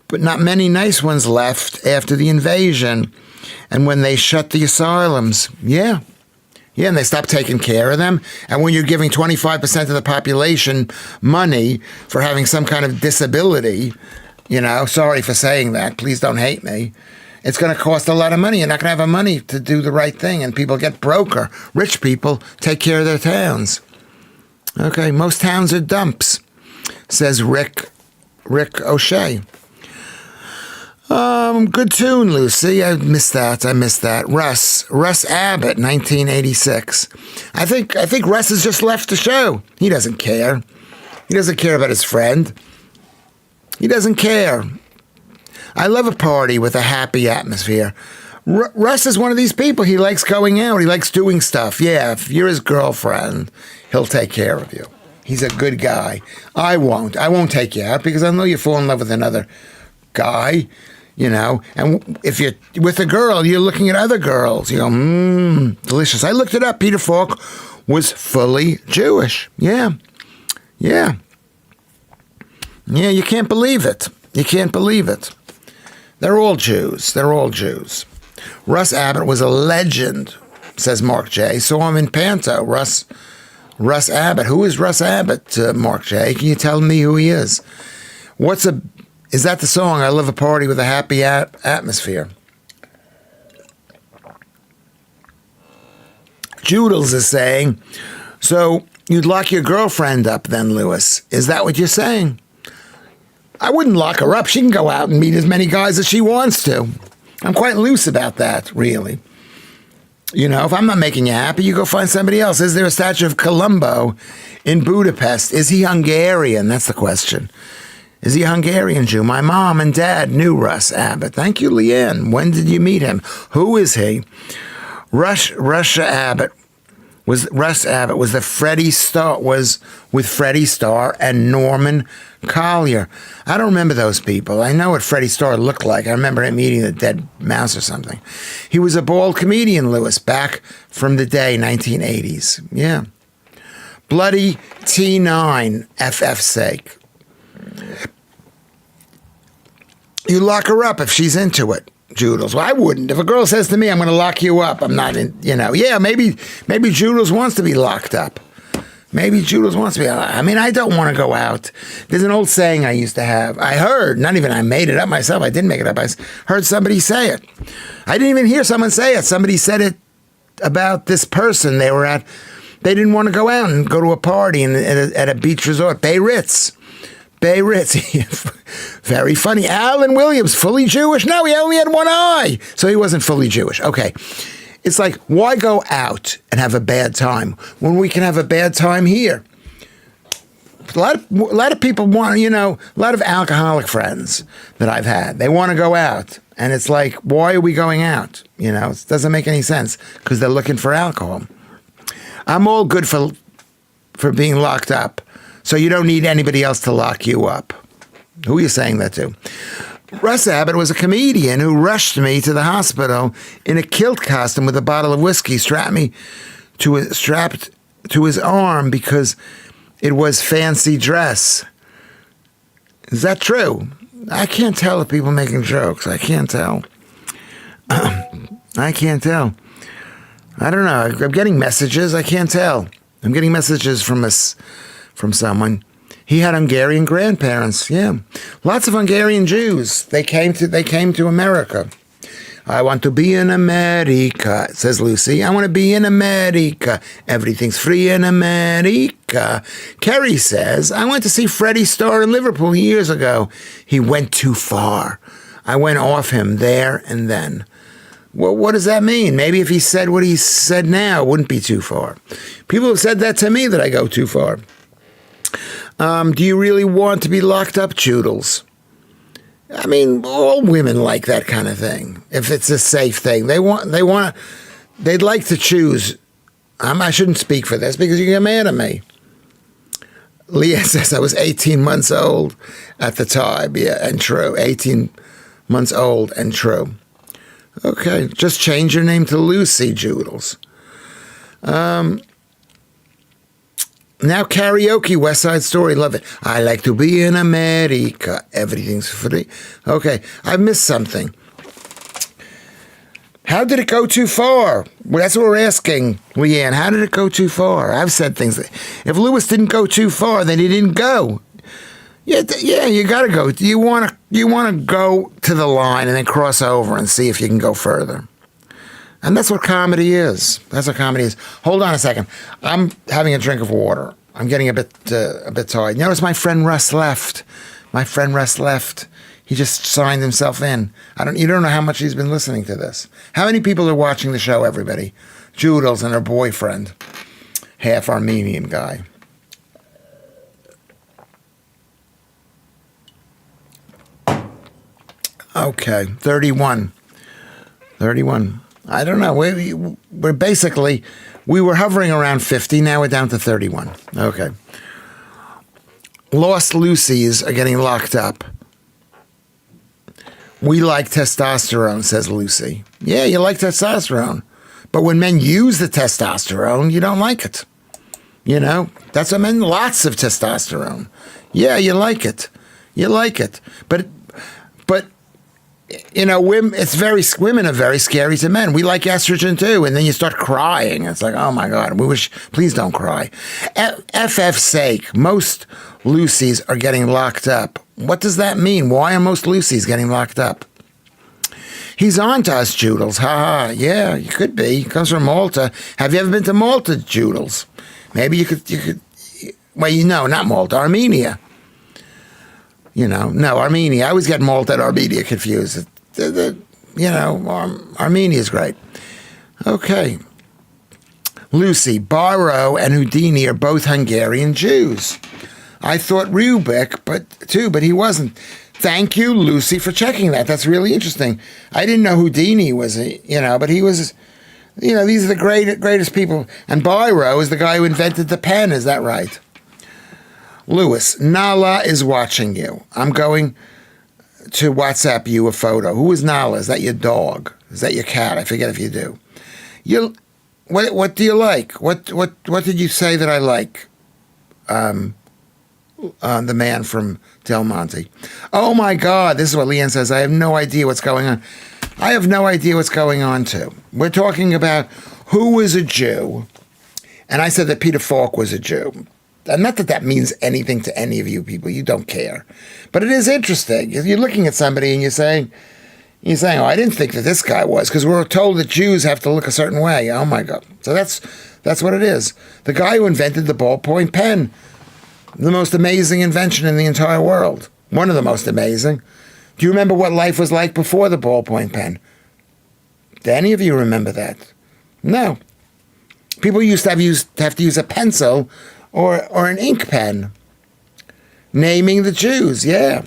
but not many nice ones left after the invasion and when they shut the asylums. Yeah, and they stopped taking care of them. And when you're giving 25% of the population money for having some kind of disability, you know, sorry for saying that, please don't hate me, it's going to cost a lot of money. You're not going to have the money to do the right thing, and people get broker. Rich people take care of their towns. Okay, most towns are dumps, says Rick O'Shea. Good tune, Lucy. I missed that. Russ Abbott, 1986. I think Russ has just left the show. He doesn't care. He doesn't care about his friend. He doesn't care. I love a party with a happy atmosphere. Russ is one of these people. He likes going out. He likes doing stuff. Yeah, if you're his girlfriend, he'll take care of you. He's a good guy. I won't take you out because I know you fall in love with another guy, you know. And if you're with a girl, you're looking at other girls. You go, delicious. I looked it up. Peter Falk was fully Jewish. Yeah, you can't believe it. They're all Jews. Russ Abbott was a legend, says Mark J. Saw him in Panto. Russ Abbott. Who is Russ Abbott, Mark J? Can you tell me who he is? Is that the song, I Love a Party with a Happy Atmosphere? Joodles is saying, so you'd lock your girlfriend up then, Lewis. Is that what you're saying? I wouldn't lock her up. She can go out and meet as many guys as she wants to. I'm quite loose about that, really. You know, if I'm not making you happy, you go find somebody else. Is there a statue of Columbo in Budapest? Is he Hungarian? That's the question. Is he a Hungarian Jew? My mom and dad knew Russ Abbott. Thank you, Leanne. When did you meet him? Who is he? Russ Abbott was the Freddie Starr, was with Freddie Starr and Norman Collier. I don't remember those people. I know what Freddie Starr looked like. I remember him eating the dead mouse or something. He was a bald comedian, Lewis, back from the day, 1980s. Yeah. Bloody T9, FF's sake. You lock her up if she's into it, Joodles. Well, I wouldn't. If a girl says to me, I'm going to lock you up, I'm not in, you know. Yeah, maybe Joodles wants to be locked up. I mean, I don't want to go out. There's an old saying I used to have. I heard, not even I made it up myself. I didn't make it up. I heard somebody say it. I didn't even hear someone say it. Somebody said it about this person they were at. They didn't want to go out and go to a party at a beach resort. Bay Ritz. Very funny. Alan Williams, fully Jewish? No, he only had one eye. So he wasn't fully Jewish. Okay. It's like, why go out and have a bad time when we can have a bad time here? A lot of people want, you know, a lot of alcoholic friends that I've had, they want to go out. And it's like, why are we going out? You know, it doesn't make any sense because they're looking for alcohol. I'm all good for being locked up. So you don't need anybody else to lock you up. Who are you saying that to? Russ Abbott was a comedian who rushed me to the hospital in a kilt costume with a bottle of whiskey, strapped to his arm because it was fancy dress. Is that true? I can't tell if people are making jokes. I can't tell. I don't know. I'm getting messages. I can't tell. I'm getting messages from someone. He had Hungarian grandparents. Yeah, lots of Hungarian Jews. They came to America. I want to be in America, says Lucy. I want to be in America. Everything's free in America. Kerry says, I went to see Freddie Starr in Liverpool years ago. He went too far. I went off him there and then. Well, what does that mean? Maybe if he said what he said now, it wouldn't be too far. People have said that to me, that I go too far. Do you really want to be locked up, Joodles? I mean, all women like that kind of thing. If it's a safe thing, they'd like to choose. I shouldn't speak for this because you get mad at me. Leah says I was 18 months old at the time. Yeah, and true. 18 months old and true. Okay, just change your name to Lucy, Joodles. Now karaoke, West Side Story, love it. I like to be in America. Everything's free. Okay, I missed something. How did it go too far? Well, that's what we're asking, Leanne. How did it go too far? I've said things. If Lewis didn't go too far, then he didn't go. Yeah, you got to go. You want to go to the line and then cross over and see if you can go further. And that's what comedy is. That's what comedy is. Hold on a second. I'm having a drink of water. I'm getting a bit tired. Notice my friend Russ left. He just signed himself in. You don't know how much he's been listening to this. How many people are watching the show, everybody? Joodles and her boyfriend, half Armenian guy. Okay, 31. I don't know. We're basically, we were hovering around 50. Now we're down to 31. Okay. Lost Lucy's are getting locked up. We like testosterone, says Lucy. Yeah, you like testosterone. But when men use the testosterone, you don't like it. You know, that's what men, lots of testosterone. Yeah, you like it. But you know, women are very scary to men. We like estrogen too, and then you start crying. It's like, oh my God, please don't cry. FF's sake, most Lucys are getting locked up. What does that mean? Why are most Lucys getting locked up? He's on to us, Joodles. Ha ha. Yeah, you could be. He comes from Malta. Have you ever been to Malta, Joodles? Maybe you could. Well, not Malta, Armenia. No, Armenia. I always get Malta and Armenia confused. Armenia is great. Okay. Lucy, Barrow and Houdini are both Hungarian Jews. I thought Rubik, but he wasn't. Thank you, Lucy, for checking that. That's really interesting. I didn't know Houdini was, but he was, these are the greatest people. And Barrow is the guy who invented the pen. Is that right? Lewis, Nala is watching you. I'm going to WhatsApp you a photo. Who is Nala? Is that your dog? Is that your cat? I forget if you do. What do you like? What did you say that I like? The man from Del Monte. Oh my God, this is what Leanne says. I have no idea what's going on. I have no idea what's going on too. We're talking about who is a Jew. And I said that Peter Falk was a Jew. And not that means anything to any of you people. You don't care. But it is interesting. You're looking at somebody and you're saying, oh, I didn't think that this guy was, because we're told that Jews have to look a certain way. Oh my God. So that's what it is. The guy who invented the ballpoint pen, the most amazing invention in the entire world. One of the most amazing. Do you remember what life was like before the ballpoint pen? Do any of you remember that? No. People used to have to use a pencil or an ink pen. Naming the Jews, yeah.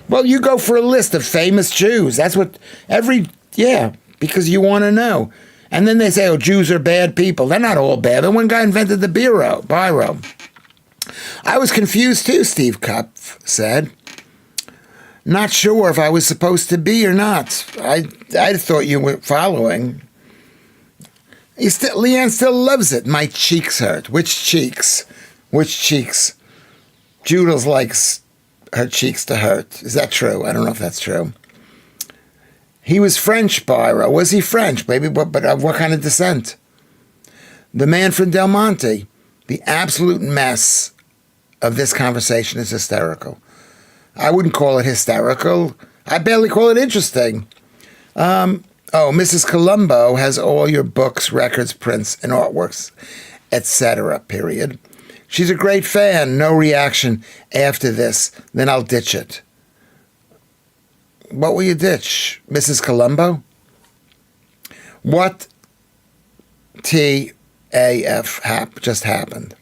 Well, you go for a list of famous Jews. That's what because you want to know. And then they say, oh, Jews are bad people. They're not all bad. The one guy invented the biro. I was confused too, Steve Cup said. Not sure if I was supposed to be or not. I thought you were following. Leanne still loves it. My cheeks hurt. Which cheeks? Joodles likes her cheeks to hurt. Is that true? I don't know if that's true. He was French, Byra. Was he French? Maybe, but of what kind of descent? The man from Del Monte. The absolute mess of this conversation is hysterical. I wouldn't call it hysterical. I barely call it interesting. Mrs. Colombo has all your books, records, prints, and artworks, etc., period. She's a great fan. No reaction after this. Then I'll ditch it. What will you ditch? Mrs. Colombo? What just happened?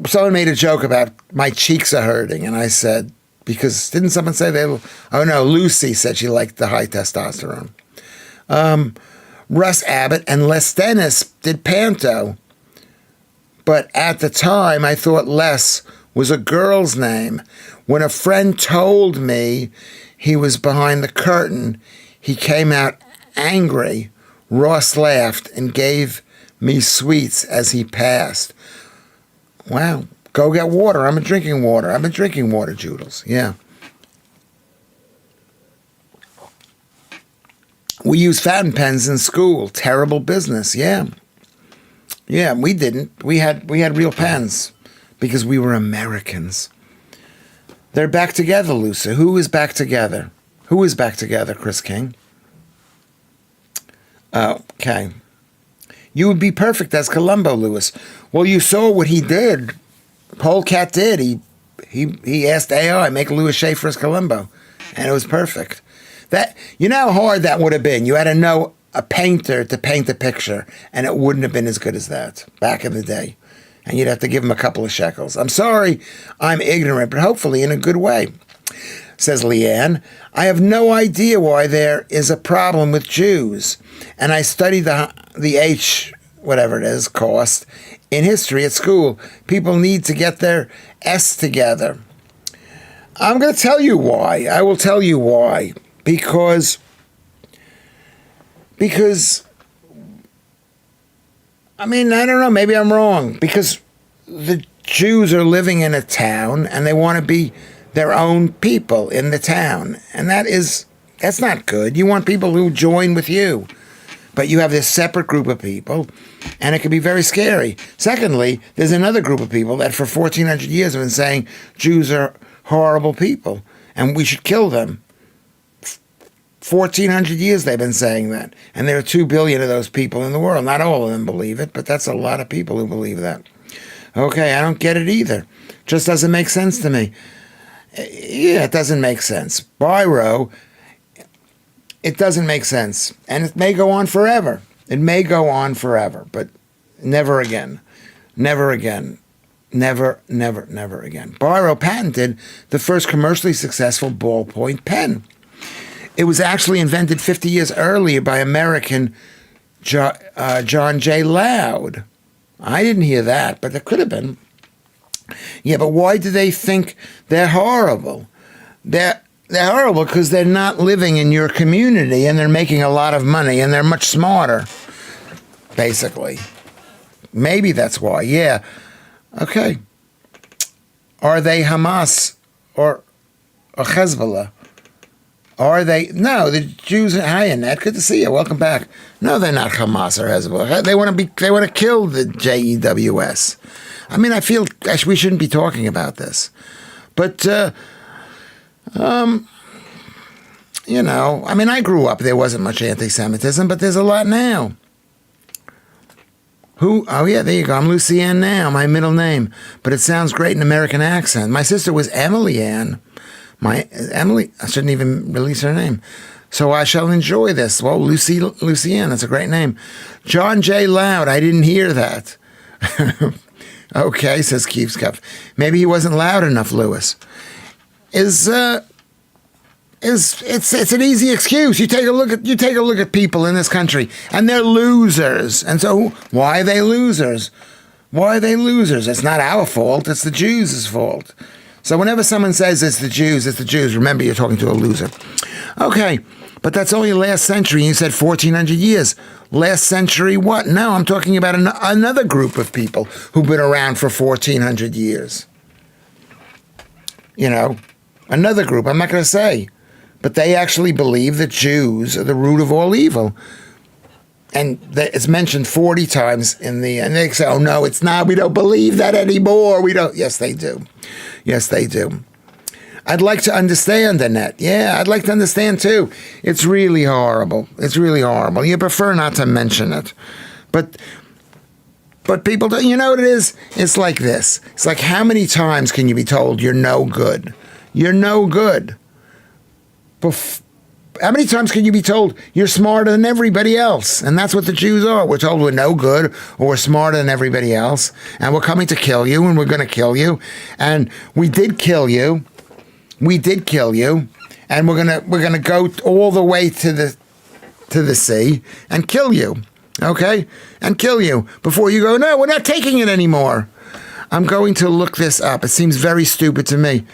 Someone made a joke about my cheeks are hurting, and I said, because didn't someone say oh no, Lucy said she liked the high testosterone. Russ Abbott and Les Dennis did Panto, but at the time I thought Les was a girl's name. When a friend told me he was behind the curtain, he came out angry. Ross laughed and gave me sweets as he passed. Wow. Go get water. I've been drinking water, Joodles. Yeah. We used fountain pens in school. Terrible business. Yeah. Yeah, we didn't. We had real pens because we were Americans. They're back together, Lucy. Who is back together? Who is back together, Chris King? Okay. You would be perfect as Columbo, Lewis. Well, you saw what he did. Polecat did. He asked AI, make Lewis Schaffer as Columbo. And it was perfect. That, you know how hard that would have been? You had to know a painter to paint the picture, and it wouldn't have been as good as that back in the day. And you'd have to give him a couple of shekels. I'm sorry I'm ignorant, but hopefully in a good way. Says Leanne, I have no idea why there is a problem with Jews. And I studied the H, whatever it is, cost, in history at school. People need to get their S together. I'm going to tell you why. I will tell you why. Because, I mean, I don't know, maybe I'm wrong. Because the Jews are living in a town and they want to be their own people in the town. And that's not good. You want people who join with you. But you have this separate group of people, and it can be very scary. Secondly, there's another group of people that for 1,400 years have been saying Jews are horrible people, and we should kill them. 1,400 years they've been saying that. And there are 2 billion of those people in the world. Not all of them believe it, but that's a lot of people who believe that. Okay, I don't get it either. Just doesn't make sense to me. Yeah, it doesn't make sense. Biro, it doesn't make sense. And it may go on forever. It may go on forever, but never again. Never again. Never, never, never again. Biro patented the first commercially successful ballpoint pen. It was actually invented 50 years earlier by American John J. Loud. I didn't hear that, but it could have been. Yeah, but why do they think they're horrible? They're horrible because they're not living in your community and they're making a lot of money and they're much smarter, basically. Maybe that's why. Yeah. Okay. Are they Hamas or Hezbollah? Are they? No, the Jews. Hi, Annette. Good to see you. Welcome back. No, they're not Hamas or Hezbollah. They want to kill the JEWS. I mean, I feel we shouldn't be talking about this, but you know, I mean, I grew up. There wasn't much anti-Semitism, but there's a lot now. Oh yeah, there you go. I'm Lucienne now, my middle name, but it sounds great in American accent. My sister was Emily Ann. Emily, I shouldn't even release her name. So I shall enjoy this. Well, Lucienne, that's a great name. John J. Loud, I didn't hear that. Okay, says Keeps Cuff. Maybe he wasn't loud enough, Lewis. It's an easy excuse. You take a look at people in this country, and they're losers. And so why are they losers? Why are they losers? It's not our fault. It's the Jews' fault. So whenever someone says it's the Jews, remember you're talking to a loser. Okay, but that's only last century. You said 1,400 years. Last century what? No, I'm talking about another group of people who've been around for 1,400 years. You know, another group, I'm not going to say. But they actually believe that Jews are the root of all evil. And it's mentioned 40 times and they say, oh no, it's not. We don't believe that anymore. We don't. Yes, they do. Yes, they do. I'd like to understand, Annette. Yeah, I'd like to understand too. It's really horrible. It's really horrible. You prefer not to mention it. But people don't, you know what it is? It's like this. It's like, how many times can you be told you're no good? You're no good. How many times can you be told you're smarter than everybody else? And that's what the Jews are. We're told we're no good, or we're smarter than everybody else, and we're coming to kill you, and we're going to kill you. And we did kill you. We did kill you, and we're gonna go all the way to the sea and kill you. Okay? And kill you before you go, no, we're not taking it anymore. I'm going to look this up. It seems very stupid to me.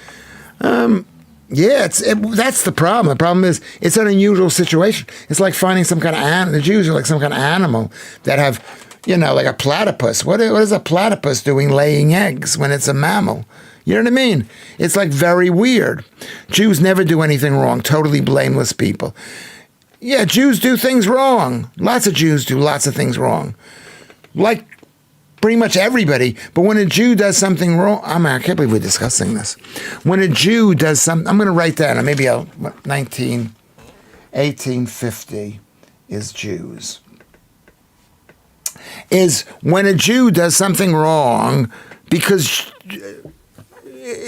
Yeah, that's the problem. The problem is it's an unusual situation. It's like finding some kind of animal. The Jews are like some kind of animal that have, like a platypus. What is a platypus doing laying eggs when it's a mammal? You know what I mean? It's like very weird. Jews never do anything wrong. Totally blameless people. Yeah, Jews do things wrong. Lots of Jews do lots of things wrong. Like pretty much everybody. But when a Jew does something wrong, I can't believe we're discussing this. When a Jew does something, I'm going to write down, maybe 1850 is Jews. Is when a Jew does something wrong because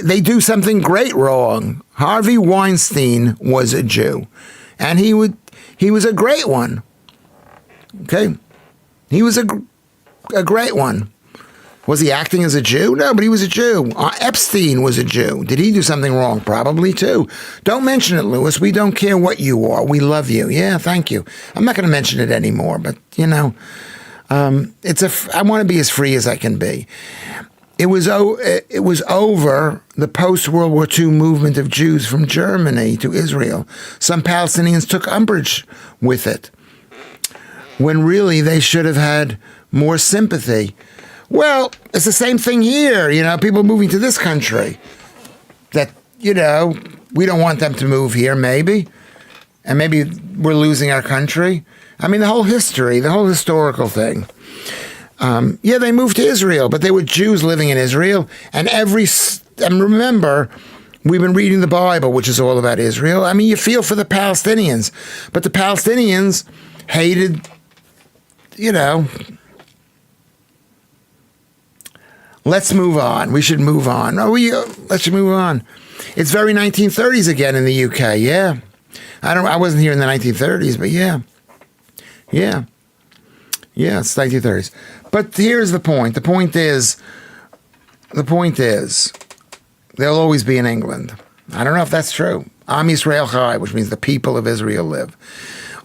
they do something great wrong. Harvey Weinstein was a Jew, and he was a great one. Okay? He was a great one. Was he acting as a Jew? No, but he was a Jew. Epstein was a Jew. Did he do something wrong? Probably too. Don't mention it, Lewis. We don't care what you are. We love you. Yeah, thank you. I'm not going to mention it anymore, but I want to be as free as I can be. It was over the post-World War II movement of Jews from Germany to Israel. Some Palestinians took umbrage with it, when really they should have had more sympathy. Well, it's the same thing here. People moving to this country that, we don't want them to move here, maybe. And maybe we're losing our country. I mean, the whole historical thing. They moved to Israel, but they were Jews living in Israel. And remember, we've been reading the Bible, which is all about Israel. I mean, you feel for the Palestinians. But the Palestinians hated, let's move on. We should move on. Let's move on. It's very 1930s again in the UK. Yeah. I wasn't here in the 1930s, but yeah. Yeah. Yeah, it's 1930s. But here's the point. The point is, they'll always be in England. I don't know if that's true. Am Yisrael Chai, which means the people of Israel live.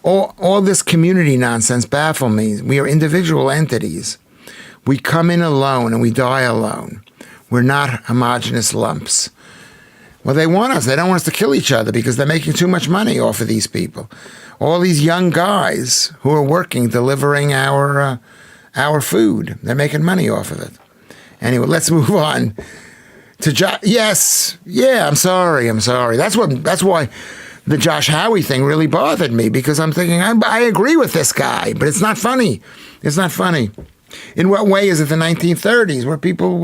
All this community nonsense baffles me. We are individual entities. We come in alone and we die alone. We're not homogenous lumps. Well, they want us. They don't want us to kill each other because they're making too much money off of these people. All these young guys who are working, delivering our food. They're making money off of it. Anyway, let's move on to Josh. Yes. Yeah, I'm sorry. That's why the Josh Howie thing really bothered me, because I'm thinking, I agree with this guy, but it's not funny. It's not funny. In what way is it the 1930s where people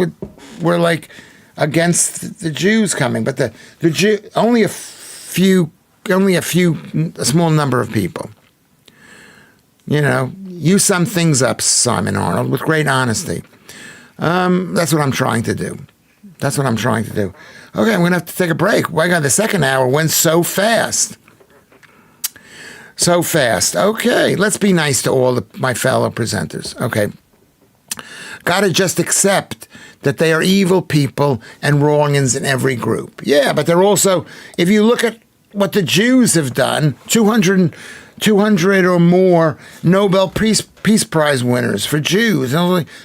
were like against the Jews coming, but the Jew, only a small number of people. You sum things up, Simon Arnold, with great honesty. That's what I'm trying to do. Okay, I'm going to have to take a break. My God, the second hour went so fast. Okay, let's be nice to all my fellow presenters. Okay. Gotta just accept that they are evil people and wrong-uns in every group. Yeah, but they're also, if you look at what the Jews have done, 200 or more Nobel Peace Prize winners for Jews.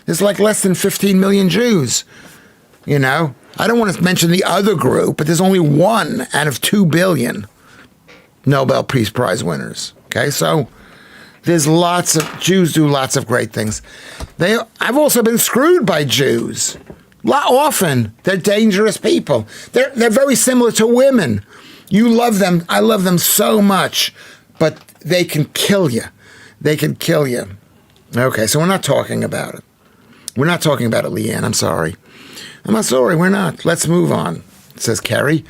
There's like less than 15 million Jews. I don't want to mention the other group, but there's only 1 out of 2 billion Nobel Peace Prize winners. Okay, so there's lots of Jews do lots of great things. I've also been screwed by Jews. Often they're dangerous people. They're very similar to women. You love them. I love them so much, but they can kill you. Okay, so we're not talking about it. Leanne. I'm sorry. We're not. Let's move on, says Kerry.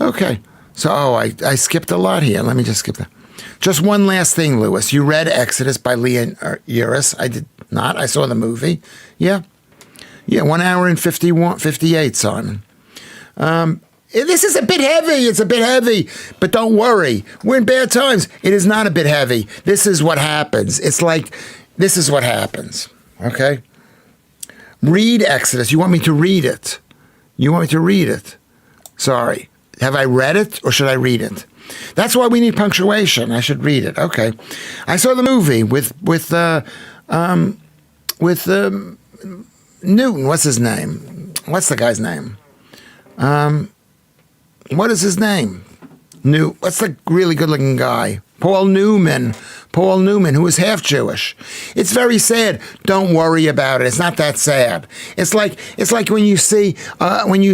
Okay. So, I skipped a lot here. Let me just skip that. Just one last thing, Lewis. You read Exodus by Leah Uris. I did not. I saw the movie. Yeah. 1 hour and 58, Simon. This is a bit heavy. It's a bit heavy. But don't worry. We're in bad times. It is not a bit heavy. This is what happens. It's like, this is what happens. Okay? Read Exodus. You want me to read it? You want me to read it? Sorry. Have I read it or should I read it? That's why we need punctuation. I should read it. Okay. I saw the movie with Newton. What's his name? What's the guy's name? What is his name? What's the really good-looking guy? Paul Newman. Paul Newman, who is half Jewish. It's very sad. Don't worry about it. It's not that sad. It's like when you see a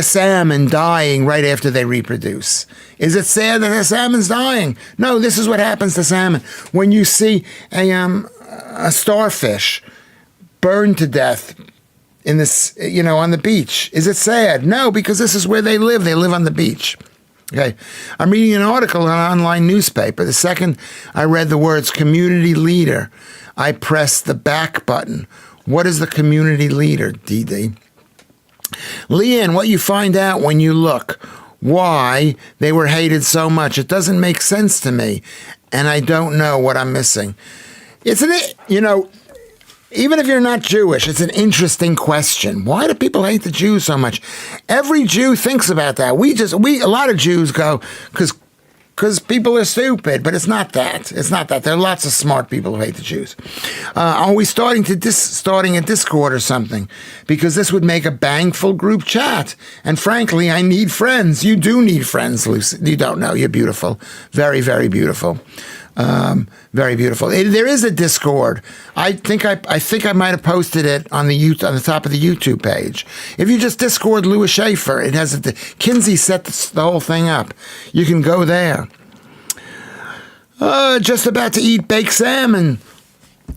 salmon dying right after they reproduce. Is it sad that the salmon's dying? No, this is what happens to salmon. When you see a starfish burned to death in this, on the beach. Is it sad? No, because this is where they live. They live on the beach. Okay. I'm reading an article in an online newspaper. The second I read the words community leader, I pressed the back button. What is the community leader, DD? Leanne, what you find out when you look, why they were hated so much. It doesn't make sense to me, and I don't know what I'm missing. Even if you're not Jewish, it's an interesting question. Why do people hate the Jews so much? Every Jew thinks about that. A lot of Jews go, because people are stupid, but it's not that. It's not that. There are lots of smart people who hate the Jews. Are we starting a Discord or something? Because this would make a bangful group chat. And frankly, I need friends. You do need friends, Lucy. You don't know. You're beautiful. Very, very beautiful. Very beautiful. There is a Discord. I think I might have posted it on the top of the YouTube page. If you just Discord Lewis Schaffer, it has Kinsey set the whole thing up. You can go there. Just about to eat baked salmon.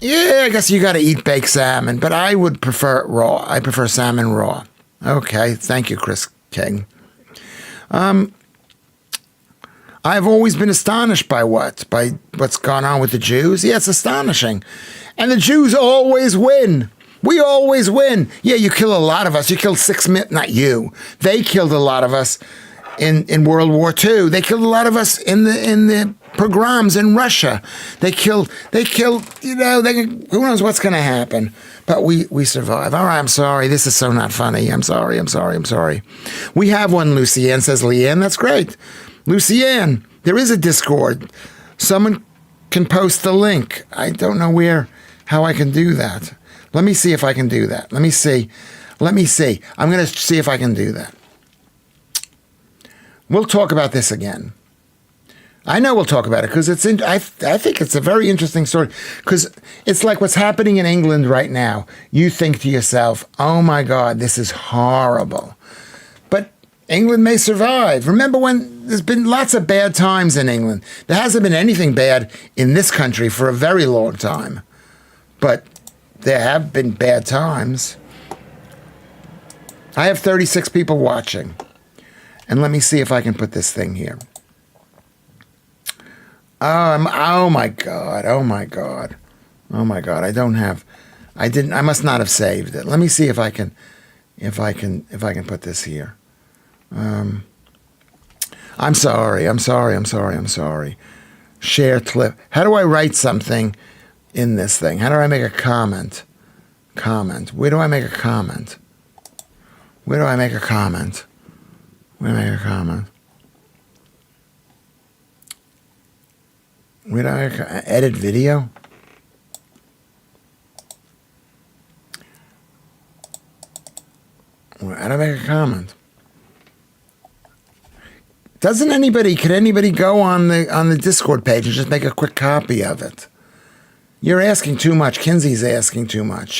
Yeah, I guess you got to eat baked salmon, but I would prefer it raw. I prefer salmon raw. Okay, thank you, Chris King. I've always been astonished by what's gone on with the Jews. Yeah, it's astonishing. And the Jews always win. We always win. Yeah, you kill a lot of us. You killed 6 million, not you. They killed a lot of us in World War II. They killed a lot of us in the pogroms in Russia. They killed, who knows what's going to happen. But we survive. All right, I'm sorry. This is so not funny. I'm sorry. We have one, Lucianne, says Leanne. That's great. Lucianne, there is a Discord. Someone can post the link. I don't know how I can do that. Let me see if I can do that. Let me see. I'm going to see if I can do that. We'll talk about this again. I know we'll talk about it because I think it's a very interesting story because it's like what's happening in England right now. You think to yourself, oh my God, this is horrible. England may survive. Remember when there's been lots of bad times in England. There hasn't been anything bad in this country for a very long time. But there have been bad times. I have 36 people watching. And let me see if I can put this thing here. Oh my God. I must not have saved it. Let me see if I can put this here. I'm sorry. Share clip. How do I write something in this thing? How do I make a comment? Where do I make a comment? Edit video? How do I make a comment? Could anybody go on the Discord page and just make a quick copy of it? You're asking too much. Kinsey's asking too much.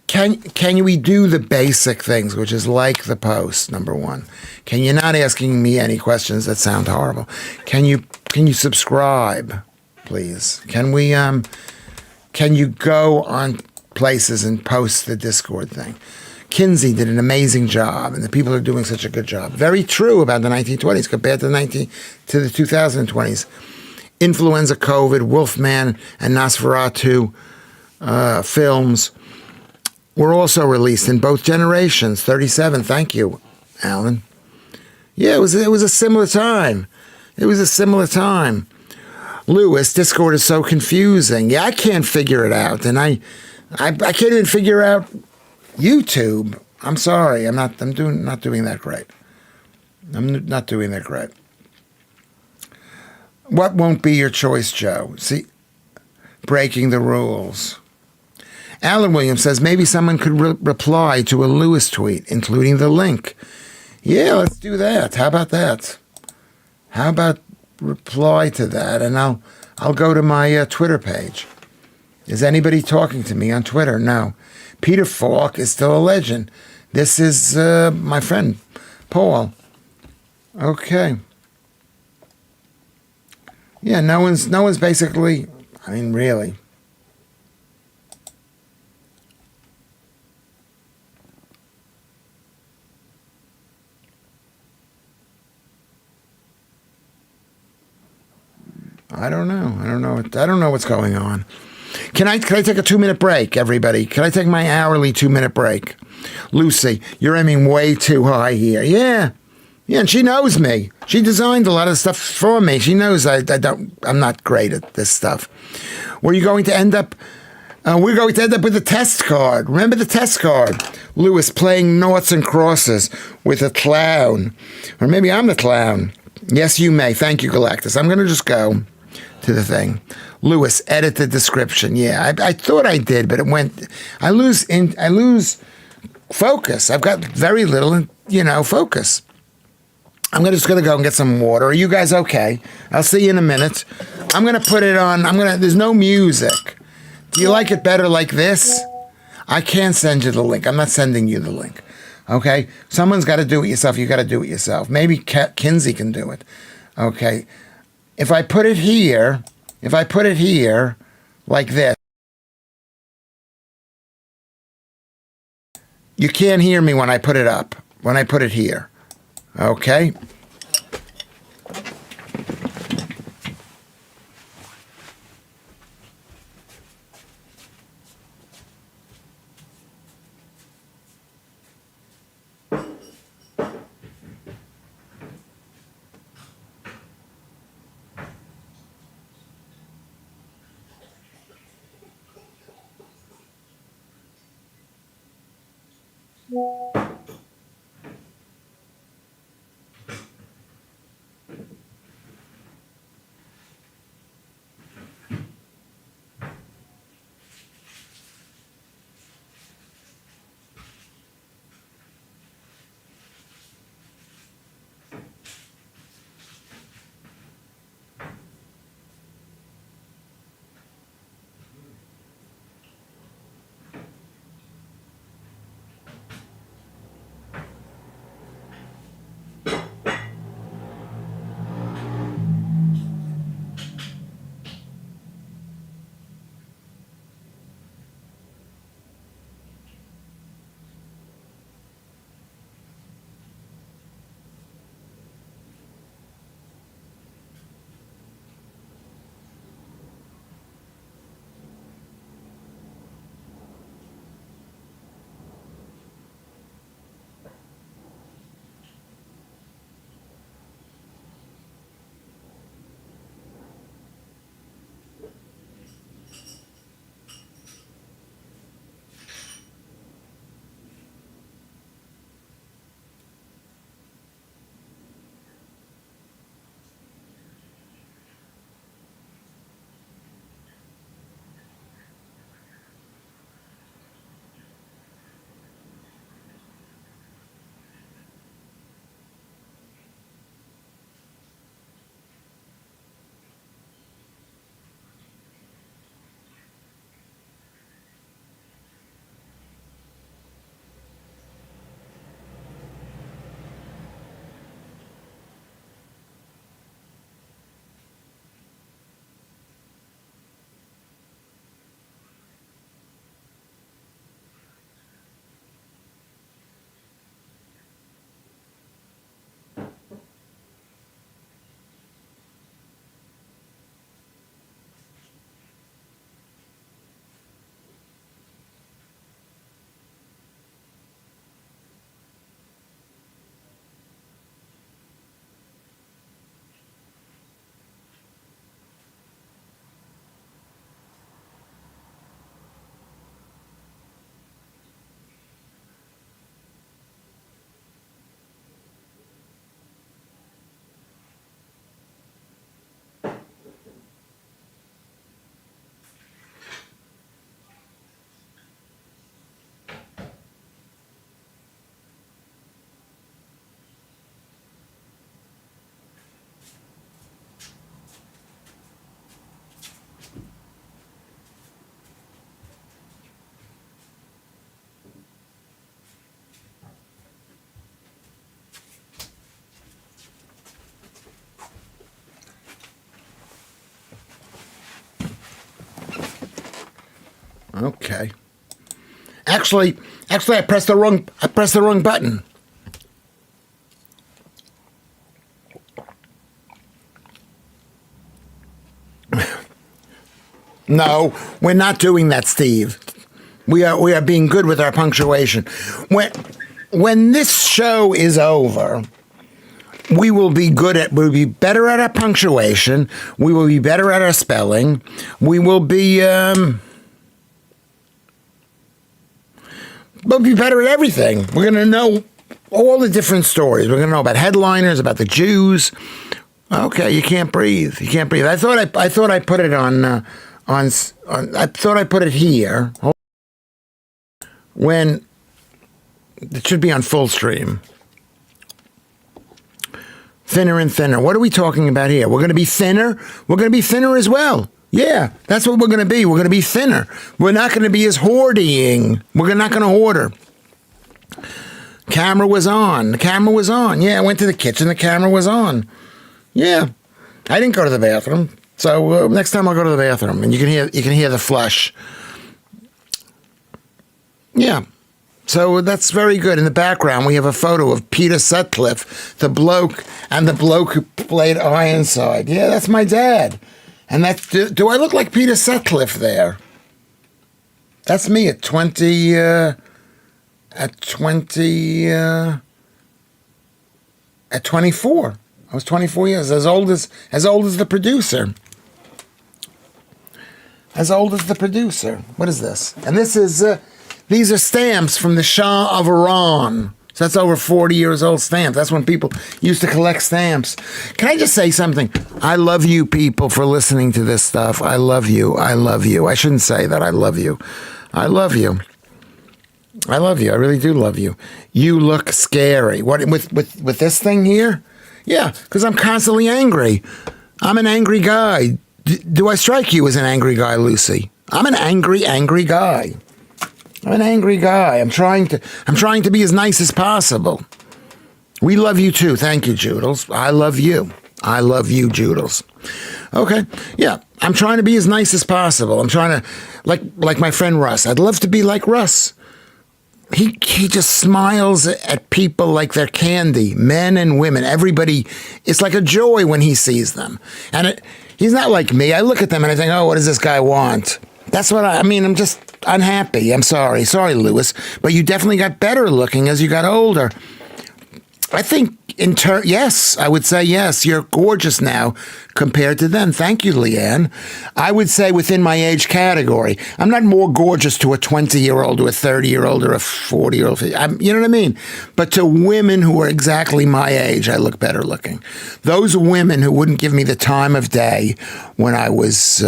Can we do the basic things, which is like the post, number one? Can you not asking me any questions that sound horrible? Can you subscribe, please? Can you go on places and post the Discord thing? Kinsey did an amazing job, and the people are doing such a good job. Very true about the 1920s compared to the 2020s. Influenza, COVID, Wolfman, and Nosferatu films. were also released in both generations. 37. Thank you, Alan. Yeah, it was a similar time. It was a similar time. Lewis, Discord is so confusing. Yeah, I can't figure it out, and I can't even figure out YouTube. I'm sorry. not doing that great. I'm not doing that great. What won't be your choice, Joe? See, breaking the rules. Alan Williams says maybe someone could reply to a Lewis tweet, including the link. Yeah, let's do that. How about that? How about reply to that, and I'll go to my Twitter page. Is anybody talking to me on Twitter? No. Peter Falk is still a legend. This is my friend, Paul. Okay. Yeah, no one's basically, I mean, really. I don't know. I don't know what's going on. Can I take a 2-minute break, everybody? Can I take my hourly 2-minute break? Lucy, you're aiming way too high here. Yeah, and she knows me. She designed a lot of stuff for me. She knows I'm not great at this stuff. Were you going to end up? We're going to end up with a test card. Remember the test card? Lewis playing noughts and crosses with a clown. Or maybe I'm the clown. Yes, you may. Thank you, Galactus. I'm going to just go to the thing. Lewis, edit the description. Yeah, I thought I did, but it went. I lose focus. I've got very little, focus. I'm just gonna go and get some water. Are you guys okay? I'll see you in a minute. I'm gonna put it on. There's no music. Do you like it better like this? I can't send you the link. I'm not sending you the link. Okay? Someone's got to do it yourself. You got to do it yourself. Maybe Kinsey can do it. Okay? If I put it here like this, you can't hear me when I put it up. When I put it here. Okay? Okay. Actually, I pressed the wrong button. No, we're not doing that, Steve. We are being good with our punctuation. When this show is over, we'll be better at our punctuation. We will be better at our spelling. We will be we'll be better at everything. We're going to know all the different stories. We're going to know about headliners, about the Jews. Okay, you can't breathe. You can't breathe. I thought I put it on I thought I put it here. When it should be on full stream. Thinner and thinner. What are we talking about here? We're going to be thinner? We're going to be thinner as well. Yeah, that's what we're going to be. We're going to be thinner. We're not going to be as hoardying. We're not going to hoarder. Camera was on. The camera was on. Yeah, I went to the kitchen. The camera was on. Yeah, I didn't go to the bathroom. So next time I'll go to the bathroom, and you can hear the flush. Yeah. So that's very good. In the background, we have a photo of Peter Sutcliffe, the bloke who played Ironside. Yeah, that's my dad. And do I look like Peter Sutcliffe there? That's me at 24. I was 24 years, as old as the producer. As old as the producer. What is this? And this is these are stamps from the Shah of Iran. So that's over 40 years old stamps. That's when people used to collect stamps. Can I just say something? I love you people for listening to this stuff. I love you. I love you. I shouldn't say that. I love you. I love you. I love you. I really do love you. You look scary. What with this thing here? Yeah, because I'm constantly angry. I'm an angry guy. Do I strike you as an angry guy, Lucy? I'm an angry guy. I'm an angry guy. I'm trying to be as nice as possible. We love you too. Thank you, Joodles. I love you. I love you, Joodles. Okay. Yeah. I'm trying to be as nice as possible. I'm trying to like my friend Russ. I'd love to be like Russ. He just smiles at people like they're candy, men and women. Everybody, it's like a joy when he sees them. And he's not like me. I look at them and I think, oh, what does this guy want? That's what I mean. I'm just unhappy. I'm sorry. Sorry, Lewis. But you definitely got better looking as you got older. I think yes, I would say yes. You're gorgeous now compared to then. Thank you, Leanne. I would say within my age category. I'm not more gorgeous to a 20-year-old or a 30-year-old or a 40-year-old. You know what I mean? But to women who are exactly my age, I look better looking. Those women who wouldn't give me the time of day when I was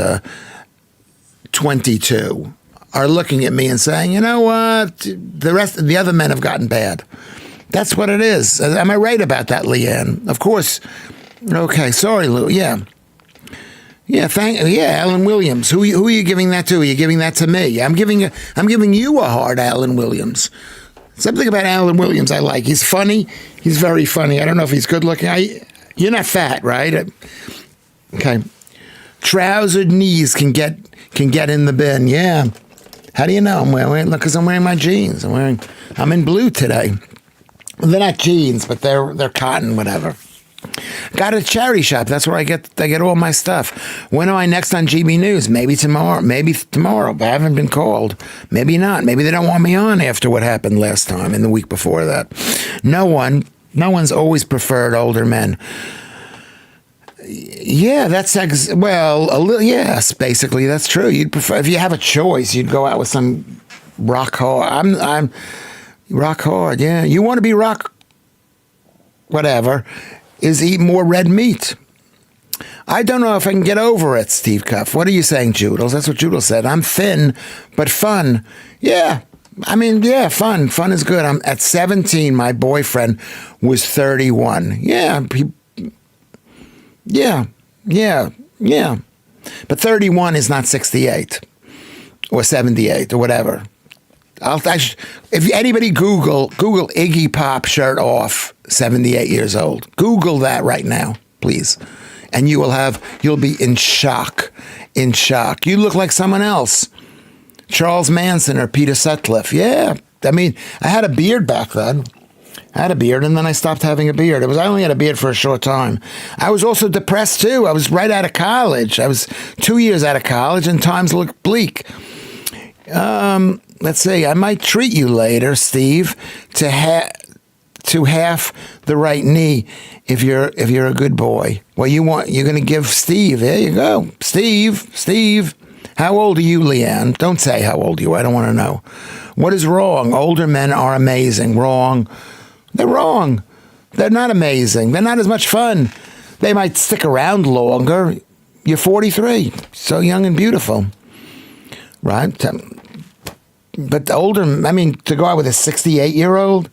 22 are looking at me and saying, you know what? The other men have gotten bad. That's what it is. Am I right about that, Leanne? Of course. Okay, sorry, Lou. Yeah. Yeah, Alan Williams. Who are you giving that to? Are you giving that to me? I'm giving you a hard Alan Williams. Something about Alan Williams I like. He's funny. He's very funny. I don't know if he's good looking. You're not fat, right? Okay. Trousered knees can get in the bin. Yeah. How do you know? Because I'm wearing my jeans. I'm in blue today. They're not jeans, but they're cotton, whatever. Got a charity shop. That's where I get all my stuff. When am I next on GB News? Maybe tomorrow. But I haven't been called. Maybe not. Maybe they don't want me on after what happened last time and the week before that. No one's always preferred older men. Yeah, that's a little. Yes, basically that's true. You'd prefer, if you have a choice, you'd go out with some rock hard. I'm rock hard. Yeah, you want to be rock. Whatever. Is eat more red meat. I don't know if I can get over it, Steve Cuff. What are you saying, Joodles? That's what Joodles said. I'm thin, but fun. Yeah. I mean, yeah, fun. Fun is good. I'm at 17. My boyfriend was 31. Yeah. Yeah. But 31 is not 68 or 78 or whatever. If anybody Google Iggy Pop shirt off, 78 years old. Google that right now, please. And you'll be in shock. You look like someone else. Charles Manson or Peter Sutcliffe. Yeah, I mean, I had a beard back then. I had a beard, and then I stopped having a beard. I only had a beard for a short time. I was also depressed, too. I was right out of college. I was 2 years out of college, and times looked bleak. Let's see. I might treat you later, Steve, to half the right knee if you're a good boy. Well, you're going to give Steve. There you go. Steve. How old are you, Leanne? Don't say how old you are. I don't want to know. What is wrong? Older men are amazing. Wrong. They're wrong. They're not amazing. They're not as much fun. They might stick around longer. You're 43, so young and beautiful, right? But older, I mean, to go out with a 68-year-old,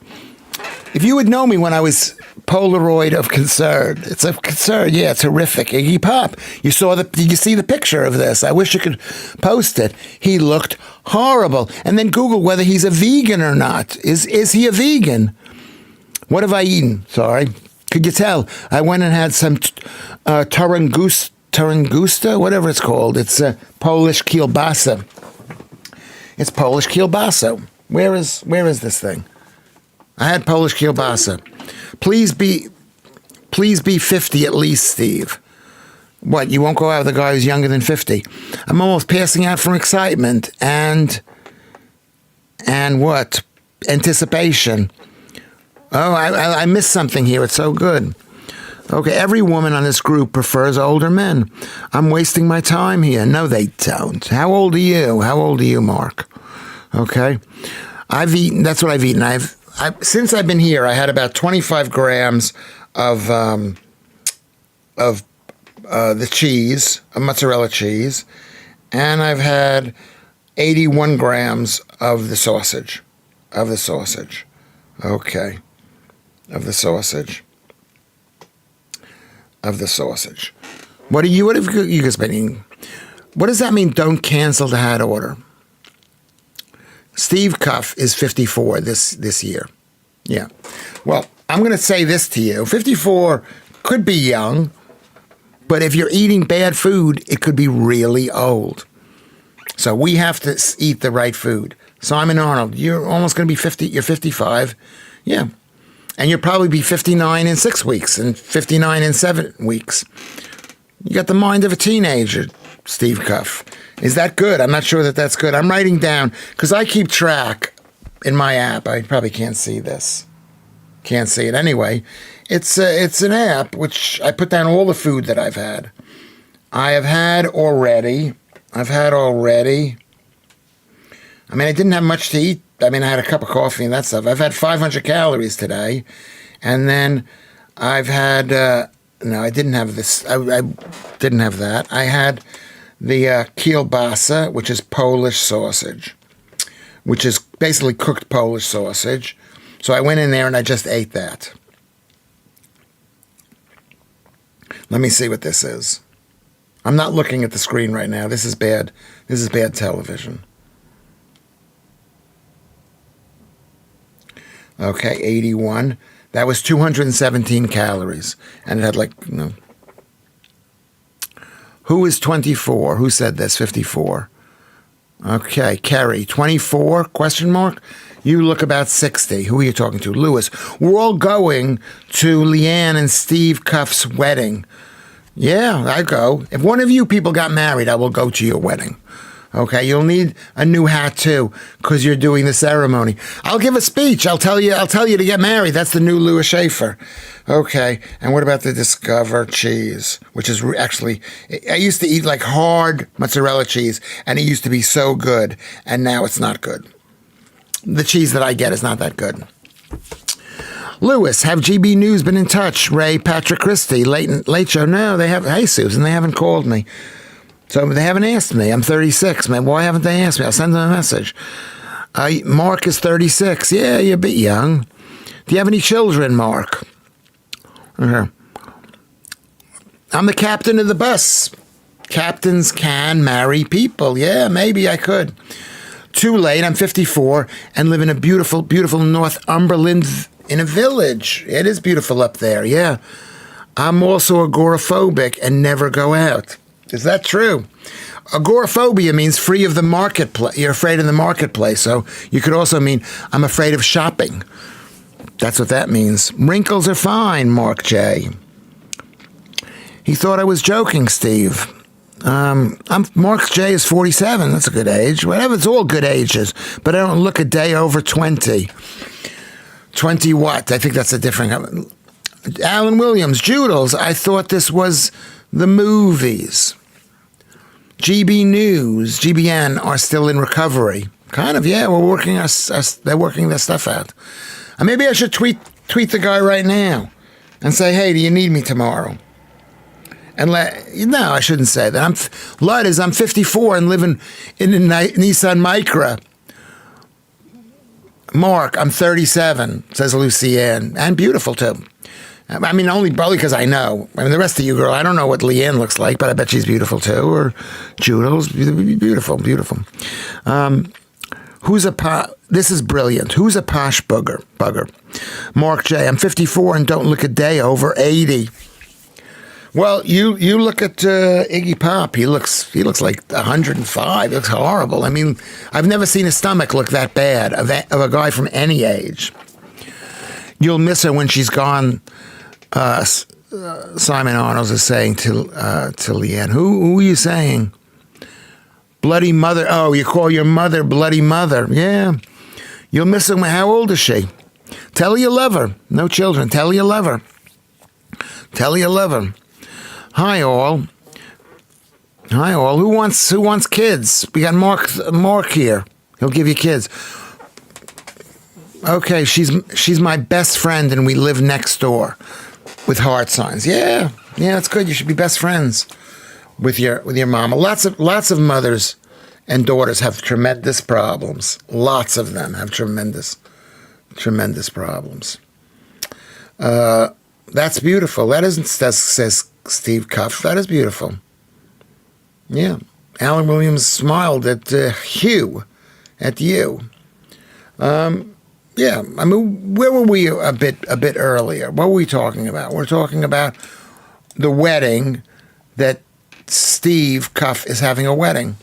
if you would know me when I was Polaroid of concern, it's a concern. Yeah, it's horrific. Iggy Pop. Did you see the picture of this? I wish you could post it. He looked horrible. And then Google whether he's a vegan or not. Is he a vegan? What have I eaten? Sorry. Could you tell? I went and had some Turangusta, whatever it's called. It's Polish kielbasa. It's Polish kielbasa. Where is this thing? I had Polish kielbasa. Please be 50 at least, Steve. What, you won't go out with a guy who's younger than 50? I'm almost passing out from excitement and what? Anticipation. Oh, I missed something here. It's so good. Okay, every woman on this group prefers older men. I'm wasting my time here. No, they don't. How old are you? How old are you, Mark? Okay. I've eaten, that's what I've eaten. Since I've been here, I had about 25 grams of the cheese, of mozzarella cheese, and I've had 81 grams of the sausage. Okay. Of the sausage. What have you guys been eating? What does that mean, don't cancel the hat order? Steve Cuff is 54 this year. Yeah. Well, I'm going to say this to you. 54 could be young, but if you're eating bad food, it could be really old. So we have to eat the right food. Simon Arnold, you're almost going to be 50. You're 55. Yeah. And you'll probably be 59 in 6 weeks and 59 in 7 weeks. You got the mind of a teenager, Steve Cuff. Is that good? I'm not sure that that's good. I'm writing down, because I keep track in my app. I probably can't see this. Can't see it anyway. It's an app which I put down all the food that I've had. I've had already. I mean, I didn't have much to eat. I mean, I had a cup of coffee and that stuff. I've had 500 calories today. And then I've had, no, I didn't have this. I didn't have that. I had the kielbasa, which is Polish sausage, which is basically cooked Polish sausage. So I went in there and I just ate that. Let me see what this is. I'm not looking at the screen right now. This is bad. This is bad television. Okay, 81. That was 217 calories. And it had Who is 24? Who said this? 54. Okay, Kerry, 24, question mark? You look about 60. Who are you talking to? Lewis. We're all going to Leanne and Steve Cuff's wedding. Yeah, I go. If one of you people got married, I will go to your wedding. Okay, you'll need a new hat too, because you're doing the ceremony. I'll give a speech. I'll tell you to get married. That's the new Lewis Schaffer. Okay, and what about the Discover cheese, which is actually, I used to eat like hard mozzarella cheese, and it used to be so good, and now it's not good. The cheese that I get is not that good. Lewis, have GB News been in touch? Ray, Patrick Christie, Late Show? No, they haven't. Hey, Susan, they haven't called me. So they haven't asked me. I'm 36, man. Why haven't they asked me? I'll send them a message. Mark is 36. Yeah, you're a bit young. Do you have any children, Mark? Okay. I'm the captain of the bus. Captains can marry people. Yeah, maybe I could. Too late. I'm 54 and live in a beautiful, beautiful Northumberland in a village. It is beautiful up there, yeah. I'm also agoraphobic and never go out. Is that true? Agoraphobia means free of the marketplace. You're afraid of the marketplace. So you could also mean, I'm afraid of shopping. That's what that means. Wrinkles are fine, Mark J. He thought I was joking, Steve. Mark J is 47. That's a good age. Whatever, it's all good ages. But I don't look a day over 20. 20 what? I think that's a different... Alan Williams, Joodles. I thought this was the movies. GB News, GBN are still in recovery. Kind of, yeah. We're working they're working their stuff out. Maybe I should tweet the guy right now and say, hey, do you need me tomorrow? And no, I shouldn't say that. I'm 54 and living in a Nissan Micra. Mark, I'm 37, says Lucianne, and beautiful too. I mean, only probably because I know. I mean, the rest of you, girl, I don't know what Leanne looks like, but I bet she's beautiful too. Or Joodles, beautiful. This is brilliant. Who's a posh bugger? Mark J. I'm 54 and don't look a day over 80. Well, you look at Iggy Pop. He looks like 105. He looks horrible. I mean, I've never seen his stomach look that bad of a guy from any age. You'll miss her when she's gone. Simon Arnold is saying to Leanne. Who are you saying? Bloody mother. Oh, you call your mother Bloody Mother. Yeah. You'll miss her. How old is she? Tell her you love her. No children. Tell her you love her. Tell her you love her. Hi all. Who wants kids? We got Mark here. He'll give you kids. Okay, she's my best friend and we live next door with heart signs. Yeah, that's good. You should be best friends with your mama. Lots of mothers and daughters have tremendous problems. Lots of them have tremendous problems. That's beautiful. Says Steve Cuff. That is beautiful. Yeah. Alan Williams smiled at Hugh, at you. Yeah. I mean, where were we a bit earlier? What were we talking about? We're talking about the wedding that Steve Cuff is having a wedding.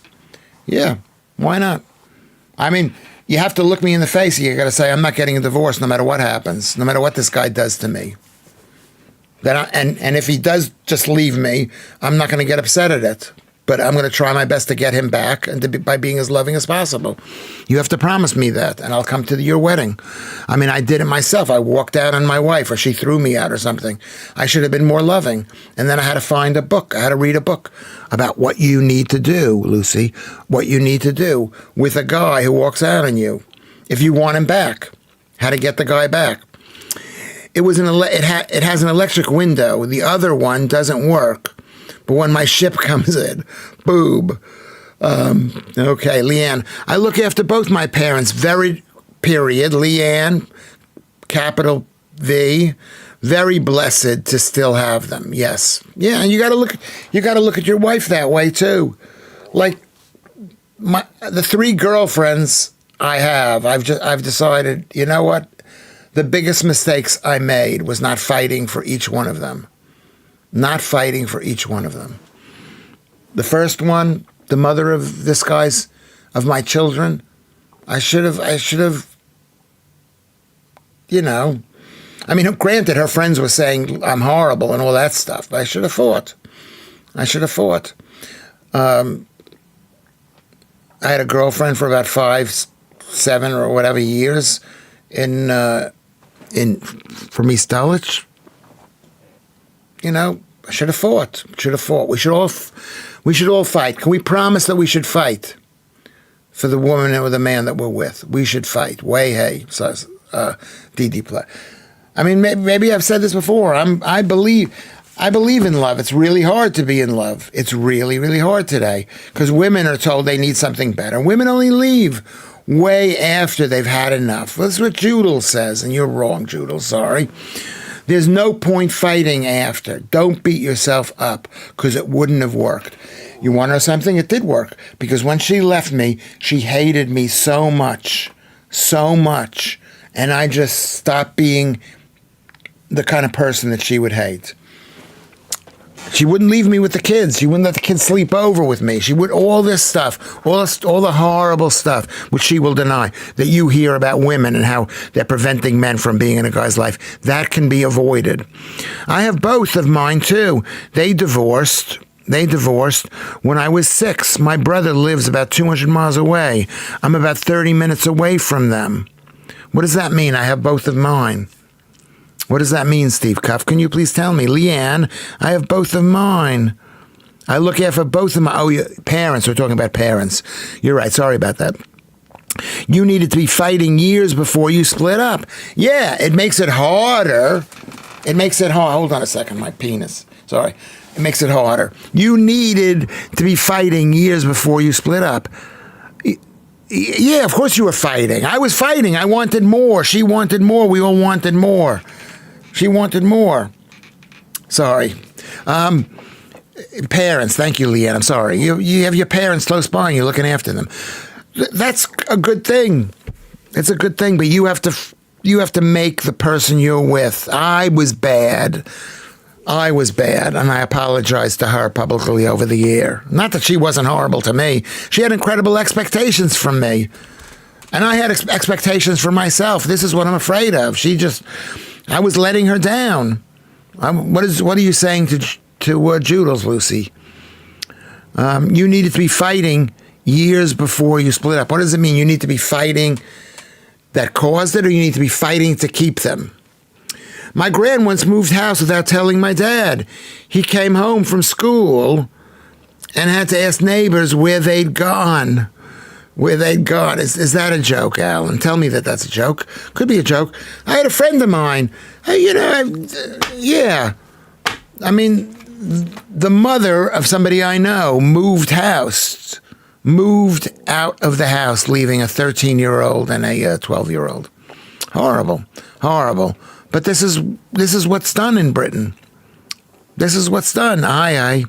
Yeah. Why not? I mean, you have to look me in the face. You got to say, I'm not getting a divorce no matter what happens, no matter what this guy does to me. And if he does just leave me, I'm not going to get upset at it. But I'm going to try my best to get him back and by being as loving as possible. You have to promise me that, and I'll come to your wedding. I mean, I did it myself. I walked out on my wife, or she threw me out or something. I should have been more loving. And then I had to find a book. I had to read a book about what you need to do, Lucy, what you need to do with a guy who walks out on you if you want him back, how to get the guy back. It has an electric window. The other one doesn't work. But when my ship comes in, boob. Okay, Leanne. I look after both my parents. Leanne, capital V. Very blessed to still have them. Yes. Yeah, and you got to look at your wife that way too. Like the 3 girlfriends I have, I've decided, you know what? The biggest mistakes I made was not fighting for each one of them. Not fighting for each one of them. The first one, the mother of of my children, I should have, you know, I mean, granted, her friends were saying I'm horrible and all that stuff, but I should have fought. I had a girlfriend for about 5, 7 or whatever years from East Dulwich. You know, I should have fought. We should all fight. Can we promise that we should fight for the woman or the man that we're with? We should fight. Way hey, says D.D. Play. I mean, maybe I've said this before. I believe in love. It's really hard to be in love. It's really, really hard today because women are told they need something better. Women only leave way after they've had enough. That's what Joodle says, and you're wrong, Joodle. Sorry. There's no point fighting after. Don't beat yourself up because it wouldn't have worked. You want to know something? It did work because when she left me, she hated me so much, and I just stopped being the kind of person that she would hate. She wouldn't leave me with the kids. She wouldn't let the kids sleep over with me. She would all this stuff, all the horrible stuff, which she will deny, that you hear about women and how they're preventing men from being in a guy's life. That can be avoided. I have both of mine too. They divorced when I was 6. My brother lives about 200 miles away. I'm about 30 minutes away from them. What does that mean? I have both of mine. What does that mean, Steve Cuff? Can you please tell me? Leanne, I have both of mine. I look after both of my parents. We're talking about parents. You're right. Sorry about that. You needed to be fighting years before you split up. Yeah, it makes it harder. It makes it hard. Hold on a second. My penis. Sorry. It makes it harder. You needed to be fighting years before you split up. Yeah, of course you were fighting. I was fighting. I wanted more. She wanted more. We all wanted more. She wanted more. Sorry. Parents. Thank you, Leanne. I'm sorry. You have your parents close by and you're looking after them. That's a good thing. It's a good thing, but you have to make the person you're with. I was bad, and I apologized to her publicly over the air. Not that she wasn't horrible to me. She had incredible expectations from me, and I had expectations for myself. This is what I'm afraid of. I was letting her down. What are you saying to Joodles, Lucy? You needed to be fighting years before you split up. What does it mean? You need to be fighting that caused it, or you need to be fighting to keep them? My gran once moved house without telling my dad. He came home from school and had to ask neighbors where they'd gone. Is that a joke, Alan? Tell me that that's a joke. Could be a joke. I had a friend of mine. Yeah. I mean, the mother of somebody I know moved out of the house, leaving a 13-year-old and a 12-year-old. Horrible. But this is what's done in Britain. This is what's done. Aye.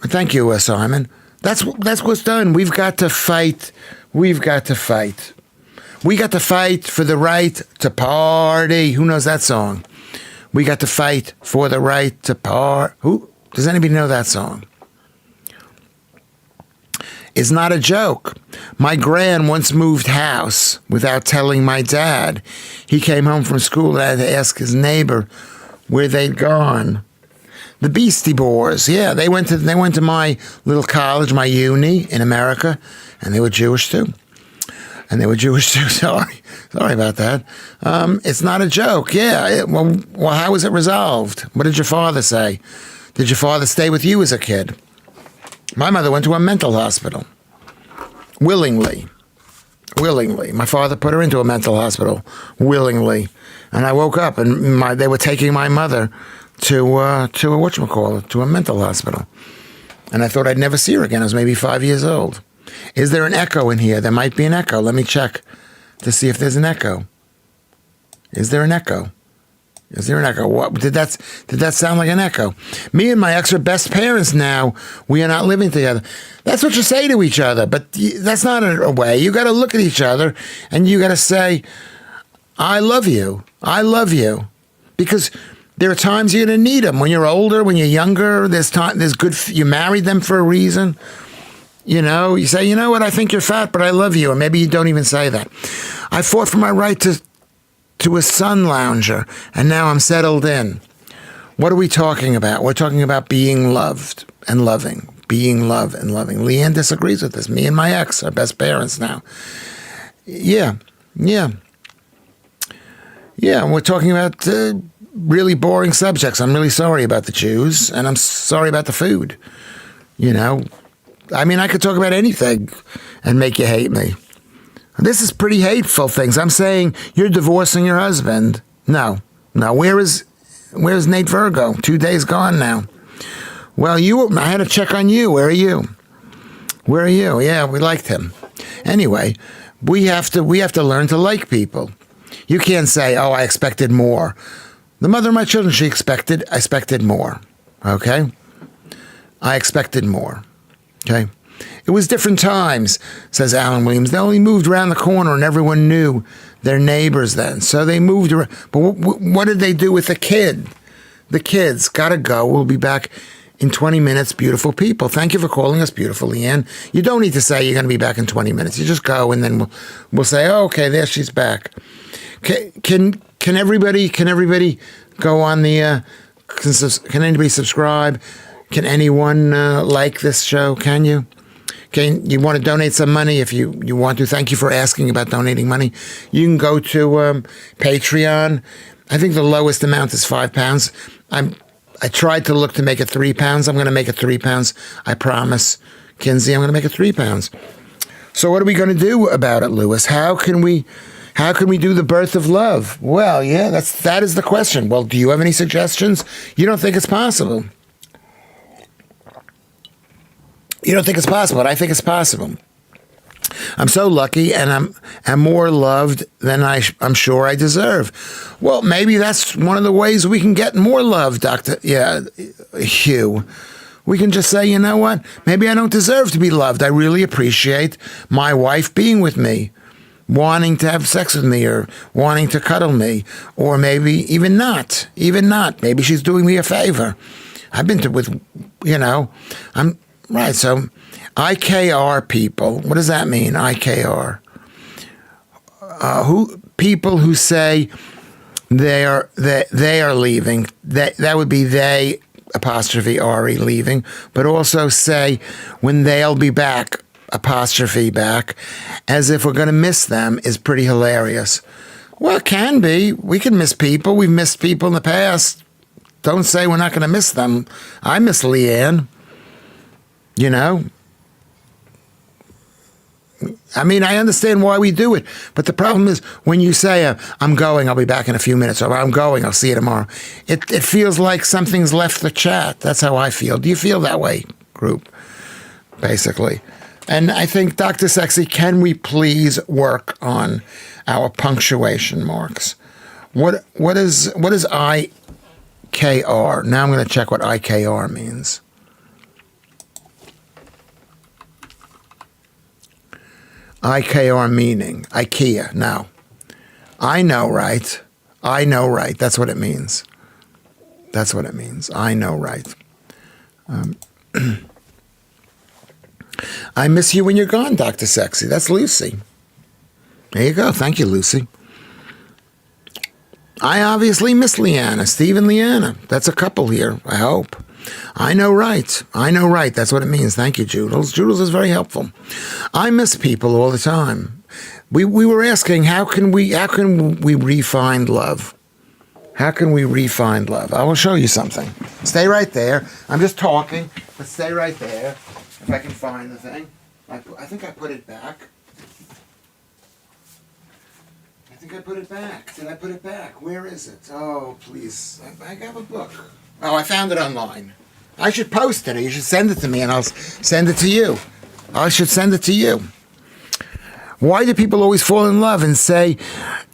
Thank you, Simon. That's what's done. We've got to fight. We got to fight for the right to party. Who knows that song? We got to fight for the right to party. Who? Does anybody know that song? It's not a joke. My gran once moved house without telling my dad. He came home from school and had to ask his neighbor where they'd gone. The Beastie Boys, yeah, they went to my little college, my uni in America, and they were Jewish too. Sorry about that. It's not a joke. Yeah. Well, how was it resolved? What did your father say? Did your father stay with you as a kid? My mother went to a mental hospital. Willingly. My father put her into a mental hospital. Willingly. And I woke up and they were taking my mother to a mental hospital. And I thought I'd never see her again. I was maybe 5 years old. Is there an echo in here? There might be an echo. Let me check to see if there's an echo. Is there an echo? What did that sound like an echo? Me and my ex are best parents now. We are not living together. That's what you say to each other, but that's not a way. You got to look at each other and you got to say, I love you. Because there are times you're going to need them. When you're older, when you're younger, there's good, you married them for a reason. You know, you say, you know what, I think you're fat, but I love you. And maybe you don't even say that. I fought for my right to a sun lounger, and now I'm settled in. What are we talking about? We're talking about being loved and loving. Being loved and loving. Leanne disagrees with this. Me and my ex are best parents now. Yeah. We're talking about really boring subjects. I'm really sorry about the Jews, and I'm sorry about the food. You know, I mean, I could talk about anything and make you hate me. This is pretty hateful things. I'm saying you're divorcing your husband. No. Where's Nate Virgo? 2 days gone now. Well, I had to check on you. Where are you? Yeah, we liked him. Anyway, we have to learn to like people. You can't say, oh, I expected more. The mother of my children, I expected more. Okay? I expected more. Okay? It was different times, says Alan Williams. They only moved around the corner and everyone knew their neighbors then. So they moved around. But what did they do with the kid? the kids. Gotta go. We'll be back in 20 minutes, beautiful people. Thank you for calling us, beautiful Leanne. You don't need to say you're going to be back in 20 minutes. You just go, and then we'll say, oh, okay, there she's back. Can everybody go on the? Can anybody subscribe? Can anyone like this show? Can you? You want to donate some money if you want to? Thank you for asking about donating money. You can go to Patreon. I think the lowest amount is £5. I tried to look to make it £3. I'm going to make it £3. I promise, Kinsey. I'm going to make it £3. So what are we going to do about it, Lewis? How can we do the birth of love? Well, yeah, that is the question. Well, do you have any suggestions? You don't think it's possible. You don't think it's possible, but I think it's possible. I'm so lucky, and I'm more loved than I'm sure I deserve. Well, maybe that's one of the ways we can get more love, Hugh. We can just say, you know what? Maybe I don't deserve to be loved. I really appreciate my wife being with me, wanting to have sex with me, or wanting to cuddle me, or maybe even not. Maybe she's doing me a favor. I've been I'm right. So IKR people, what does that mean? IKR. People who say they are leaving. That would be they apostrophe RE leaving, but also say when they'll be back apostrophe back, as if we're going to miss them, is pretty hilarious. Well, it can be. We can miss people. We've missed people in the past. Don't say we're not going to miss them. I miss Leanne. You know? I mean, I understand why we do it, but the problem is when you say, I'm going, I'll be back in a few minutes, or I'm going, I'll see you tomorrow, it feels like something's left the chat. That's how I feel. Do you feel that way, group? Basically. And I think, Dr. Sexy, can we please work on our punctuation marks? What is IKR? Now I'm going to check what IKR means. IKR meaning IKEA. Now, I know right. That's what it means. I know right. I miss you when you're gone, Dr. Sexy. That's Lucy. There you go. Thank you, Lucy. I obviously miss Leanna. Steve and Leanna. That's a couple here, I hope. I know right. That's what it means. Thank you, Joodles. Joodles is very helpful. I miss people all the time. We were asking, how can we refine love? How can we refine love? I will show you something. Stay right there. I'm just talking, but stay right there. If I can find the thing. I think I put it back. Did I put it back? Where is it? Oh, please. I have a book. Oh, I found it online. I should post it, or you should send it to me, and I'll send it to you. I should send it to you. Why do people always fall in love and say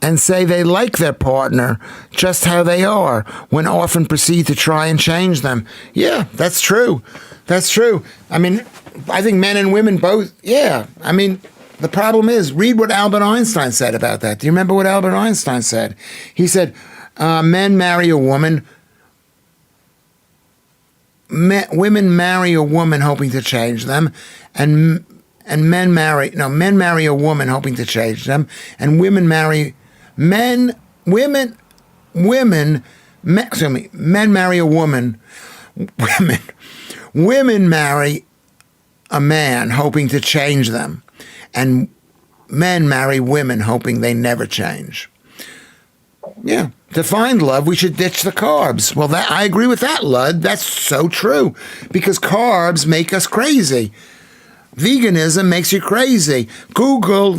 they like their partner just how they are, when often proceed to try and change them? Yeah, that's true. I mean, I think men and women both, yeah. I mean, the problem is, read what Albert Einstein said about that. Do you remember what Albert Einstein said? He said, men marry a woman. Women marry a woman hoping to change them, and men marry a woman hoping to change them, and men marry a woman. Women marry a man hoping to change them, and men marry women hoping they never change. Yeah. To find love, we should ditch the carbs. Well, I agree with that, Lud. That's so true. Because carbs make us crazy. Veganism makes you crazy. Google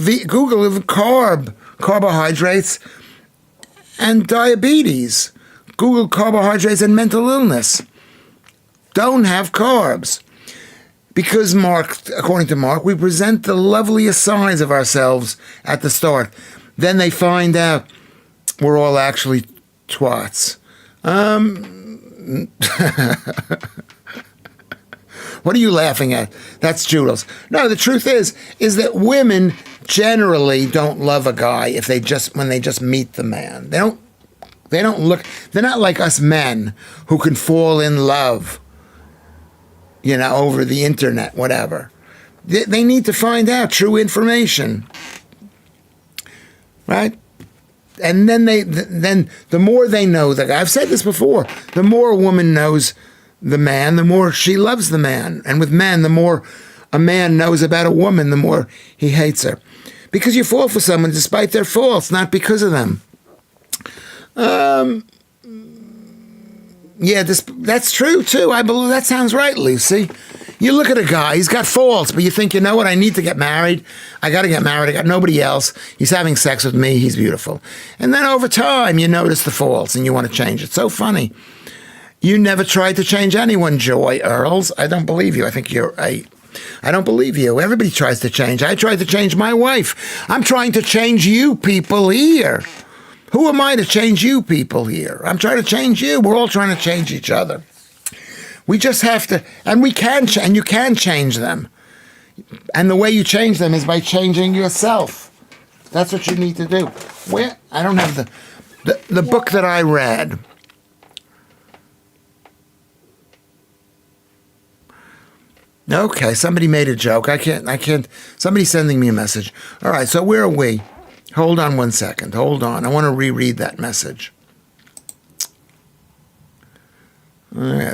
carbohydrates and diabetes. Google carbohydrates and mental illness. Don't have carbs. Because according to Mark, we present the loveliest sides of ourselves at the start. Then they find out we're all actually twats. What are you laughing at? That's Joodles. No, the truth is that women generally don't love a guy when they just meet the man. They They don't look. They're not like us men who can fall in love, over the internet, whatever. They need to find out true information, right? And then then the more they know the guy. I've said this before. The more a woman knows the man, the more she loves the man. And with men, the more a man knows about a woman, the more he hates her. Because you fall for someone despite their faults, not because of them. Yeah, that's true too. I believe that sounds right, Lucy. You look at a guy, he's got faults, but you think, you know what, I need to get married. I got to get married. I got nobody else. He's having sex with me. He's beautiful. And then over time, you notice the faults and you want to change it. So funny. You never tried to change anyone, Joy Earls. I don't believe you. I think I don't believe you. Everybody tries to change. I tried to change my wife. I'm trying to change you people here. Who am I to change you people here? I'm trying to change you. We're all trying to change each other. We just have to, and we can, and you can change them. And the way you change them is by changing yourself. That's what you need to do. I don't have the book that I read. Okay, somebody made a joke. I can't, somebody's sending me a message. All right, so where are we? Hold on one second. Hold on. I want to reread that message.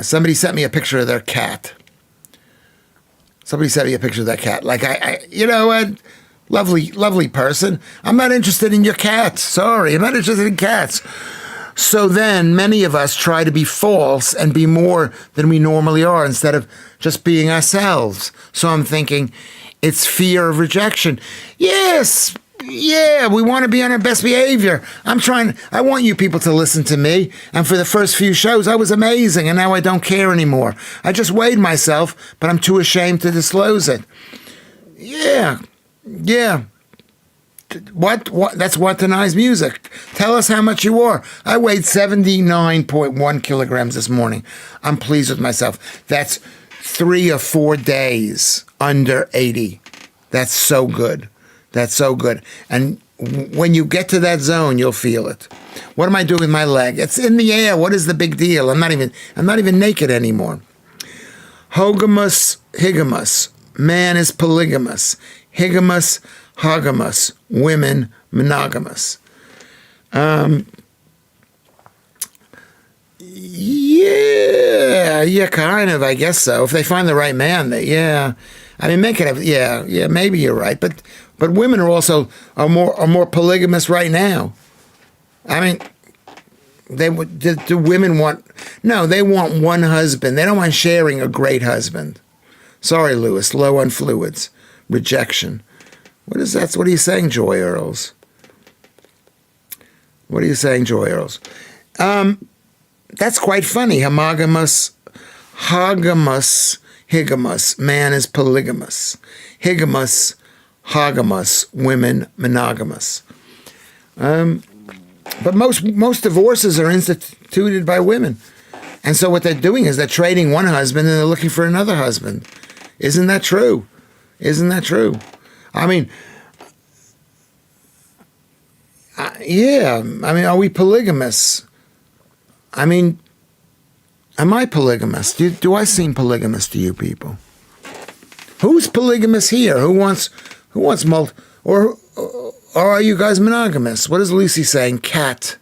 Somebody sent me a picture of their cat. Somebody sent me a picture of that cat. Like, you know what? Lovely person. I'm not interested in your cat. Sorry, I'm not interested in cats. So then many of us try to be false and be more than we normally are instead of just being ourselves. So I'm thinking it's fear of rejection. Yes. Yeah, we want to be on our best behavior. I want you people to listen to me. And for the first few shows, I was amazing, and now I don't care anymore. I just weighed myself, but I'm too ashamed to disclose it. Yeah. What? That's what denies music. Tell us how much you are. I weighed 79.1 kilograms this morning. I'm pleased with myself. That's 3 or 4 days under 80. That's so good. That's so good. And when you get to that zone, you'll feel it. What am I doing with my leg? It's in the air. What is the big deal? I'm not even naked anymore. Hogamus, higamus. Man is polygamous. Higamus, hogamus. Women, monogamous. Yeah, kind of, I guess so. If they find the right man, make it. Yeah, maybe you're right. But women are more polygamous right now. I mean, do women want? No, they want one husband. They don't want sharing a great husband. Sorry, Lewis. Low on fluids. Rejection. What is that? What are you saying, Joy Earls? What are you saying, Joy Earls? That's quite funny. Homogamous, higamus. Man is polygamous. Higamus, hogamus. Women, monogamous. But most divorces are instituted by women. And so what they're doing is they're trading one husband and they're looking for another husband. Isn't that true? I mean, are we polygamous? I mean, am I polygamous? Do I seem polygamous to you people? Who's polygamous here? Who wants or are you guys monogamous? What is Lucy saying? Cat.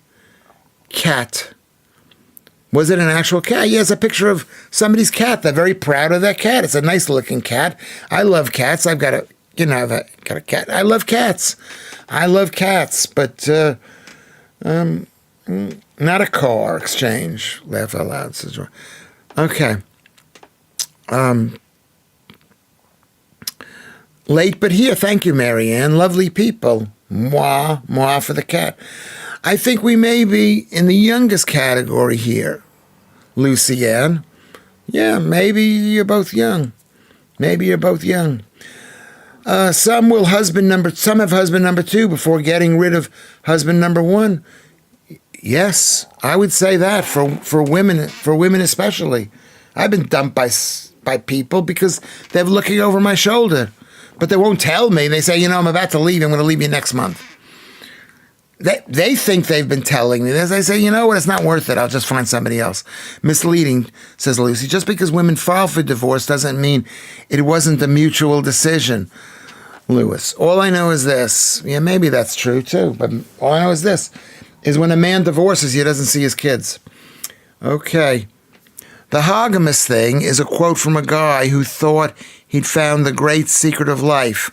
Was it an actual cat? Yeah, it's a picture of somebody's cat. They're very proud of that cat. It's a nice looking cat. I love cats. I've got a cat. I love cats, but not a car exchange. Laugh out loud, says Roy. Okay. Late but here. Thank you, Marianne. Lovely people. Moi for the cat. I think we may be in the youngest category here, Lucianne. Yeah, maybe you're both young. Some have husband number 2 before getting rid of husband number 1. Yes, I would say that for women especially. I've been dumped by people because they're looking over my shoulder, but they won't tell me. They say, I'm about to leave. I'm going to leave you next month. They think they've been telling me this. I say, you know what? It's not worth it. I'll just find somebody else. Misleading, says Lucy. Just because women file for divorce doesn't mean it wasn't a mutual decision, Lewis. All I know is this. Yeah, maybe that's true too. But all I know is this. Is when a man divorces, he doesn't see his kids. Okay. The Hagamus thing is a quote from a guy who thought he'd found the great secret of life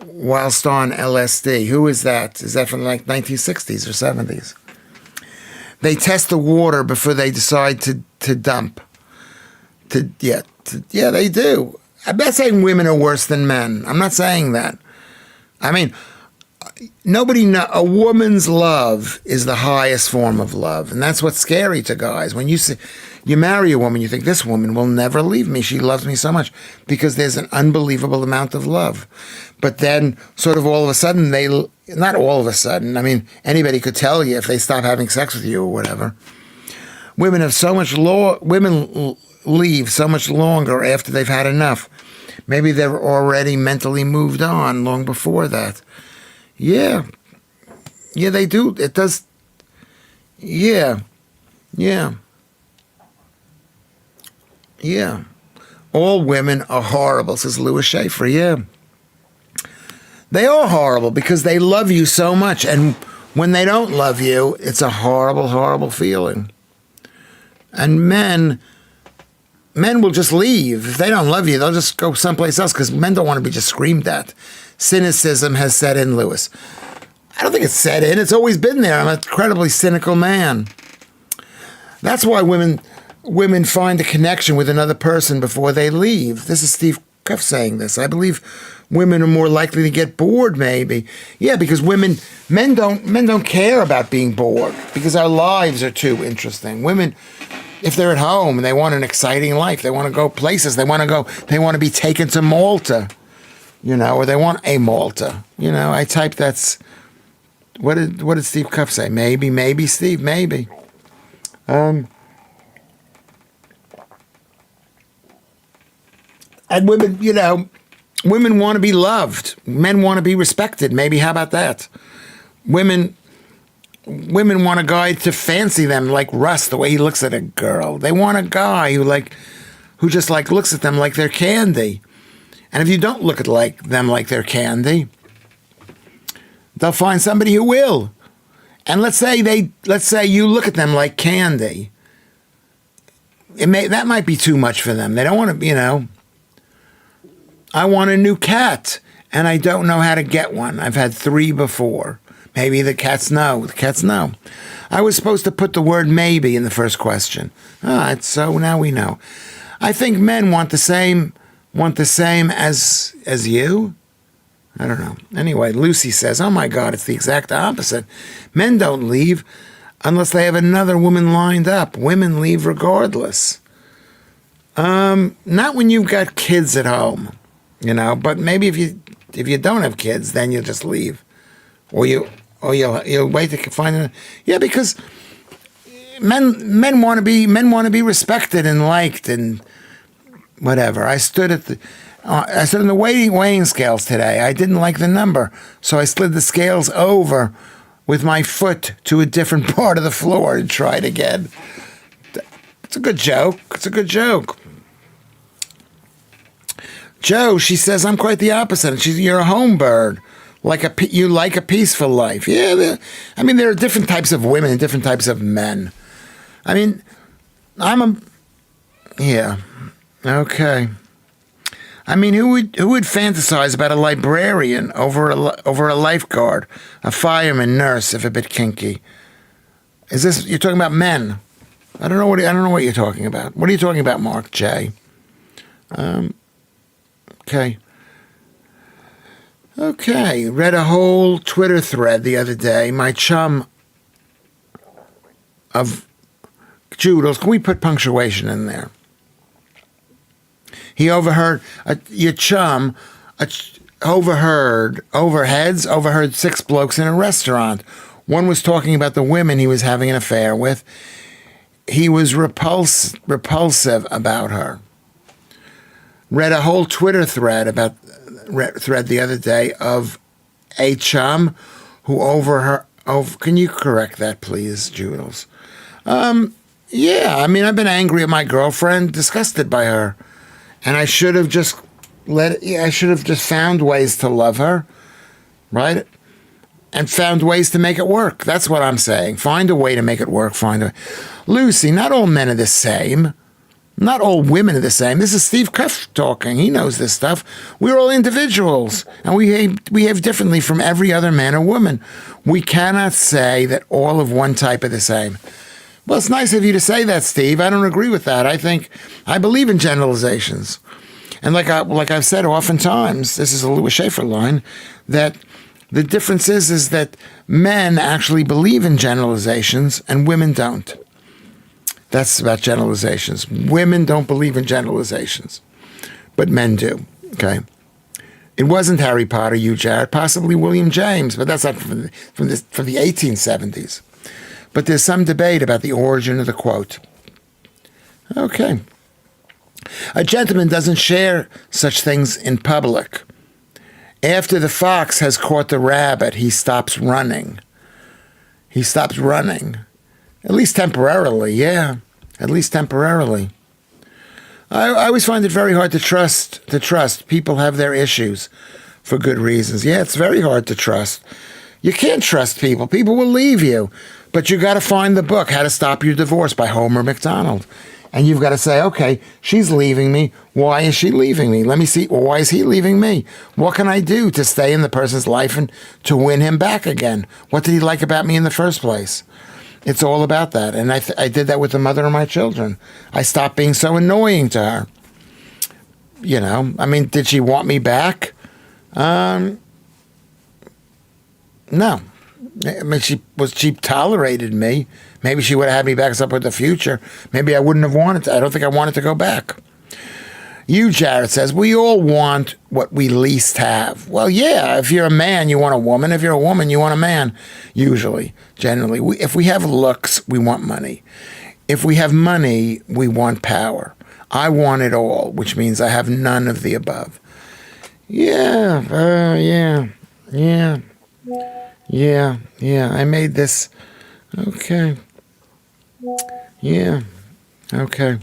whilst on LSD. Who is that? Is that from like 1960s or 70s? They test the water before they decide to dump. Yeah, they do. I'm not saying women are worse than men. I'm not saying that. I mean, a woman's love is the highest form of love, and that's what's scary to guys. When you marry a woman, you think, this woman will never leave me. She loves me so much, because there's an unbelievable amount of love. But then sort of all of a sudden, not all of a sudden, I mean, anybody could tell you if they stop having sex with you or whatever. Women leave so much longer after they've had enough. Maybe they're already mentally moved on long before that. Yeah, they do. It does. Yeah. All women are horrible, says Lewis Schaffer. Yeah. They are horrible because they love you so much. And when they don't love you, it's a horrible, horrible feeling. And men will just leave. If they don't love you, they'll just go someplace else, because men don't want to be just screamed at. Cynicism has set in, Lewis. I don't think it's set in. It's always been there. I'm an incredibly cynical man. That's why women find a connection with another person before they leave. This is Steve Cuff saying this. I believe women are more likely to get bored, maybe. Yeah, because men don't care about being bored, because our lives are too interesting. Women, if they're at home and they want an exciting life, they want to go places, they want to be taken to Malta, or they want a Malta. I typed that's, what did Steve Cuff say? Maybe, Steve, maybe. And women want to be loved. Men want to be respected. Maybe, how about that? Women want a guy to fancy them, like Russ, the way he looks at a girl. They want a guy who just looks at them like they're candy. And if you don't look at them like they're candy, they'll find somebody who will. And let's say you look at them like candy. That might be too much for them. They don't want to, I want a new cat, and I don't know how to get one. I've had 3 before. Maybe the cats know. The cats know. I was supposed to put the word maybe in the first question. So now we know. I think men want the same as you. I don't know. Anyway, Lucy says, oh my God, it's the exact opposite. Men don't leave unless they have another woman lined up. Women leave regardless. Not when you've got kids at home, but maybe if you don't have kids, then you'll just leave. Or you'll wait to find it. Yeah, because men want to be respected and liked and whatever. I stood in the weighing scales today. I didn't like the number, so I slid the scales over with my foot to a different part of the floor and tried again. It's a good joke. Joe, she says, I'm quite the opposite. You're a home bird. You like a peaceful life. Yeah, there are different types of women and different types of men. Yeah. Okay. Who would fantasize about a librarian over a lifeguard, a fireman, nurse, if a bit kinky? You're talking about men? I don't know what you're talking about. What are you talking about, Mark J? Okay. Read a whole Twitter thread the other day. My chum of Joodles, can we put punctuation in there? He overheard your chum overheard 6 blokes in a restaurant. One was talking about the women he was having an affair with. He was repulsive about her. Read a whole Twitter thread the other day of a chum who overheard Oh, can you correct that, please, Jules? Yeah, I mean, I've been angry at my girlfriend, disgusted by her, and I should have just I should have just found ways to love her, right? And found ways to make it work. That's what I'm saying. Find a way to make it work. Lucy, not all men are the same. Not all women are the same. This is Steve Cuff talking. He knows this stuff. We're all individuals, and we behave differently from every other man or woman. We cannot say that all of one type are the same. Well, it's nice of you to say that, Steve. I don't agree with that. I believe in generalizations. And like I've said oftentimes, this is a Lewis Schaffer line, that the difference is that men actually believe in generalizations and women don't. That's about generalizations. Women don't believe in generalizations, but men do, okay? It wasn't Harry Potter, you, Jared, possibly William James, but that's not from the 1870s. But there's some debate about the origin of the quote. Okay. A gentleman doesn't share such things in public. After the fox has caught the rabbit, he stops running. He stops running. At least temporarily, yeah. At least temporarily. I always find it very hard to trust. People have their issues for good reasons. Yeah, it's very hard to trust. You can't trust people. People will leave you. But you got to find the book, How to Stop Your Divorce by Homer McDonald. And you've got to say, okay, she's leaving me. Why is she leaving me? Let me see. Well, why is he leaving me? What can I do to stay in the person's life and to win him back again? What did he like about me in the first place? It's all about that. And I did that with the mother of my children. I stopped being so annoying to her. You know, I mean, did she want me back? No. I mean, she tolerated me. Maybe she would have had me back up with the future. Maybe I wouldn't have wanted to. I don't think I wanted to go back. You, Jared, says, we all want what we least have. Well, yeah, if you're a man, you want a woman. If you're a woman, you want a man, usually, generally. If we have looks, we want money. If we have money, we want power. I want it all, which means I have none of the above. Yeah, I made this. Okay. Yeah, okay.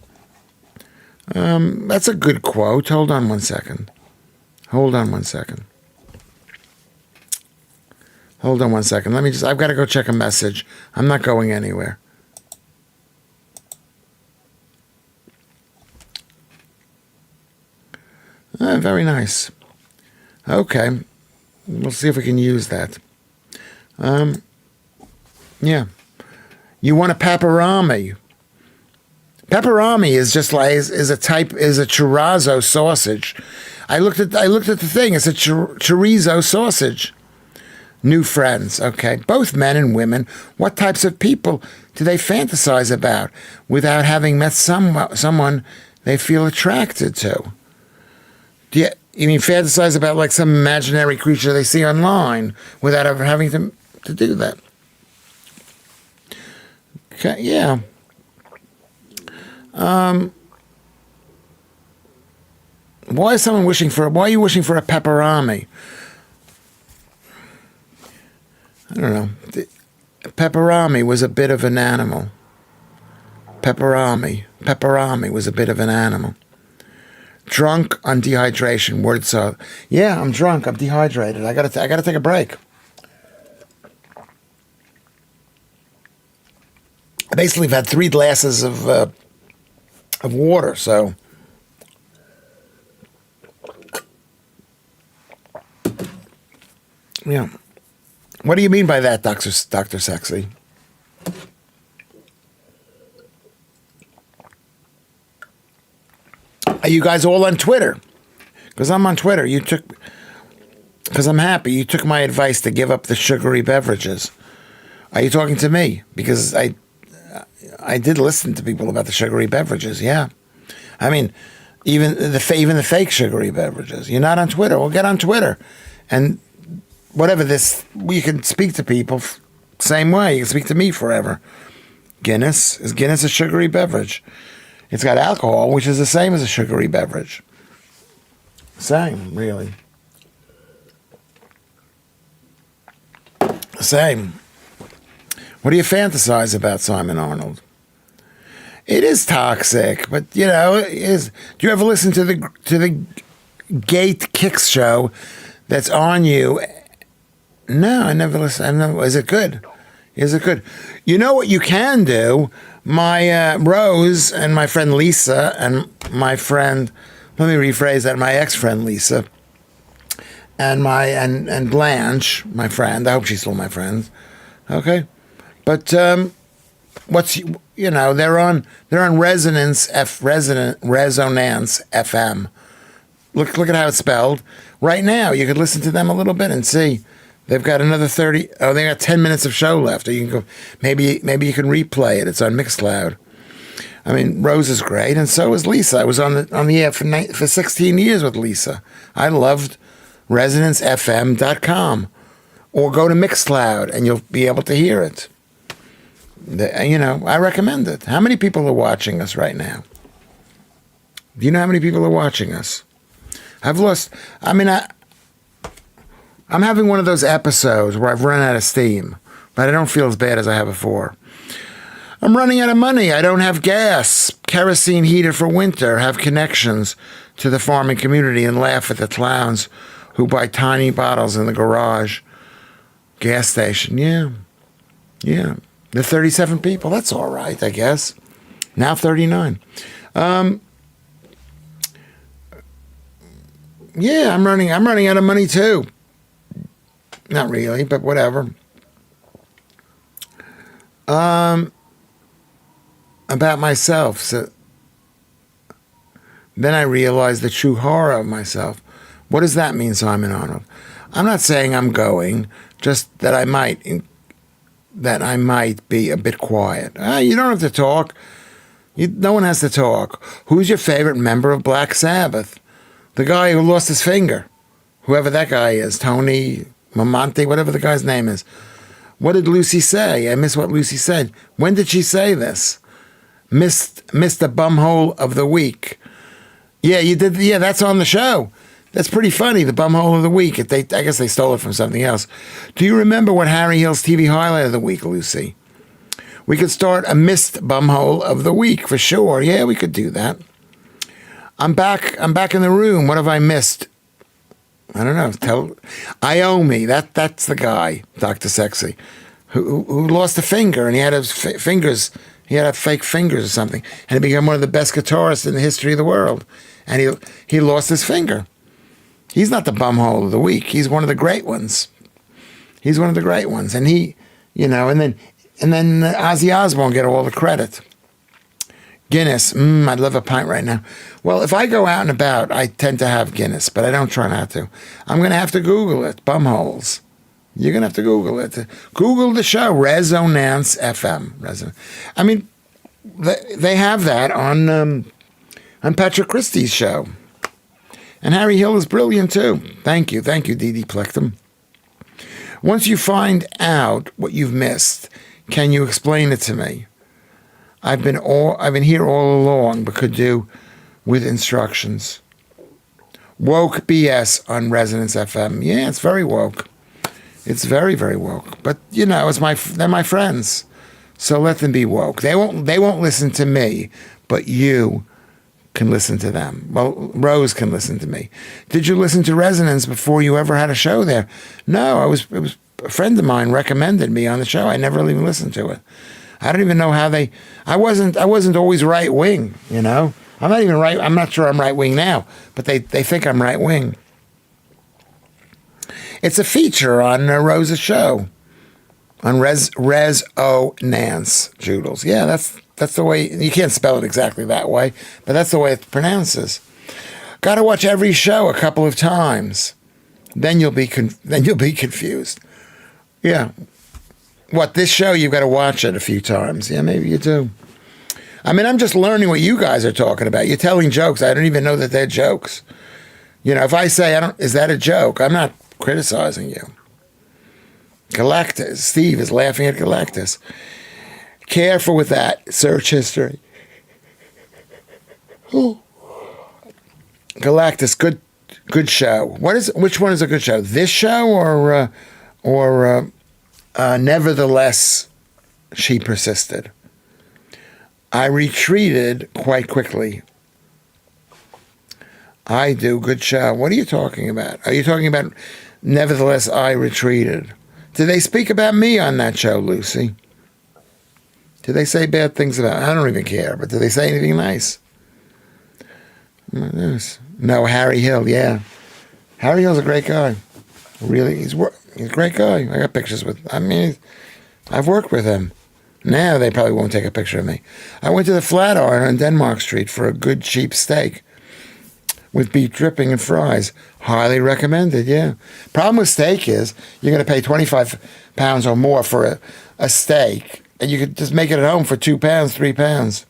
That's a good quote. Hold on one second. I've got to go check a message. I'm not going anywhere. Very nice. Okay. We'll see if we can use that. Yeah. You want a paparami. Pepperami is just like is a chorizo sausage. I looked at the thing. It's a chorizo sausage. New friends, okay, both men and women. What types of people do they fantasize about without having met someone they feel attracted to? You mean fantasize about like some imaginary creature they see online without ever having to do that? Okay, yeah. Why are you wishing for a pepperami? I don't know. Pepperami was a bit of an animal. Pepperami was a bit of an animal. Drunk on dehydration. Word so. Yeah, I'm drunk. I'm dehydrated. I gotta take a break. I basically have had 3 glasses of water, so. Yeah. What do you mean by that, Dr. Sexy? Are you guys all on Twitter? Because I'm on Twitter. Because I'm happy. You took my advice to give up the sugary beverages. Are you talking to me? Because I did listen to people about the sugary beverages, yeah. I mean, even the fake sugary beverages. You're not on Twitter. Well, get on Twitter. And whatever this, you can speak to people same way. You can speak to me forever. Guinness. Is Guinness a sugary beverage? It's got alcohol, which is the same as a sugary beverage. Same, really. Same. What do you fantasize about, Simon Arnold? It is toxic, but you know, it is. Do you ever listen to the Gate Kicks show that's on you? No, I never listen. Is it good? Is it good? You know what you can do? My Rose and my friend Lisa and my friend, let me rephrase that, my ex-friend Lisa and and Blanche, my friend. I hope she's still my friend. Okay, but they're on Resonance FM. Look at how it's spelled. Right now, you could listen to them a little bit and see. They've got another 30. Oh, they got 10 minutes of show left. Or you can go. Maybe you can replay it. It's on Mixcloud. I mean, Rose is great, and so is Lisa. I was on the air for 16 years with Lisa. I loved ResonanceFM.com, or go to Mixcloud and you'll be able to hear it. I recommend it. How many people are watching us right now? Do you know how many people are watching us? I'm having one of those episodes where I've run out of steam, but I don't feel as bad as I have before. I'm running out of money. I don't have gas, kerosene heater for winter, have connections to the farming community, and laugh at the clowns who buy tiny bottles in the garage. Gas station, yeah. The 37 people, that's all right, I guess. Now 39. Yeah, I'm running out of money too. Not really, but whatever. About myself. So then I realized the true horror of myself. What does that mean, Simon Arnold? I'm not saying I'm going, just that I might be a bit quiet. You don't have to talk. No one has to talk. Who's your favorite member of Black Sabbath? The guy who lost his finger. Whoever that guy is. Tony Mamonte, whatever the guy's name is. What did Lucy say? I miss what Lucy said. When did she say this? Missed the bumhole of the week. Yeah, you did. Yeah, that's on the show. That's pretty funny, the bumhole of the week. I guess they stole it from something else. Do you remember what Harry Hill's TV highlight of the week, Lucy? We could start a missed bumhole of the week for sure. Yeah, we could do that. I'm back in the room. What have I missed? I don't know. Iomi. That's the guy, Dr. Sexy, who lost a finger, and he had his fingers. He had fake fingers or something, and he became one of the best guitarists in the history of the world. And he lost his finger. He's not the bumhole of the week. He's one of the great ones. And he, and then Ozzy Osbourne get all the credit. Guinness. I'd love a pint right now. Well, if I go out and about, I tend to have Guinness, but I don't try not to. I'm going to have to Google it. Bumholes. You're going to have to Google it. Google the show, Resonance FM. I mean, they have that on Patrick Christie's show. And Harry Hill is brilliant, too. Thank you, Dee Dee Plectum. Once you find out what you've missed, can you explain it to me? I've been here all along, but could do with instructions. Woke BS on Resonance FM. Yeah, it's very woke. It's very, very woke. But they're my friends, so let them be woke. They won't listen to me, but you can listen to them. Well, Rose can listen to me. Did you listen to Resonance before you ever had a show there? No, it was a friend of mine recommended me on the show. I never even listened to it. I don't even know how I wasn't always right wing, I'm not even right. I'm not sure I'm right wing now, but they think I'm right wing. It's a feature on Rose's show, on Resonance Joodles. Yeah, that's the way. You can't spell it exactly that way, but that's the way it pronounces. Got to watch every show a couple of times, then you'll be confused. Yeah. What, this show, you've got to watch it a few times. Yeah, maybe you do. I mean, I'm just learning what you guys are talking about. You're telling jokes. I don't even know that they're jokes. If I say, is that a joke? I'm not criticizing you. Galactus. Steve is laughing at Galactus. Careful with that. Search history. Galactus, good show. Which one is a good show? This show or Nevertheless she persisted. I retreated quite quickly. I do. Good show. What are you talking about? Are you talking about nevertheless I retreated? Did they speak about me on that show, Lucy? Did they say bad things about me? I don't even care, but did they say anything nice? No, Harry Hill, yeah. Harry Hill's a great guy. Really, he's a great guy. I got pictures with, I've worked with him. Now they probably won't take a picture of me. I went to the Flatiron on Denmark Street for a good cheap steak with beef dripping and fries. Highly recommended, yeah. Problem with steak is you're going to pay 25 pounds or more for a steak, and you could just make it at home for 2 pounds, 3 pounds.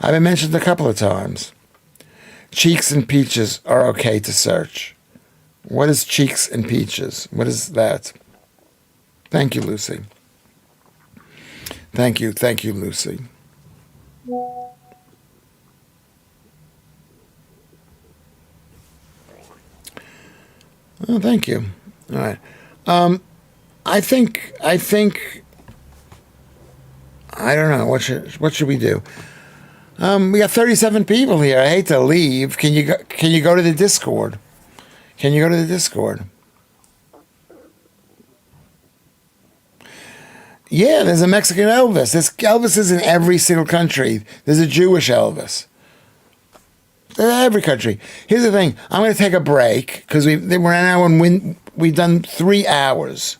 I've been mentioned a couple of times. Cheeks and peaches are okay to search. What is cheeks and peaches? What is that? Thank you, Lucy. Thank you, Lucy. Oh, thank you. All right. I think. I don't know. What should we do? We got 37 people here. I hate to leave. Can you go to the Discord? Can you go to the Discord? Yeah, there's a Mexican Elvis. Elvis is in every single country. There's a Jewish Elvis. Every country. Here's the thing. I'm going to take a break because we're an hour and we've done 3 hours.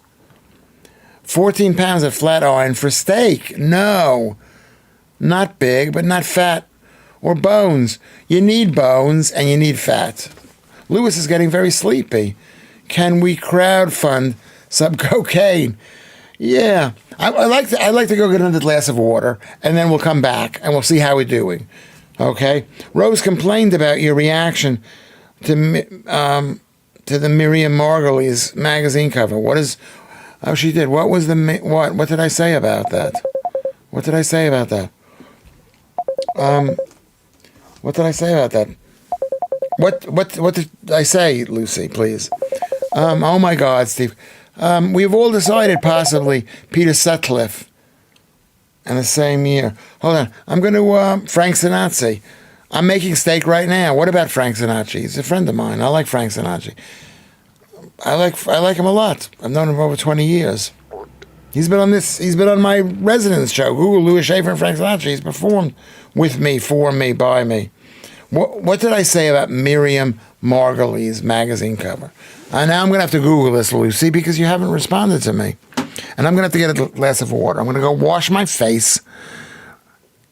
14 pounds of flat iron for steak. No. Not big, but not fat or bones. You need bones and you need fat. Lewis is getting very sleepy. Can we crowdfund some cocaine? Yeah. I'd like to go get another glass of water, and then we'll come back and we'll see how we're doing. Okay? Rose complained about your reaction to the Miriam Margolyes magazine cover. Oh, she did. What was what did I say about that? What did I say about that? What did I say about that? What did I say, Lucy, please? Oh my God, Steve. We've all decided possibly Peter Sutcliffe in the same year. Hold on. I'm going to Frank Sinatra. I'm making steak right now. What about Frank Sinatra? He's a friend of mine. I like Frank Sinatra. I like him a lot. I've known him for over 20 years. He's been on my residence show. Google Lewis Schaffer and Frank Sinatra. He's performed with me, for me, by me. What did I say about Miriam Margolyes magazine cover? Now I'm going to have to Google this, Lucy, because you haven't responded to me. And I'm going to have to get a glass of water. I'm going to go wash my face.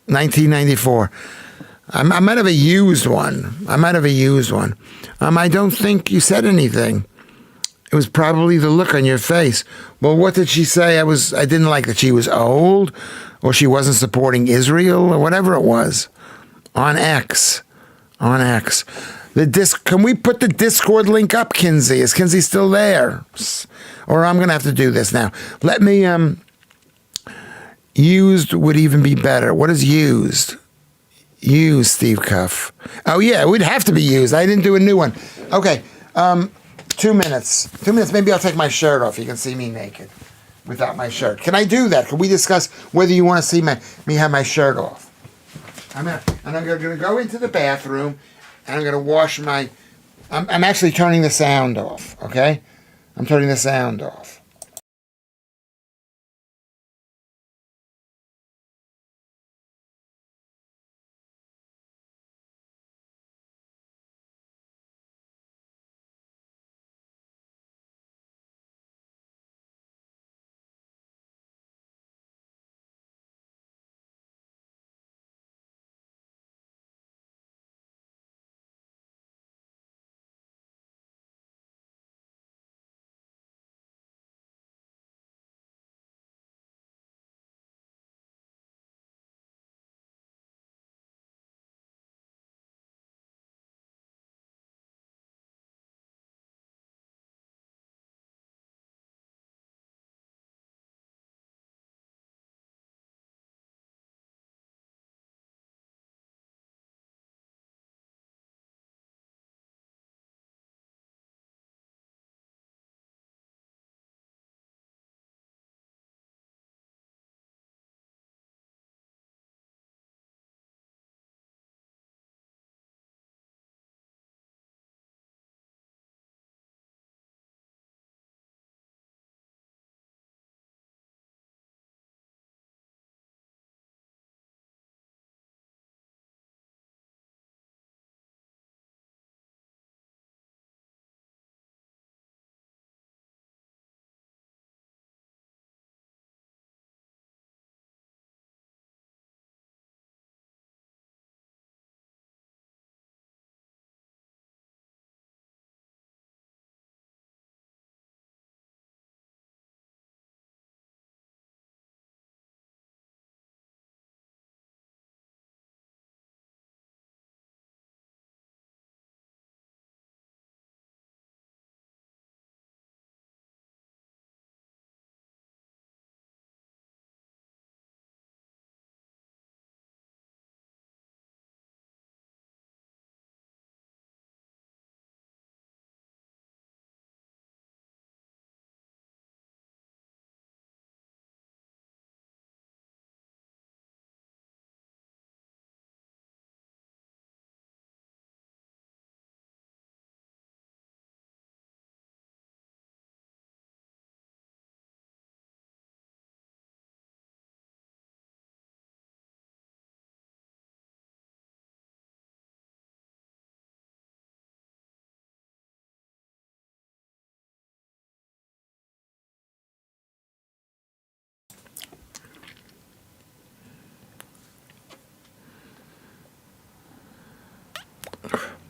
1994. I might have a used one. I don't think you said anything. It was probably the look on your face. Well, what did she say? I didn't like that she was old, or she wasn't supporting Israel, or whatever it was. On X. Can we put the Discord link up, Kinsey? Is Kinsey still there? Or I'm going to have to do this now. Let me, used would even be better. What is used? Used, Steve Cuff. Oh, yeah, it would have to be used. I didn't do a new one. Okay, 2 minutes. 2 minutes, maybe I'll take my shirt off. You can see me naked without my shirt. Can I do that? Can we discuss whether you want to see me have my shirt off? I'm going to go into the bathroom, and I'm going to wash my... I'm actually turning the sound off, okay? I'm turning the sound off.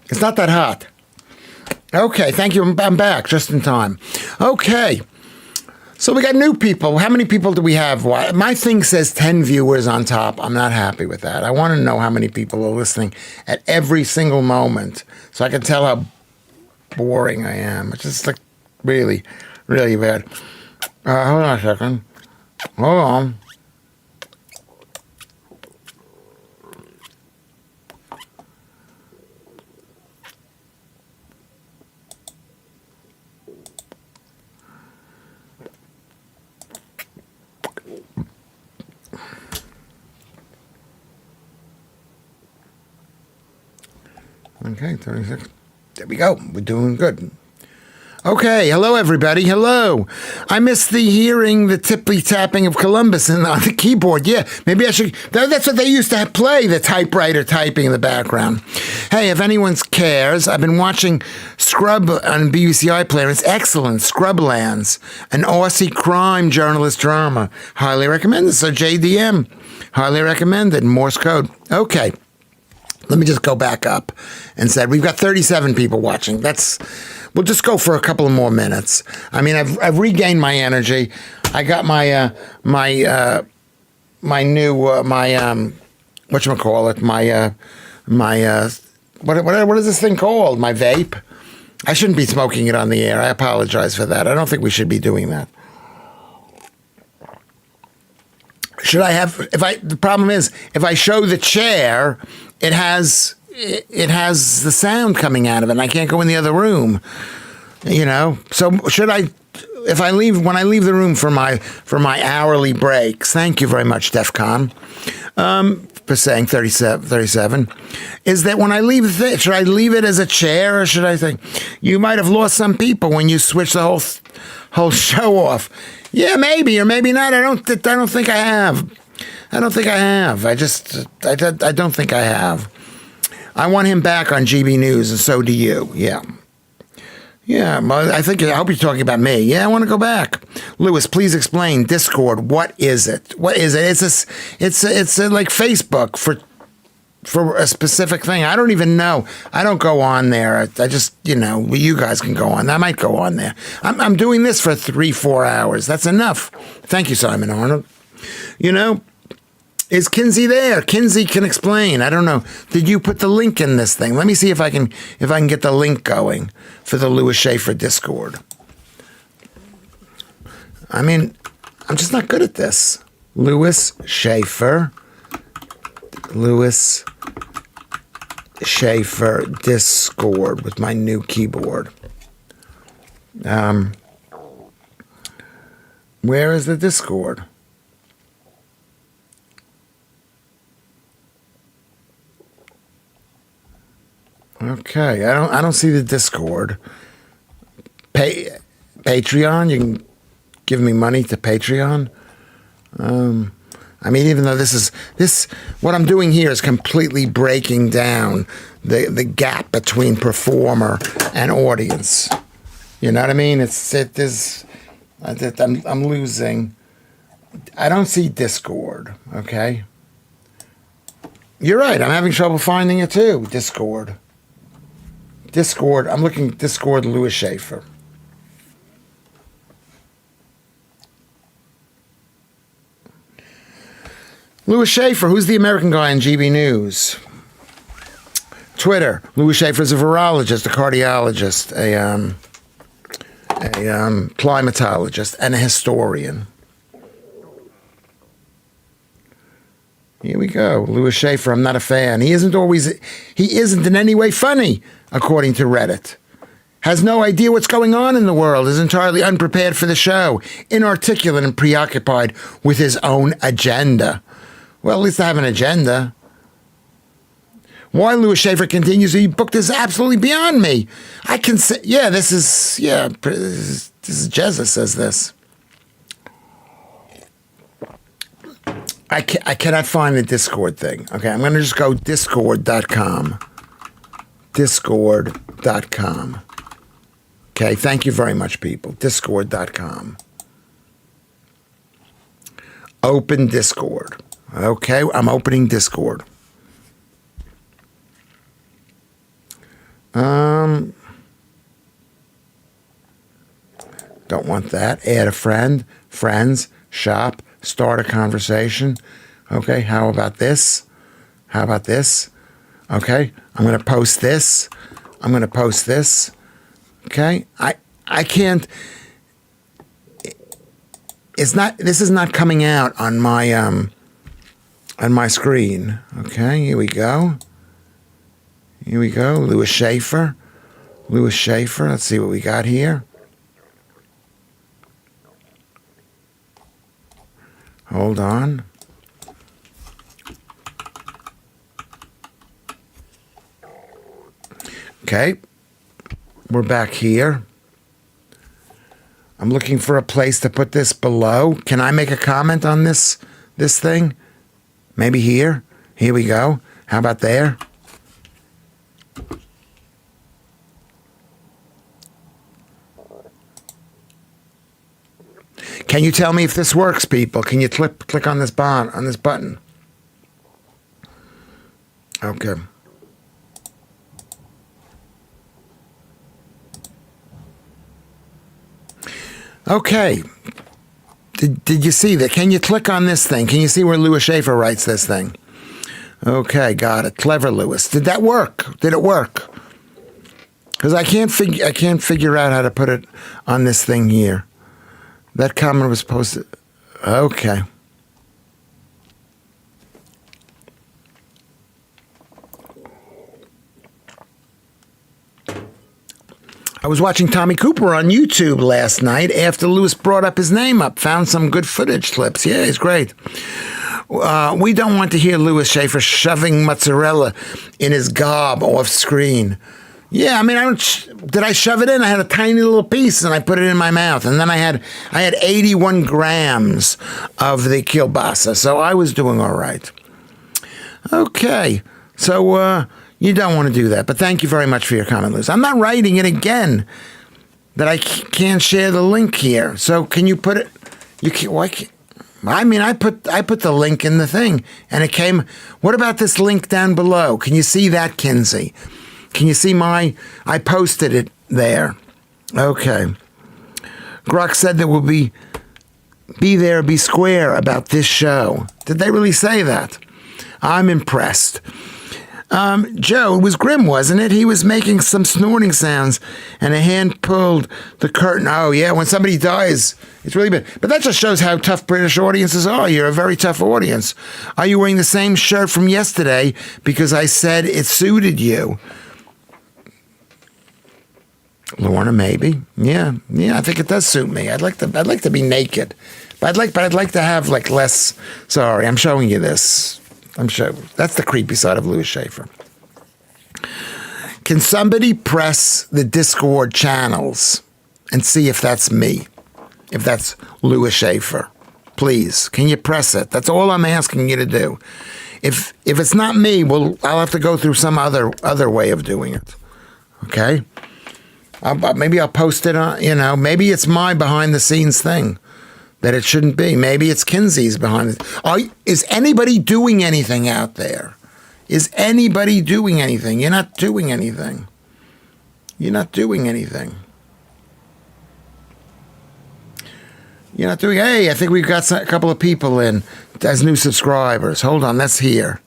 It's not that hot. Okay, thank you. I'm back just in time. Okay. So we got new people. How many people do we have? My thing says 10 viewers on top. I'm not happy with that. I want to know how many people are listening at every single moment so I can tell how boring I am. It's just like really, really bad. Hold on a second. Hold on. Okay, 36. There we go. We're doing good. Okay, hello everybody. Hello. I missed the hearing the tippy tapping of Columbus on the keyboard. Yeah, maybe I should. That's what they used to play, the typewriter typing in the background. Hey, if anyone cares, I've been watching Scrub on BBC iPlayer. It's excellent. Scrublands, an Aussie crime journalist drama. Highly recommended. So JDM, highly recommended. Morse code. Okay. Let me just go back up and say we've got 37 people watching. We'll just go for a couple of more minutes. I mean, I've regained my energy. I got my new whatchamacallit, what is this thing called? My vape. I shouldn't be smoking it on the air. I apologize for that. I don't think we should be doing that. Should I have? The problem is if I show the chair, it has the sound coming out of it, and I can't go in the other room. You know. So should I? When I leave the room for my hourly breaks? Thank you very much, DEFCON, for saying 37. Is that when I leave? Should I leave it as a chair, or should I think you might have lost some people when you switch the whole show off? Yeah, maybe or maybe not. I don't think I have. I don't think I have. I don't think I have. I want him back on GB News, and so do you. Yeah. Yeah, I hope you're talking about me. Yeah, I want to go back. Lewis, please explain Discord. What is it? What is it? It's like Facebook for a specific thing. I don't even know. I don't go on there. I just, you guys can go on. I might go on there. I'm doing this for 3-4 hours. That's enough. Thank you, Simon Arnold. Is Kinsey there? Kinsey can explain. I don't know. Did you put the link in this thing? Let me see if I can get the link going for the Lewis Schaffer Discord. I mean, I'm just not good at this. Lewis Schaffer Discord with my new keyboard. Where is the Discord? Okay, I don't see the Discord. Patreon, you can give me money to Patreon. I mean, even though what I'm doing here is completely breaking down the gap between performer and audience. You know what I mean? I'm losing. I don't see Discord. Okay. You're right. I'm having trouble finding it too. Discord. I'm looking at Discord Lewis Schaffer. Lewis Schaffer, who's the American guy in GB News? Twitter, Lewis Schaffer is a virologist, a cardiologist, a climatologist, and a historian. Here we go. Lewis Schaffer, I'm not a fan. He isn't in any way funny, according to Reddit. Has no idea what's going on in the world, is entirely unprepared for the show, inarticulate and preoccupied with his own agenda. Well, at least I have an agenda. Why Lewis Schaffer continues to be booked is absolutely beyond me. I can say, this is Jezza says this. I cannot find the Discord thing. Okay, I'm going to just go discord.com. Discord.com. Okay, thank you very much, people. Discord.com. Open Discord. Okay, I'm opening Discord. Don't want that. Add a friend, friends, shop, start a conversation. Okay, how about this? How about this? Okay, I'm going to post this. I'm going to post this. Okay, I can't. It's not. This is not coming out on my screen. Okay, here we go. Here we go. Lewis Schaffer. Lewis Schaffer. Let's see what we got here. Hold on. Okay. We're back here. I'm looking for a place to put this below. Can I make a comment on this thing? Maybe here. Here we go. How about there? Can you tell me if this works, people? Can you click on this button? Okay. Okay. Did you see that? Can you click on this thing? Can you see where Lewis Schaffer writes this thing? Okay, got it. Clever Lewis. Did that work? Did it work? Because I can't figure out how to put it on this thing here. That comment was posted. Okay. I was watching Tommy Cooper on YouTube last night after Lewis brought up his name up. Found some good footage clips. Yeah, he's great. We don't want to hear Lewis Schaffer shoving mozzarella in his gob off screen. Yeah, I mean, did I shove it in? I had a tiny little piece, and I put it in my mouth, and then I had 81 grams of the kielbasa, so I was doing all right. Okay, so you don't want to do that, but thank you very much for your comment, Lewis. I'm not writing it again that I can't share the link here. So can you put it? You can't. Why can't? I mean, I put the link in the thing, and it came. What about this link down below? Can you see that, Kinsey? Can you see I posted it there. Okay. Grok said there will be there, be square about this show. Did they really say that? I'm impressed. Joe, it was Grim, wasn't it? He was making some snorting sounds, and a hand pulled the curtain. Oh, yeah, when somebody dies, it's really bad. But that just shows how tough British audiences are. You're a very tough audience. Are you wearing the same shirt from yesterday because I said it suited you? Lorna, maybe. Yeah, I think it does suit me. I'd like to be naked, but I'd like to have like less. Sorry, I'm showing you this. That's the creepy side of Lewis Schaffer. Can somebody press the Discord channels and see if that's me, if that's Lewis Schaffer? Please, can you press it? That's all I'm asking you to do. If it's not me, well, I'll have to go through some other way of doing it. Okay. Maybe I'll post it on, maybe it's my behind the scenes thing that it shouldn't be. Maybe it's Kinsey's behind it. Is anybody doing anything out there? Is anybody doing anything? You're not doing anything. You're not doing anything. You're not doing, hey, I think we've got a couple of people in as new subscribers. Hold on, that's here.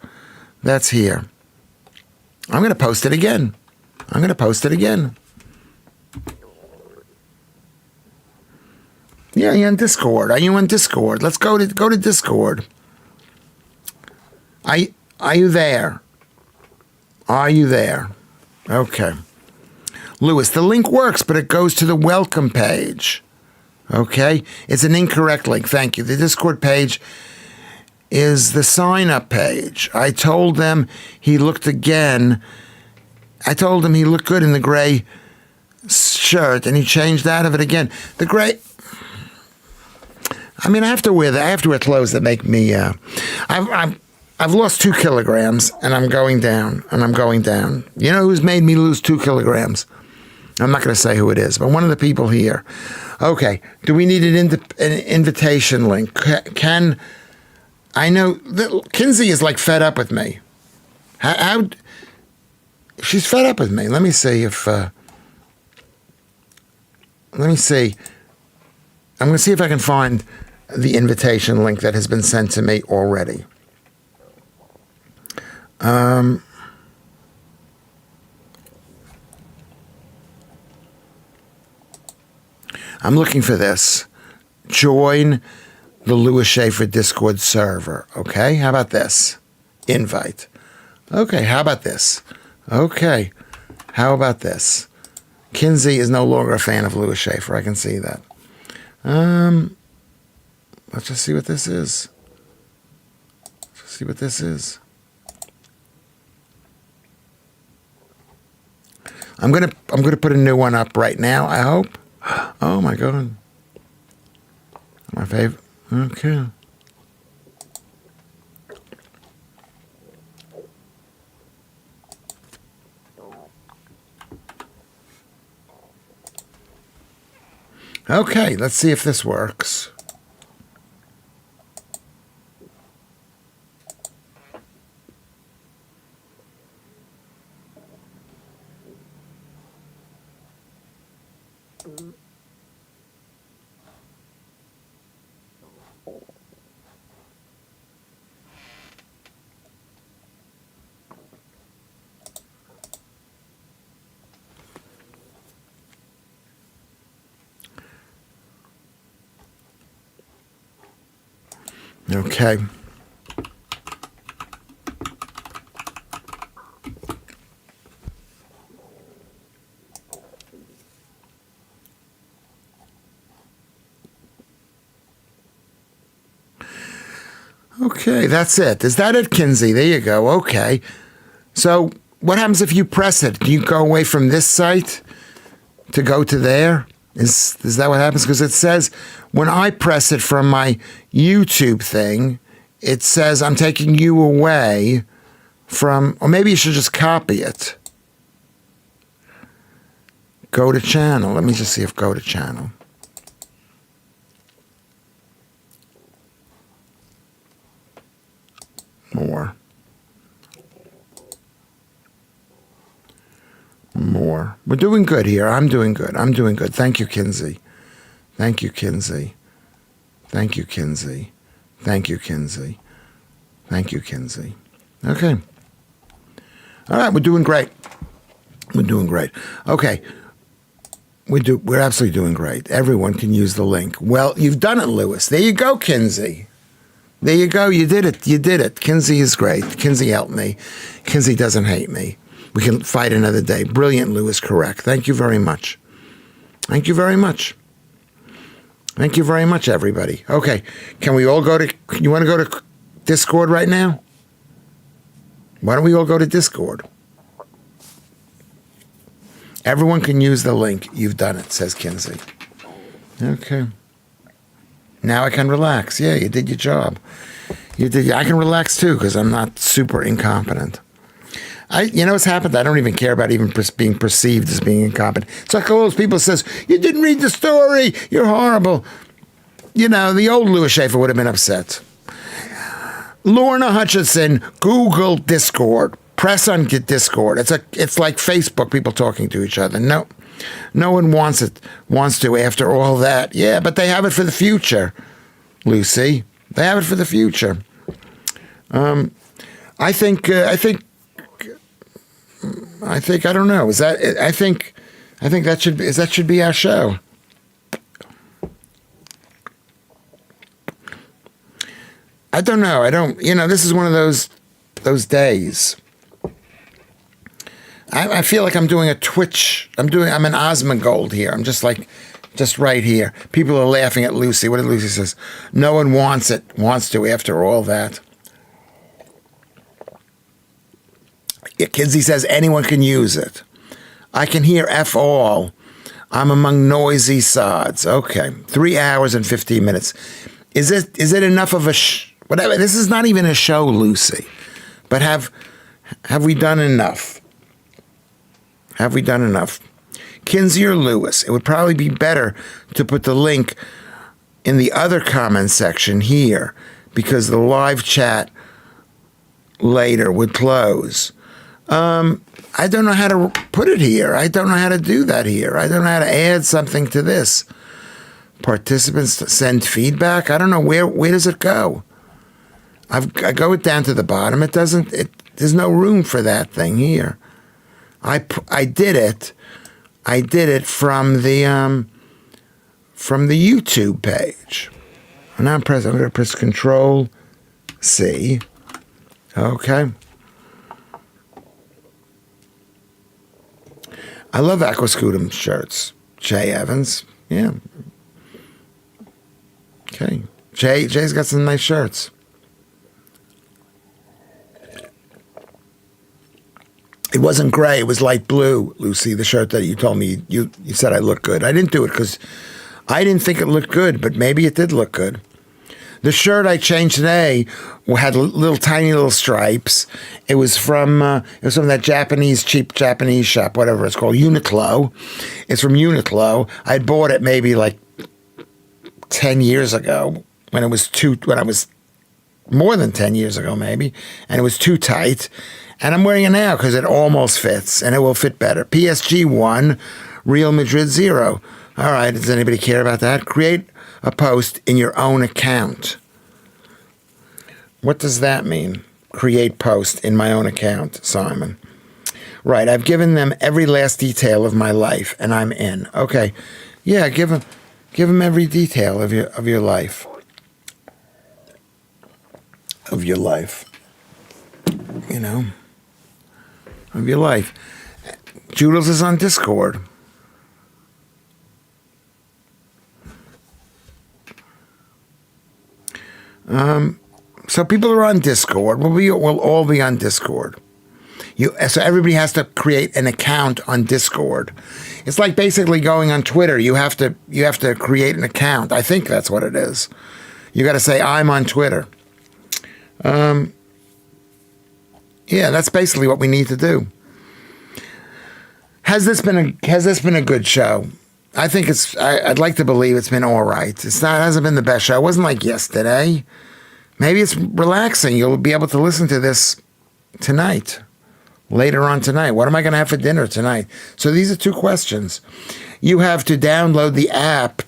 That's here. I'm going to post it again. Yeah, you're on Discord. Are you on Discord? Let's go to Discord. Are you there? Are you there? Okay. Lewis, the link works, but it goes to the welcome page. Okay? It's an incorrect link. Thank you. The Discord page is the sign-up page. I told them he looked again. I told him he looked good in the gray shirt, and he changed out of it again. The gray... I mean, I have to wear clothes that make me. I've lost 2 kilograms, and I'm going down. You know who's made me lose 2 kilograms? I'm not going to say who it is, but one of the people here. Okay, do we need an invitation link? I know that Kinsey is like fed up with me. How she's fed up with me. Let me see if. Let me see. I'm going to see if I can find the invitation link that has been sent to me already. I'm looking for this. Join the Lewis Schaffer Discord server. Okay, how about this? Invite. Okay, how about this? Okay, how about this? Kinsey is no longer a fan of Lewis Schaffer. I can see that. Let's just see what this is. Let's see what this is. I'm gonna put a new one up right now, I hope. Oh my God. My favorite. Okay. Okay, let's see if this works. Okay. Okay, that's it. Is that it, Kinsey? There you go. Okay. So what happens if you press it? Do you go away from this site to go to there? Is that what happens? Because it says when I press it from my YouTube thing, it says I'm taking you away from, or maybe you should just copy it. Go to channel. Let me just see if go to channel. More. We're doing good here. I'm doing good. Thank you, Kinsey. Thank you, Kinsey. Thank you, Kinsey. Thank you, Kinsey. Thank you, Kinsey. Okay. All right, we're doing great. We're doing great. Okay. We're absolutely doing great. Everyone can use the link. Well, you've done it, Lewis. There you go, Kinsey. There you go. You did it. You did it. Kinsey is great. Kinsey helped me. Kinsey doesn't hate me. We can fight another day. Brilliant, Lewis. Correct. Thank you very much. Thank you very much. Thank you very much, everybody. Okay. Can we all go to... You want to go to Discord right now? Why don't we all go to Discord? Everyone can use the link. You've done it, says Kinsey. Okay. Now I can relax. Yeah, you did your job. You did. I can relax too because I'm not super incompetent. You know what's happened? I don't even care about even being perceived as being incompetent. It's like all those people says, you didn't read the story. You're horrible. You know, the old Lewis Schaffer would have been upset. Lorna Hutchinson, Google Discord. Press on Discord. It's like Facebook, people talking to each other. No one wants to after all that. Yeah, but they have it for the future, Lucy. They have it for the future. I think I don't know. I think that should be our show. I don't know. This is one of those days. I feel like I'm doing a Twitch. I'm an Osmongold here. I'm just right here. People are laughing at Lucy. What did Lucy says? No one wants to after all that. Yeah, Kinsey says anyone can use it. I can hear F all. I'm among noisy sods. Okay. 3 hours and 15 minutes. Is it enough of a whatever? This is not even a show, Lucy. But have we done enough? Have we done enough? Kinsey or Lewis? It would probably be better to put the link in the other comment section here because the live chat later would close. I don't know how to put it here. I don't know how to do that here. I don't know how to add something to this. Participants send feedback. I don't know where does it go. I go it down to the bottom. It doesn't. There's no room for that thing here. I did it. I did it from the YouTube page. And now I'm going to press Control C. Okay. I love Aquascutum shirts. Jay Evans. Yeah. Okay. Jay's got some nice shirts. It wasn't gray. It was light blue, Lucy, the shirt that you told me you said I looked good. I didn't do it because I didn't think it looked good, but maybe it did look good. The shirt I changed today had tiny little stripes. It was from that cheap Japanese shop, whatever it's called, Uniqlo. It's from Uniqlo. I bought it maybe like 10 years ago when I was more than 10 years ago maybe, and it was too tight. And I'm wearing it now because it almost fits, and it will fit better. PSG 1, Real Madrid 0. All right, does anybody care about that? Create a post in your own account. What does that mean? Create post in my own account, Simon. Right, I've given them every last detail of my life, and I'm in. Okay, yeah, give them every detail of your life. Of your life. You know. Of your life. Joodles is on Discord. So people are on Discord. We'll all be on Discord. So everybody has to create an account on Discord. It's like basically going on Twitter. You have to create an account. I think that's what it is. You got to say I'm on Twitter. Yeah, that's basically what we need to do. Has this been a good show? I think I'd like to believe it's been all right. It hasn't been the best show. It wasn't like yesterday. Maybe it's relaxing. You'll be able to listen to this tonight, later on tonight. What am I going to have for dinner tonight? So these are two questions. You have to download the app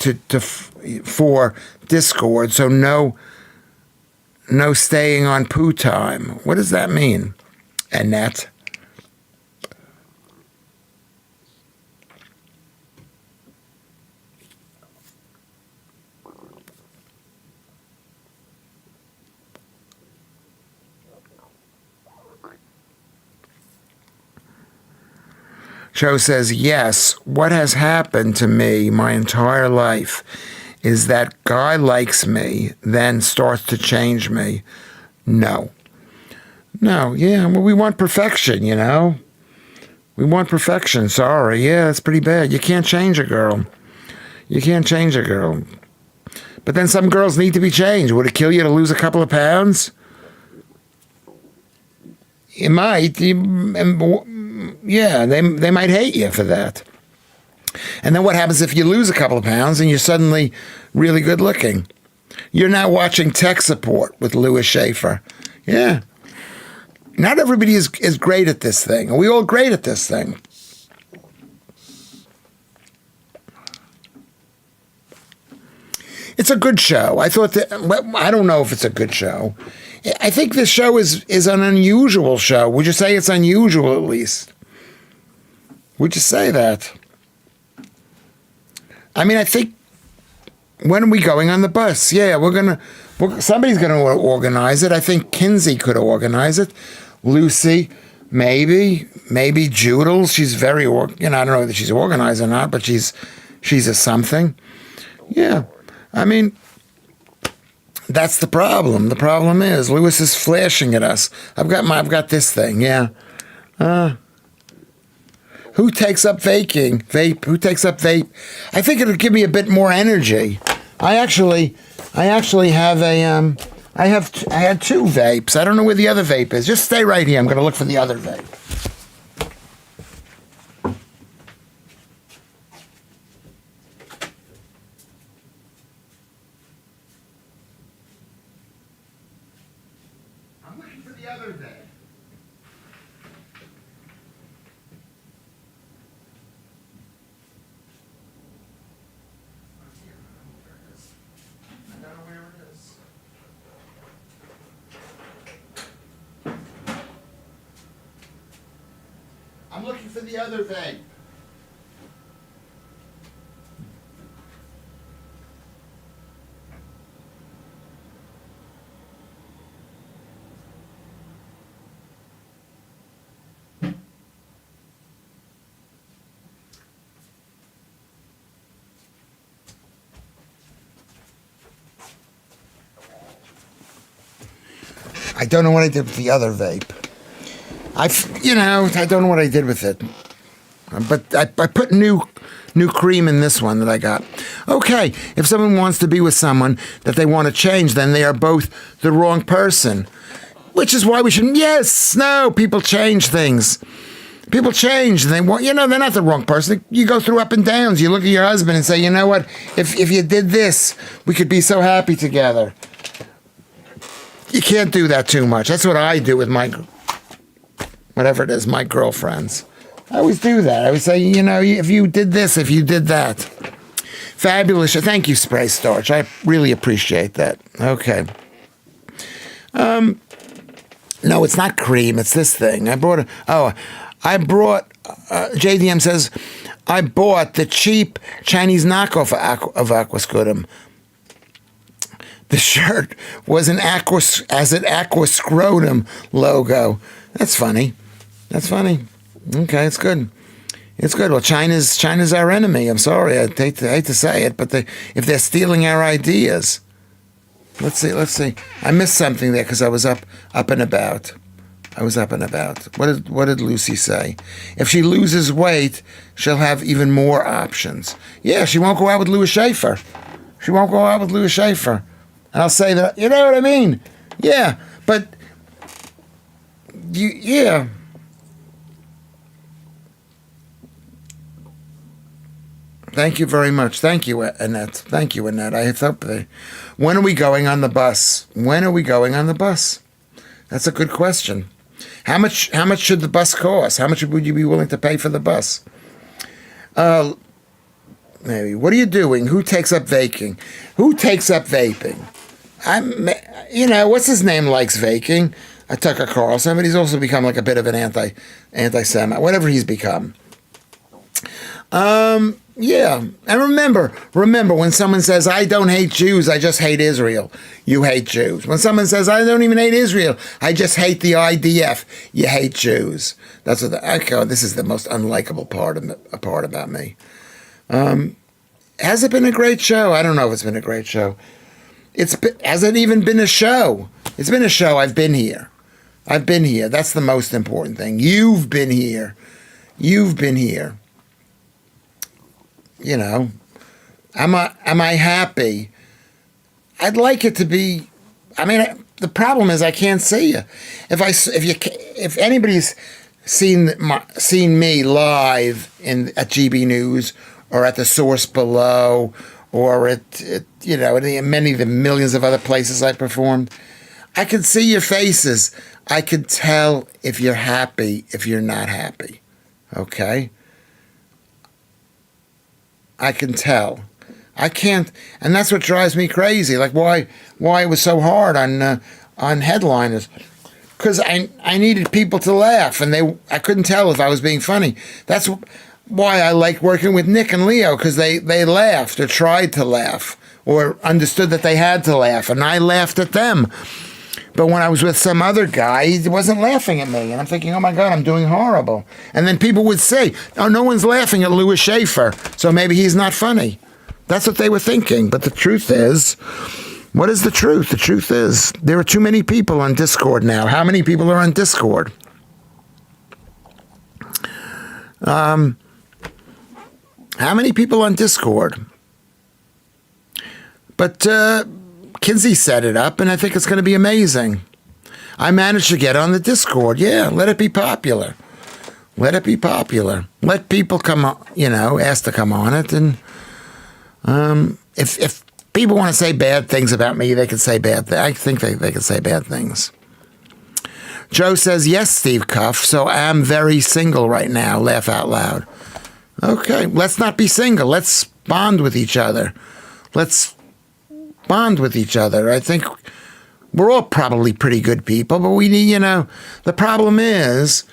for Discord. So no staying on poo time. What does that mean, Annette? Joe says, yes, what has happened to me my entire life is that guy likes me, then starts to change me. No, yeah, well, we want perfection, you know? We want perfection, sorry. Yeah, that's pretty bad. You can't change a girl. But then some girls need to be changed. Would it kill you to lose a couple of pounds? It might. Yeah, they might hate you for that. And then what happens if you lose a couple of pounds and you're suddenly really good looking? You're now watching tech support with Lewis Schaffer. Yeah. Not everybody is great at this thing. Are we all great at this thing? It's a good show. I don't know if it's a good show. I think this show is an unusual show. Would you say it's unusual at least? Would you say that? I mean, I think, when are we going on the bus? Yeah, somebody's going to organize it. I think Kinsey could organize it. Lucy, maybe Joodles. She's very, I don't know whether she's organized or not, but she's a something. Yeah, I mean, that's the problem. The problem is Lewis is flashing at us. I've got this thing. Yeah. Who takes up vape? Who takes up vape? I think it'll give me a bit more energy. I actually have I had two vapes. I don't know where the other vape is. Just stay right here. I'm going to look for the other vape. I'm looking for the other vape. I'm looking for the other vape. I don't know what I did with the other vape. I don't know what I did with it. But I put new cream in this one that I got. Okay, if someone wants to be with someone that they want to change, then they are both the wrong person. Which is why we shouldn't. Yes, no, people change things. People change. And they want, they're not the wrong person. You go through up and downs. You look at your husband and say, you know what? If you did this, we could be so happy together. You can't do that too much. That's what I do with my, whatever it is, my girlfriends. I always do that. I always say, if you did this, if you did that. Fabulous. Thank you, Spray Starch. I really appreciate that. Okay. No, it's not cream. It's this thing. JDM says, I bought the cheap Chinese knockoff of Aquascutum. The shirt was an Aquascrotum logo. That's funny. Okay, it's good. It's good. Well, China's our enemy. I'm sorry. I hate to say it, but if they're stealing our ideas. Let's see. I missed something there because I was up and about. What did Lucy say? If she loses weight, she'll have even more options. Yeah, she won't go out with Lewis Schaffer. And I'll say that, you know what I mean? Yeah, but yeah. Thank you very much. Thank you, Annette. I thought when are we going on the bus? That's a good question. How much should the bus cost? How much would you be willing to pay for the bus? Maybe. What are you doing? Who takes up vaping? What's his name likes vaping? Tucker Carlson, but he's also become like a bit of an anti-Semite, whatever he's become. Yeah. And remember, when someone says, I don't hate Jews, I just hate Israel, you hate Jews. When someone says, I don't even hate Israel, I just hate the IDF, you hate Jews. That's what this is the most unlikable part about me. Has it been a great show? I don't know if it's been a great show. Has it even been a show? It's been a show. I've been here. That's the most important thing. You've been here. Am I happy? I'd like it to be. The problem is I can't see you. If anybody's seen me live at GB News or at the Source Below or at many of the millions of other places I performed, I could see your faces. I could tell if you're happy, if you're not happy. Okay? I can tell. I can't, and that's what drives me crazy. Like why it was so hard on headliners, because I needed people to laugh, and I couldn't tell if I was being funny. That's why I like working with Nick and Leo, because they laughed or tried to laugh or understood that they had to laugh, and I laughed at them. But when I was with some other guy, he wasn't laughing at me. And I'm thinking, oh my God, I'm doing horrible. And then people would say, oh, no one's laughing at Lewis Schaffer, so maybe he's not funny. That's what they were thinking. But the truth is, what is the truth? The truth is, there are too many people on Discord now. How many people are on Discord? How many people on Discord? But Kinsey set it up, and I think it's going to be amazing. I managed to get on the Discord. Yeah, let it be popular. Let people come on, ask to come on it. And if people want to say bad things about me, they can say bad things. I think they can say bad things. Joe says, yes, Steve Cuff, so I'm very single right now. Laugh out loud. Okay, let's not be single. Let's bond with each other. I think we're all probably pretty good people, but we need, the problem is,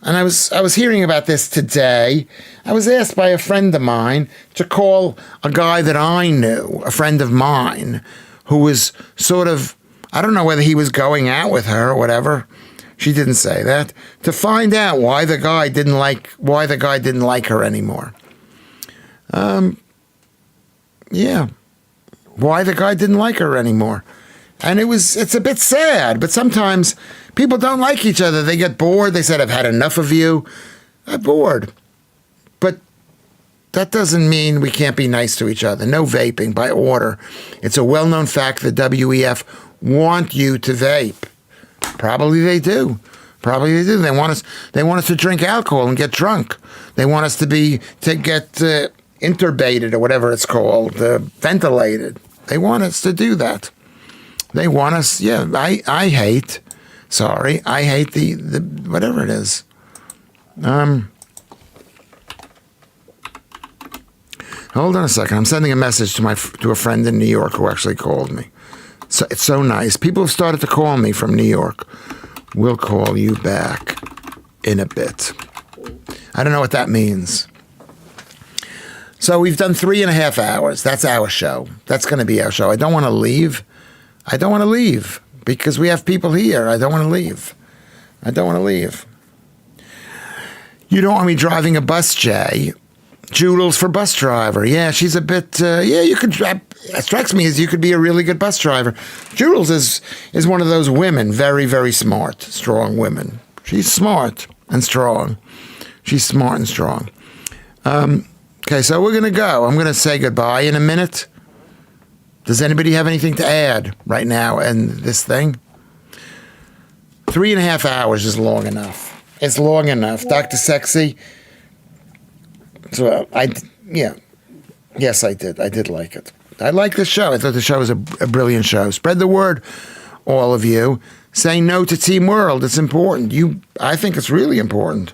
and I was hearing about this today. I was asked by a friend of mine to call a guy that I knew, a friend of mine, who was sort of, I don't know whether he was going out with her or whatever. She didn't say that. To find out why the guy didn't like her anymore. Yeah. Why the guy didn't like her anymore. And it's a bit sad, but sometimes people don't like each other. They get bored. They said, I've had enough of you. I'm bored. But that doesn't mean we can't be nice to each other. No vaping by order. It's a well-known fact that WEF want you to vape. Probably they do. They want us to drink alcohol and get drunk. They want us to get intubated or whatever it's called, ventilated. They want us to do that. They want us, I hate the whatever it is. Hold on a second. I'm sending a message to a friend in New York who actually called me. So it's so nice. People have started to call me from New York. We'll call you back in a bit. I don't know what that means. So we've done 3.5 hours. That's our show. That's going to be our show. I don't want to leave. Because we have people here. I don't want to leave. You don't want me driving a bus, Jay. Joodles for bus driver. Yeah, she's a bit, you could, it strikes me as you could be a really good bus driver. Joodles is one of those women, very, very smart, strong women. She's smart and strong. Okay, so we're going to go. I'm going to say goodbye in a minute. Does anybody have anything to add right now in this thing? 3.5 hours is long enough. It's long enough. Dr. Sexy. So yes, I did. I did like it. I liked the show. I thought the show was a brilliant show. Spread the word, all of you. Say no to Team World. It's important. I think it's really important.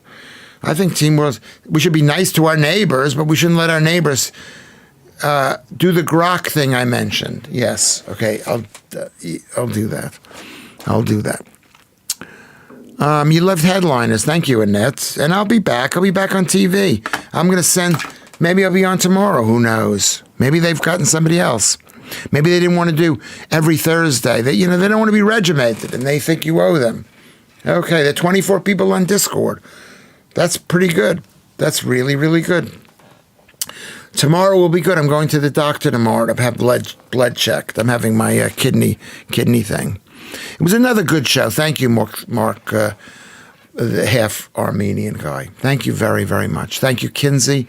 I think Team World. We should be nice to our neighbors, but we shouldn't let our neighbors do the grok thing I mentioned. Yes. Okay. I'll do that. You loved headliners. Thank you, Annette. And I'll be back. I'll be back on TV. I'm going to send, maybe I'll be on tomorrow. Who knows? Maybe they've gotten somebody else. Maybe they didn't want to do every Thursday. They don't want to be regimented and they think you owe them. Okay, there are 24 people on Discord. That's pretty good. That's really, really good. Tomorrow will be good. I'm going to the doctor tomorrow to have blood checked. I'm having my kidney thing. It was another good show. Thank you, Mark, the half Armenian guy. Thank you very, very much. Thank you, Kinsey.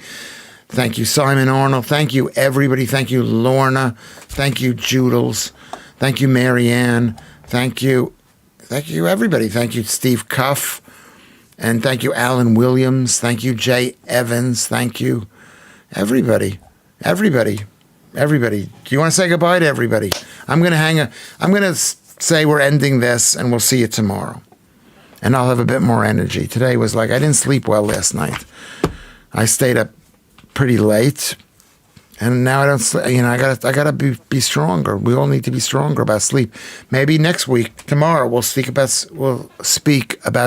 Thank you, Simon Arnold. Thank you, everybody. Thank you, Lorna. Thank you, Joodles. Thank you, Marianne. Thank you, everybody. Thank you, Steve Cuff. And thank you, Alan Williams. Thank you, Jay Evans. Thank you, everybody. Everybody. Do you want to say goodbye to everybody? I'm going to say we're ending this and we'll see you tomorrow. And I'll have a bit more energy. Today was like, I didn't sleep well last night. I stayed up pretty late. And now I don't sleep. I gotta be stronger. We all need to be stronger about sleep. Maybe next week, tomorrow, we'll speak about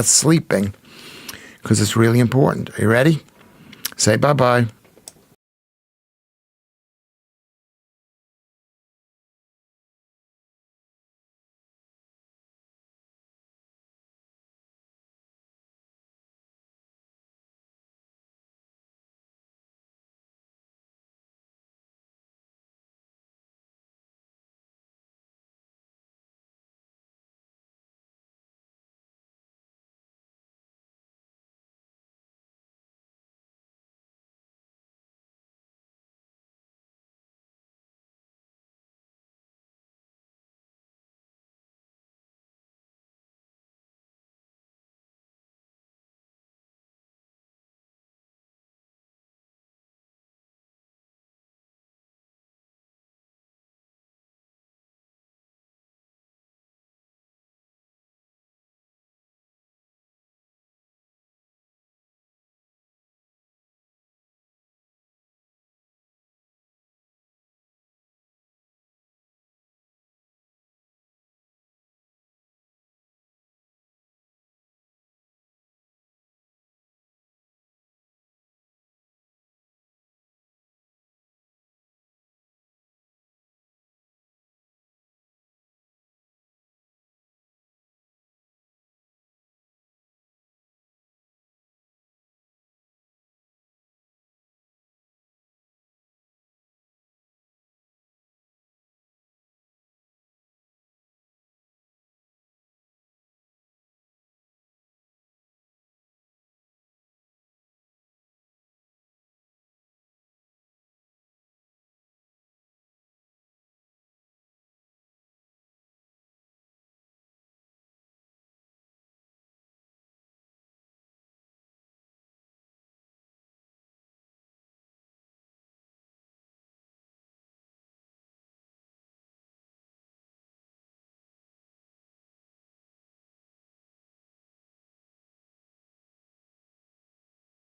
sleeping. Because it's really important. Are you ready? Say bye-bye.